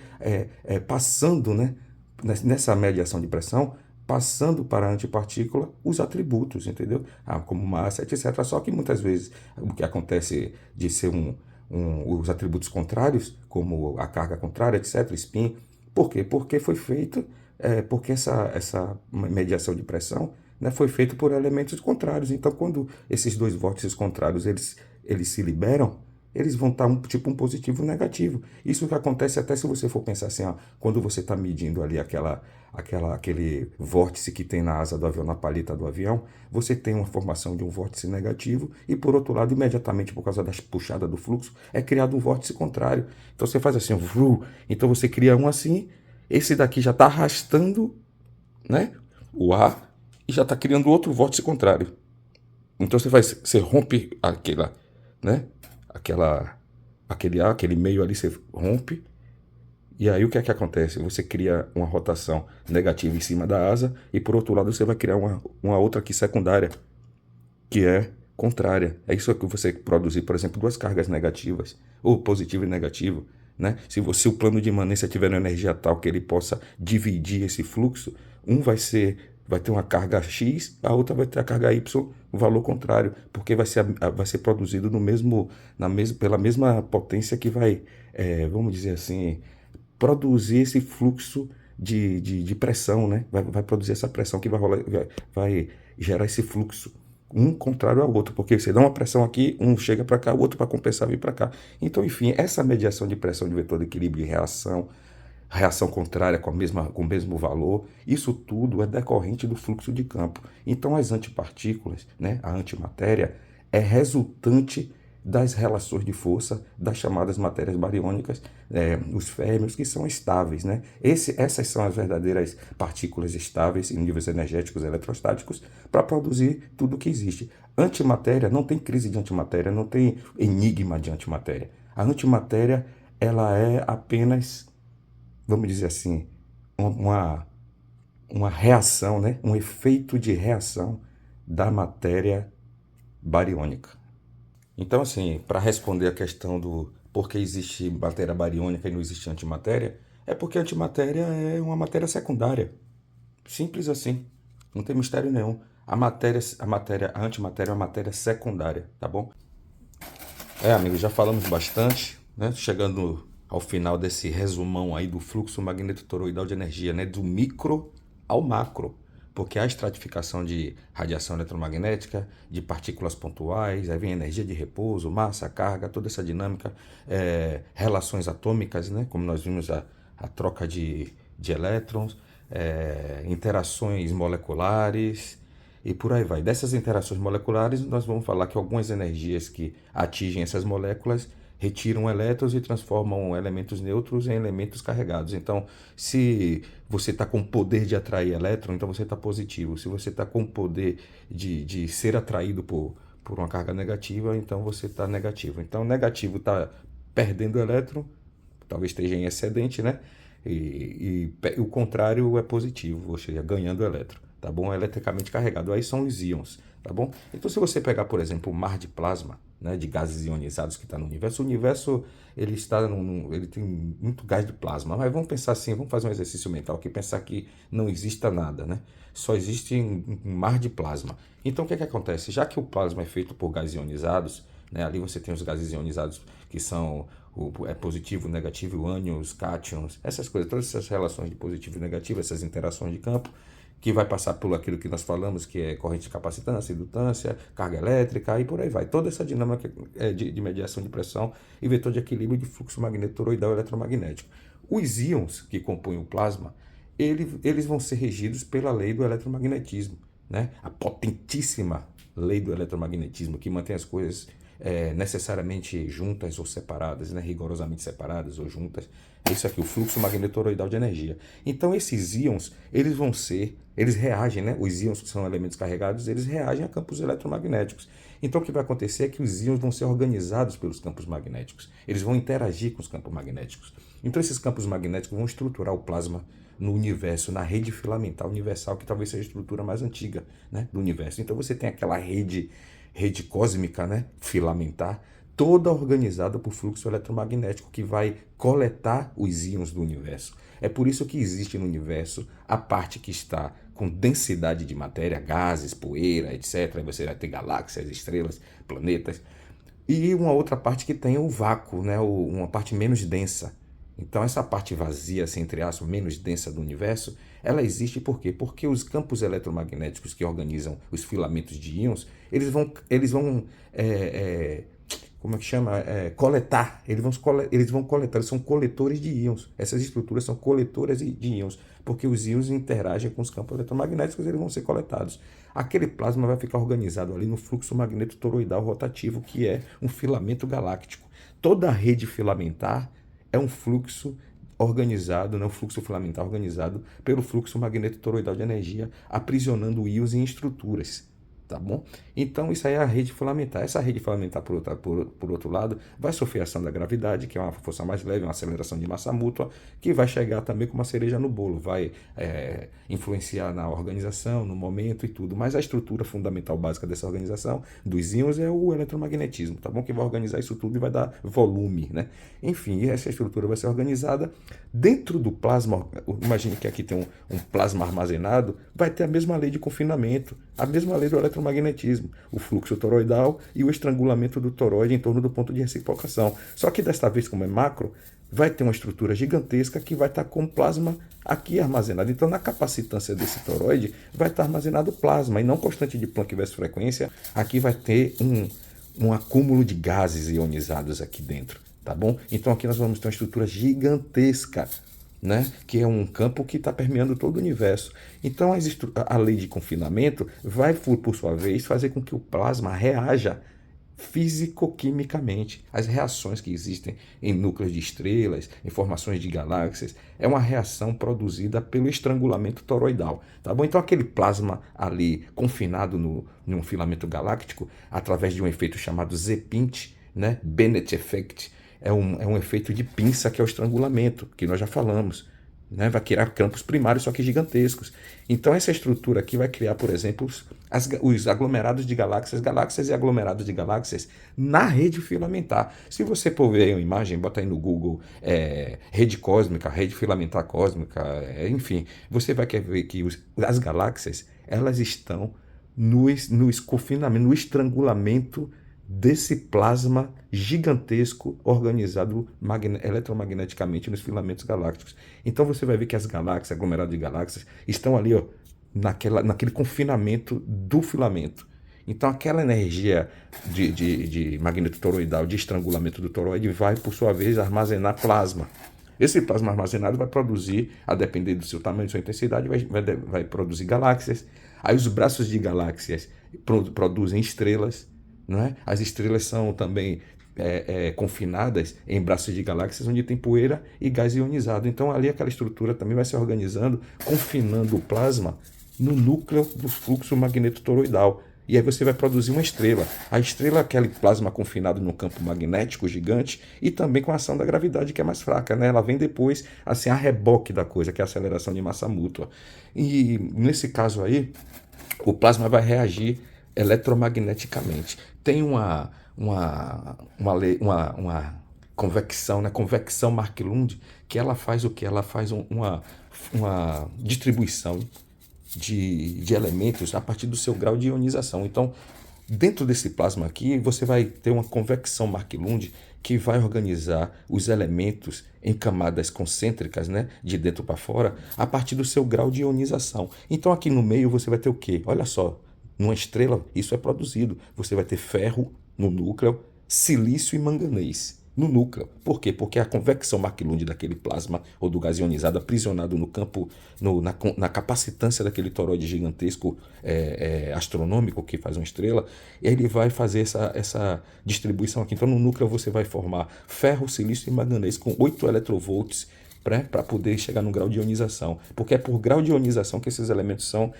passando, né, nessa mediação de pressão, passando para a antipartícula os atributos, entendeu? Como massa, etc. Só que muitas vezes o que acontece de ser os atributos contrários, como a carga contrária, etc., spin. Por quê? Porque foi feito, porque essa mediação de pressão, né, foi feito por elementos contrários. Então, quando esses dois vórtices contrários eles se liberam, eles vão estar tipo um positivo e um negativo. Isso que acontece até se você for pensar assim, ó, quando você está medindo ali aquele vórtice que tem na asa do avião, na palheta do avião, você tem uma formação de um vórtice negativo e, por outro lado, imediatamente por causa da puxada do fluxo, é criado um vórtice contrário. Então você faz assim, então você cria um assim, esse daqui já está arrastando, né, o ar e já está criando outro vórtice contrário. Então você rompe né, aquele meio ali, você rompe. E aí o que é que acontece? Você cria uma rotação negativa em cima da asa e por outro lado você vai criar uma outra aqui secundária, que é contrária. É isso que você produzir, por exemplo, duas cargas negativas, ou positivo e negativo, né? Se o plano de imanência tiver uma energia tal que ele possa dividir esse fluxo, vai ter uma carga X, a outra vai ter a carga Y, o valor contrário, porque vai ser produzido pela mesma potência que vai, vamos dizer assim, produzir esse fluxo de pressão, né? Vai produzir essa pressão que vai gerar esse fluxo, um contrário ao outro, porque você dá uma pressão aqui, um chega para cá, o outro para compensar vir para cá. Então, enfim, essa mediação de pressão de vetor de equilíbrio e reação contrária com o mesmo valor, isso tudo é decorrente do fluxo de campo. Então, as antipartículas, né, a antimatéria, é resultante das relações de força das chamadas matérias bariônicas, os férmions, que são estáveis, né? Essas são as verdadeiras partículas estáveis em níveis energéticos eletrostáticos para produzir tudo o que existe. Antimatéria, não tem crise de antimatéria, não tem enigma de antimatéria. A antimatéria, ela é apenas, vamos dizer assim, uma reação, né? Um efeito de reação da matéria bariônica. Então, assim, para responder a questão do por que existe matéria bariônica e não existe antimatéria, é porque a antimatéria é uma matéria secundária. Simples assim. Não tem mistério nenhum. A antimatéria é uma matéria secundária, tá bom? Amigos, já falamos bastante, né? Chegando ao final desse resumão aí do fluxo magnetotoroidal de energia, né, do micro ao macro, porque a estratificação de radiação eletromagnética, de partículas pontuais, aí vem energia de repouso, massa, carga, toda essa dinâmica, relações atômicas, né, como nós vimos a troca de elétrons, interações moleculares e por aí vai. Dessas interações moleculares, nós vamos falar que algumas energias que atingem essas moléculas retiram elétrons e transformam elementos neutros em elementos carregados. Então, se você está com o poder de atrair elétron, então você está positivo. Se você está com o poder de ser atraído por uma carga negativa, então você está negativo. Então, negativo está perdendo elétron, talvez esteja em excedente, né? E o contrário é positivo, ou seja, ganhando elétron, tá bom? Eletricamente carregado. Aí são os íons, tá bom? Então, se você pegar, por exemplo, o mar de plasma, né, de gases ionizados que está no universo, o universo ele está ele tem muito gás de plasma. Mas vamos pensar assim, vamos fazer um exercício mental aqui, pensar que não exista nada, né? Só existe um mar de plasma. Então, o que é que acontece? Já que o plasma é feito por gases ionizados, né, ali você tem os gases ionizados que são positivo, negativo, ânions, cátions, essas coisas, todas essas relações de positivo e negativo, essas interações de campo, que vai passar por aquilo que nós falamos, que é corrente de capacitância, indutância, carga elétrica e por aí vai. Toda essa dinâmica de mediação de pressão e vetor de equilíbrio de fluxo magnetoroidal eletromagnético. Os íons que compõem o plasma, eles vão ser regidos pela lei do eletromagnetismo, né? A potentíssima lei do eletromagnetismo que mantém as coisas necessariamente juntas ou separadas, né? Rigorosamente separadas ou juntas. Isso aqui, o fluxo magnetoroidal de energia. Então, esses íons, eles reagem, né? Os íons, que são elementos carregados, eles reagem a campos eletromagnéticos. Então, o que vai acontecer é que os íons vão ser organizados pelos campos magnéticos. Eles vão interagir com os campos magnéticos. Então, esses campos magnéticos vão estruturar o plasma no universo, na rede filamentar universal, que talvez seja a estrutura mais antiga, né, do universo. Então, você tem aquela rede cósmica, né, filamentar, toda organizada por fluxo eletromagnético que vai coletar os íons do universo. É por isso que existe no universo a parte que está com densidade de matéria, gases, poeira, etc. Aí você vai ter galáxias, estrelas, planetas. E uma outra parte que tem o vácuo, né, uma parte menos densa. Então, essa parte vazia, assim, entre aspas, menos densa do universo, ela existe por quê? Porque os campos eletromagnéticos que organizam os filamentos de íons, eles vão como é que chama? Coletar. Eles vão coletar, eles são coletores de íons. Essas estruturas são coletoras de íons, porque os íons interagem com os campos eletromagnéticos e eles vão ser coletados. Aquele plasma vai ficar organizado ali no fluxo magnetotoroidal rotativo, que é um filamento galáctico. Toda a rede filamentar é um fluxo organizado, um fluxo filamentar organizado pelo fluxo magnetotoroidal de energia, aprisionando íons em estruturas. Tá bom? Então, isso aí é a rede filamentar. Essa rede filamentar, por outro lado, vai sofrer a ação da gravidade, que é uma força mais leve, uma aceleração de massa mútua, que vai chegar também com uma cereja no bolo, vai influenciar na organização, no momento e tudo. Mas a estrutura fundamental básica dessa organização dos íons é o eletromagnetismo, tá bom? Que vai organizar isso tudo e vai dar volume, né? Enfim, essa estrutura vai ser organizada dentro do plasma. Imagine que aqui tem um plasma armazenado, vai ter a mesma lei de confinamento, a mesma lei do eletromagnetismo, o fluxo toroidal e o estrangulamento do toroide em torno do ponto de reciprocação. Só que desta vez, como é macro, vai ter uma estrutura gigantesca que vai estar com plasma aqui armazenado. Então, na capacitância desse toroide, vai estar armazenado plasma e não constante de Planck versus frequência. Aqui vai ter um acúmulo de gases ionizados aqui dentro, tá bom? Então, aqui nós vamos ter uma estrutura gigantesca, né? Que é um campo que está permeando todo o universo. Então, a lei de confinamento vai, por sua vez, fazer com que o plasma reaja físico-quimicamente. As reações que existem em núcleos de estrelas, em formações de galáxias, é uma reação produzida pelo estrangulamento toroidal. Tá bom? Então, aquele plasma ali confinado num filamento galáctico, através de um efeito chamado Z-pinch, né? Bennett Effect, é um efeito de pinça, que é o estrangulamento, que nós já falamos, né? Vai criar campos primários, só que gigantescos. Então, essa estrutura aqui vai criar, por exemplo, os aglomerados de galáxias e aglomerados de galáxias na rede filamentar. Se você for ver uma imagem, bota aí no Google rede cósmica, rede filamentar cósmica, enfim, você vai ver que as galáxias, elas estão no confinamento, no estrangulamento desse plasma gigantesco organizado eletromagneticamente nos filamentos galácticos. Então você vai ver que as galáxias, aglomerados de galáxias, estão ali, ó, naquele confinamento do filamento. Então aquela energia de magneto toroidal, de estrangulamento do toroide, vai, por sua vez, armazenar plasma. Esse plasma armazenado vai produzir, a depender do seu tamanho, da sua intensidade, vai produzir galáxias. Aí os braços de galáxias produzem estrelas, não é? As estrelas são também confinadas em braços de galáxias onde tem poeira e gás ionizado. Então ali aquela estrutura também vai se organizando, confinando o plasma no núcleo do fluxo magneto-toroidal. E aí você vai produzir uma estrela. A estrela é aquele plasma confinado no campo magnético gigante e também com a ação da gravidade, que é mais fraca, né? Ela vem depois, assim, a reboque da coisa, que é a aceleração de massa mútua. E nesse caso aí, o plasma vai reagir eletromagneticamente. Tem uma convecção, né? Convecção Mark-Lund, que ela faz o quê? Ela faz uma distribuição de elementos a partir do seu grau de ionização. Então, dentro desse plasma aqui, você vai ter uma convecção Mark-Lund que vai organizar os elementos em camadas concêntricas, né, de dentro para fora, a partir do seu grau de ionização. Então, aqui no meio, você vai ter o quê? Olha só, numa estrela, isso é produzido. Você vai ter ferro no núcleo, silício e manganês no núcleo. Por quê? Porque a convecção Mark-Lund daquele plasma ou do gás ionizado aprisionado no campo, na capacitância daquele toroide gigantesco astronômico que faz uma estrela, ele vai fazer essa distribuição aqui. Então no núcleo você vai formar ferro, silício e manganês com 8 electrovolts para poder chegar no grau de ionização, porque é por grau de ionização que esses elementos são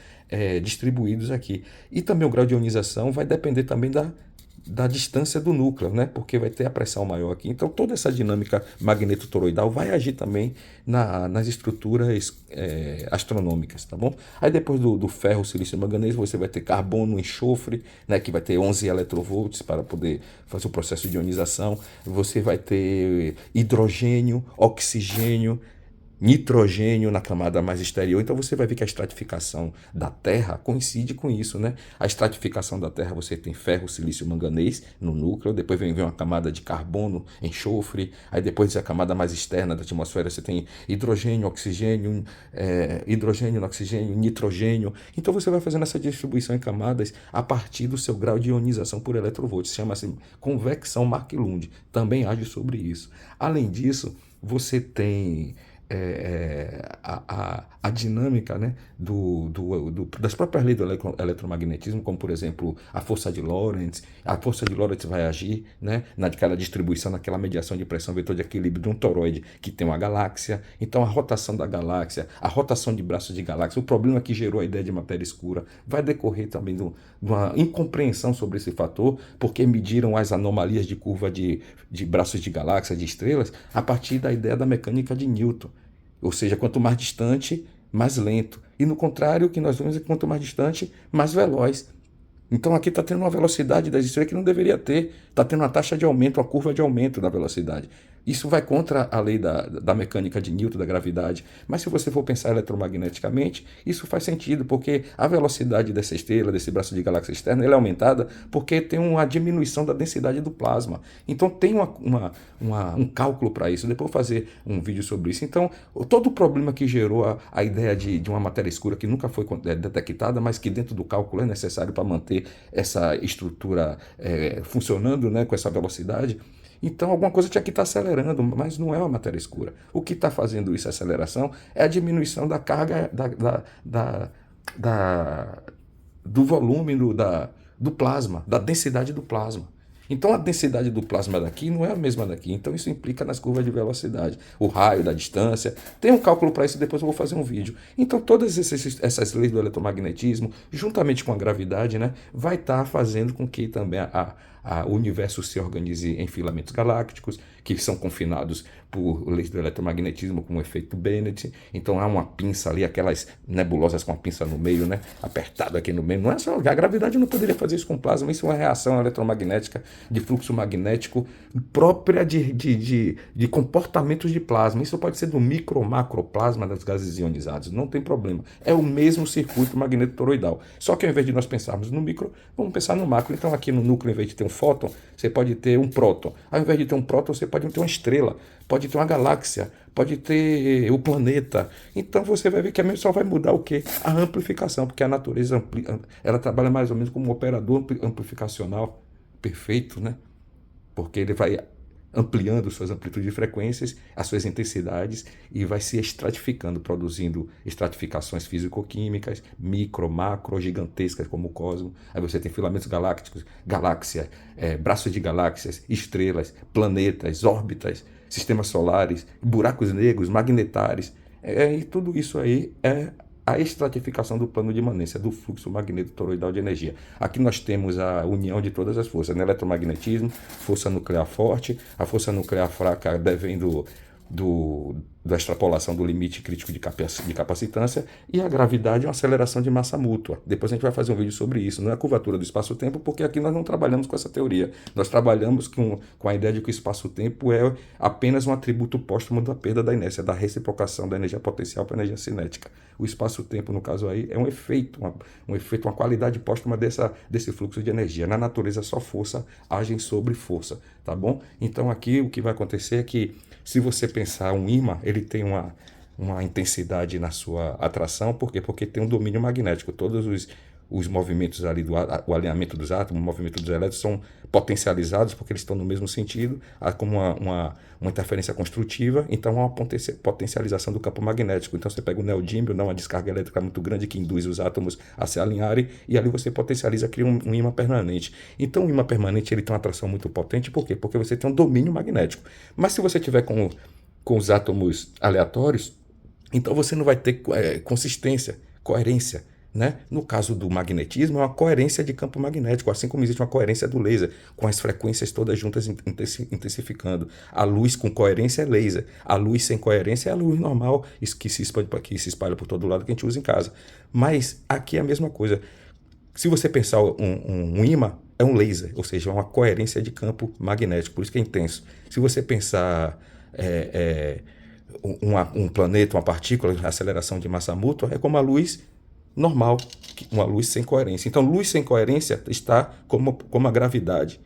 distribuídos aqui. E também o grau de ionização vai depender também da distância do núcleo, né? Porque vai ter a pressão maior aqui. Então toda essa dinâmica magneto-toroidal vai agir também nas estruturas astronômicas, tá bom? Aí depois do ferro, silício e manganês, você vai ter carbono, enxofre, né? Que vai ter 11 electrovolts para poder fazer o processo de ionização. Você vai ter hidrogênio, oxigênio, nitrogênio na camada mais exterior. Então você vai ver que a estratificação da Terra coincide com isso, né? A estratificação da Terra, você tem ferro, silício, manganês no núcleo, depois vem uma camada de carbono, enxofre, aí depois a camada mais externa da atmosfera você tem hidrogênio, oxigênio, oxigênio, nitrogênio. Então você vai fazendo essa distribuição em camadas a partir do seu grau de ionização por eletrovolts. Chama-se convecção Mark-Lund. Também age sobre isso. Além disso, você tem a dinâmica, né, das próprias leis do eletromagnetismo, como por exemplo a força de Lorentz. A força de Lorentz vai agir, né, naquela distribuição, naquela mediação de pressão vetor de equilíbrio de um toroide que tem uma galáxia. Então a rotação da galáxia, a rotação de braços de galáxia, o problema que gerou a ideia de matéria escura vai decorrer também de uma incompreensão sobre esse fator, porque mediram as anomalias de curva de braços de galáxia, de estrelas, a partir da ideia da mecânica de Newton. Ou seja, quanto mais distante, mais lento. E no contrário, o que nós vemos é que quanto mais distante, mais veloz. Então aqui está tendo uma velocidade das estrelas que não deveria ter. Está tendo uma taxa de aumento, uma curva de aumento da velocidade. Isso vai contra a lei da mecânica de Newton, da gravidade. Mas se você for pensar eletromagneticamente, isso faz sentido, porque a velocidade dessa estrela, desse braço de galáxia externa, ela é aumentada porque tem uma diminuição da densidade do plasma. Então tem um cálculo para isso. Depois eu vou fazer um vídeo sobre isso. Então, todo o problema que gerou a ideia de uma matéria escura que nunca foi detectada, mas que dentro do cálculo é necessário para manter essa estrutura funcionando, né, com essa velocidade. Então alguma coisa tinha que estar acelerando, mas não é uma matéria escura. O que está fazendo isso, a aceleração, é a diminuição da carga do volume do plasma, da densidade do plasma. Então a densidade do plasma daqui não é a mesma daqui. Então isso implica nas curvas de velocidade, o raio da distância. Tem um cálculo para isso, depois eu vou fazer um vídeo. Então todas essas leis do eletromagnetismo, juntamente com a gravidade, né, vai estar fazendo com que também o universo se organize em filamentos galácticos, que são confinados por leis do eletromagnetismo, como o efeito Bennet. Então há uma pinça ali, aquelas nebulosas com a pinça no meio, né, apertado aqui no meio. Não é só a gravidade não poderia fazer isso com plasma, isso é uma reação eletromagnética de fluxo magnético própria de comportamentos de plasma. Isso pode ser do micro ou macroplasma dos gases ionizados, não tem problema. É o mesmo circuito magneto-toroidal. Só que ao invés de nós pensarmos no micro, vamos pensar no macro. Então aqui no núcleo, ao invés de ter um fóton, você pode ter um próton. Ao invés de ter um próton, você pode ter uma estrela, pode ter uma galáxia, pode ter o planeta. Então você vai ver que só vai mudar o quê? A amplificação, porque a natureza ela trabalha mais ou menos como um operador amplificacional perfeito, né? Porque ele vai ampliando suas amplitudes de frequências, as suas intensidades e vai se estratificando, produzindo estratificações físico-químicas, micro, macro, gigantescas como o cosmos. Aí você tem filamentos galácticos, galáxia, braços de galáxias, estrelas, planetas, órbitas, sistemas solares, buracos negros, magnetares. E tudo isso aí é a estratificação do plano de imanência, do fluxo magneto-toroidal de energia. Aqui nós temos a união de todas as forças, né? Eletromagnetismo, força nuclear forte, a força nuclear fraca devendo da extrapolação do limite crítico de capacitância, e a gravidade é uma aceleração de massa mútua. Depois a gente vai fazer um vídeo sobre isso, não é a curvatura do espaço-tempo, porque aqui nós não trabalhamos com essa teoria. Nós trabalhamos com a ideia de que o espaço-tempo é apenas um atributo póstumo da perda da inércia, da reciprocação da energia potencial para a energia cinética. O espaço-tempo, no caso aí, é um efeito, uma qualidade póstuma desse fluxo de energia. Na natureza, só força agem sobre força, tá bom? Então aqui o que vai acontecer é que, se você pensar um ímã, ele tem uma intensidade na sua atração. Por quê? Porque tem um domínio magnético. Todos os movimentos ali, o alinhamento dos átomos, o movimento dos elétrons são potencializados porque eles estão no mesmo sentido, há como uma interferência construtiva, então há uma potencialização do campo magnético. Então você pega o neodímio, dá uma descarga elétrica muito grande que induz os átomos a se alinharem, e ali você potencializa, cria um ímã permanente. Então o ímã permanente ele tem uma atração muito potente. Por quê? Porque você tem um domínio magnético. Mas se você tiver com os átomos aleatórios, então você não vai ter consistência, coerência, né? No caso do magnetismo, é uma coerência de campo magnético, assim como existe uma coerência do laser, com as frequências todas juntas intensificando. A luz com coerência é laser, a luz sem coerência é a luz normal, isso que se espalha por todo lado, que a gente usa em casa. Mas aqui é a mesma coisa. Se você pensar um ímã, é um laser, ou seja, é uma coerência de campo magnético, por isso que é intenso. Se você pensar um planeta, uma partícula, aceleração de massa mútua, é como a luz normal, uma luz sem coerência. Então, luz sem coerência está como a gravidade,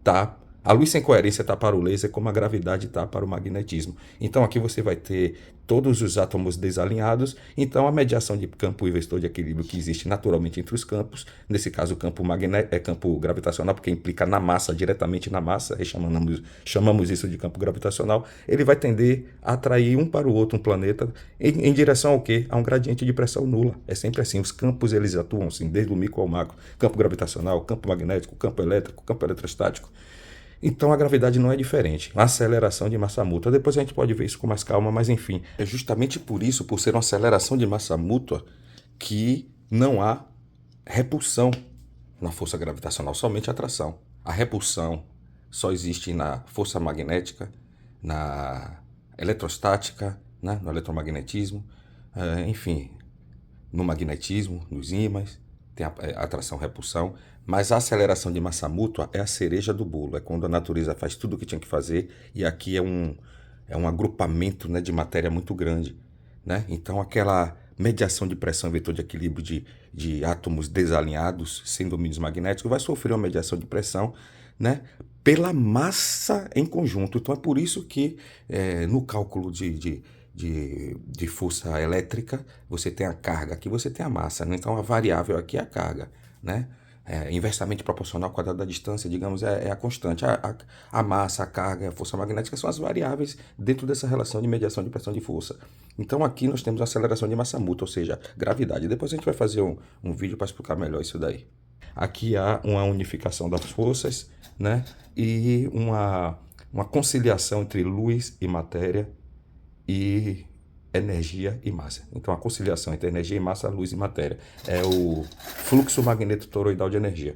tá? A luz sem coerência está para o laser, como a gravidade está para o magnetismo. Então, aqui você vai ter todos os átomos desalinhados. Então, a mediação de campo e vetor de equilíbrio que existe naturalmente entre os campos, nesse caso o campo campo gravitacional, porque implica na massa, diretamente na massa, chamamos isso de campo gravitacional, ele vai tender a atrair um para o outro um planeta em direção ao quê? A um gradiente de pressão nula. É sempre assim, os campos eles atuam assim, desde o micro ao macro. Campo gravitacional, campo magnético, campo elétrico, campo eletrostático. Então a gravidade não é diferente, uma aceleração de massa mútua. Depois a gente pode ver isso com mais calma, mas enfim, é justamente por isso, por ser uma aceleração de massa mútua, que não há repulsão na força gravitacional, somente atração. A repulsão só existe na força magnética, na eletrostática, né, no eletromagnetismo, enfim, no magnetismo, nos ímãs, tem a atração-repulsão, mas a aceleração de massa mútua é a cereja do bolo, é quando a natureza faz tudo o que tinha que fazer, e aqui é um agrupamento, né, de matéria muito grande, né? Então aquela mediação de pressão e vetor de equilíbrio de átomos desalinhados, sem domínios magnéticos, vai sofrer uma mediação de pressão, né, pela massa em conjunto. Então é por isso que no cálculo de força elétrica, você tem a carga, aqui você tem a massa, né? Então a variável aqui é a carga, né? Inversamente proporcional ao quadrado da distância, digamos, é a constante. A massa, a carga, a força magnética são as variáveis dentro dessa relação de mediação de pressão de força. Então aqui nós temos a aceleração de massa mútua, ou seja, gravidade. Depois a gente vai fazer um vídeo para explicar melhor isso daí. Aqui há uma unificação das forças, né? E uma conciliação entre luz e matéria, e energia e massa. Então a conciliação entre energia e massa, luz e matéria é o fluxo magneto-toroidal de energia.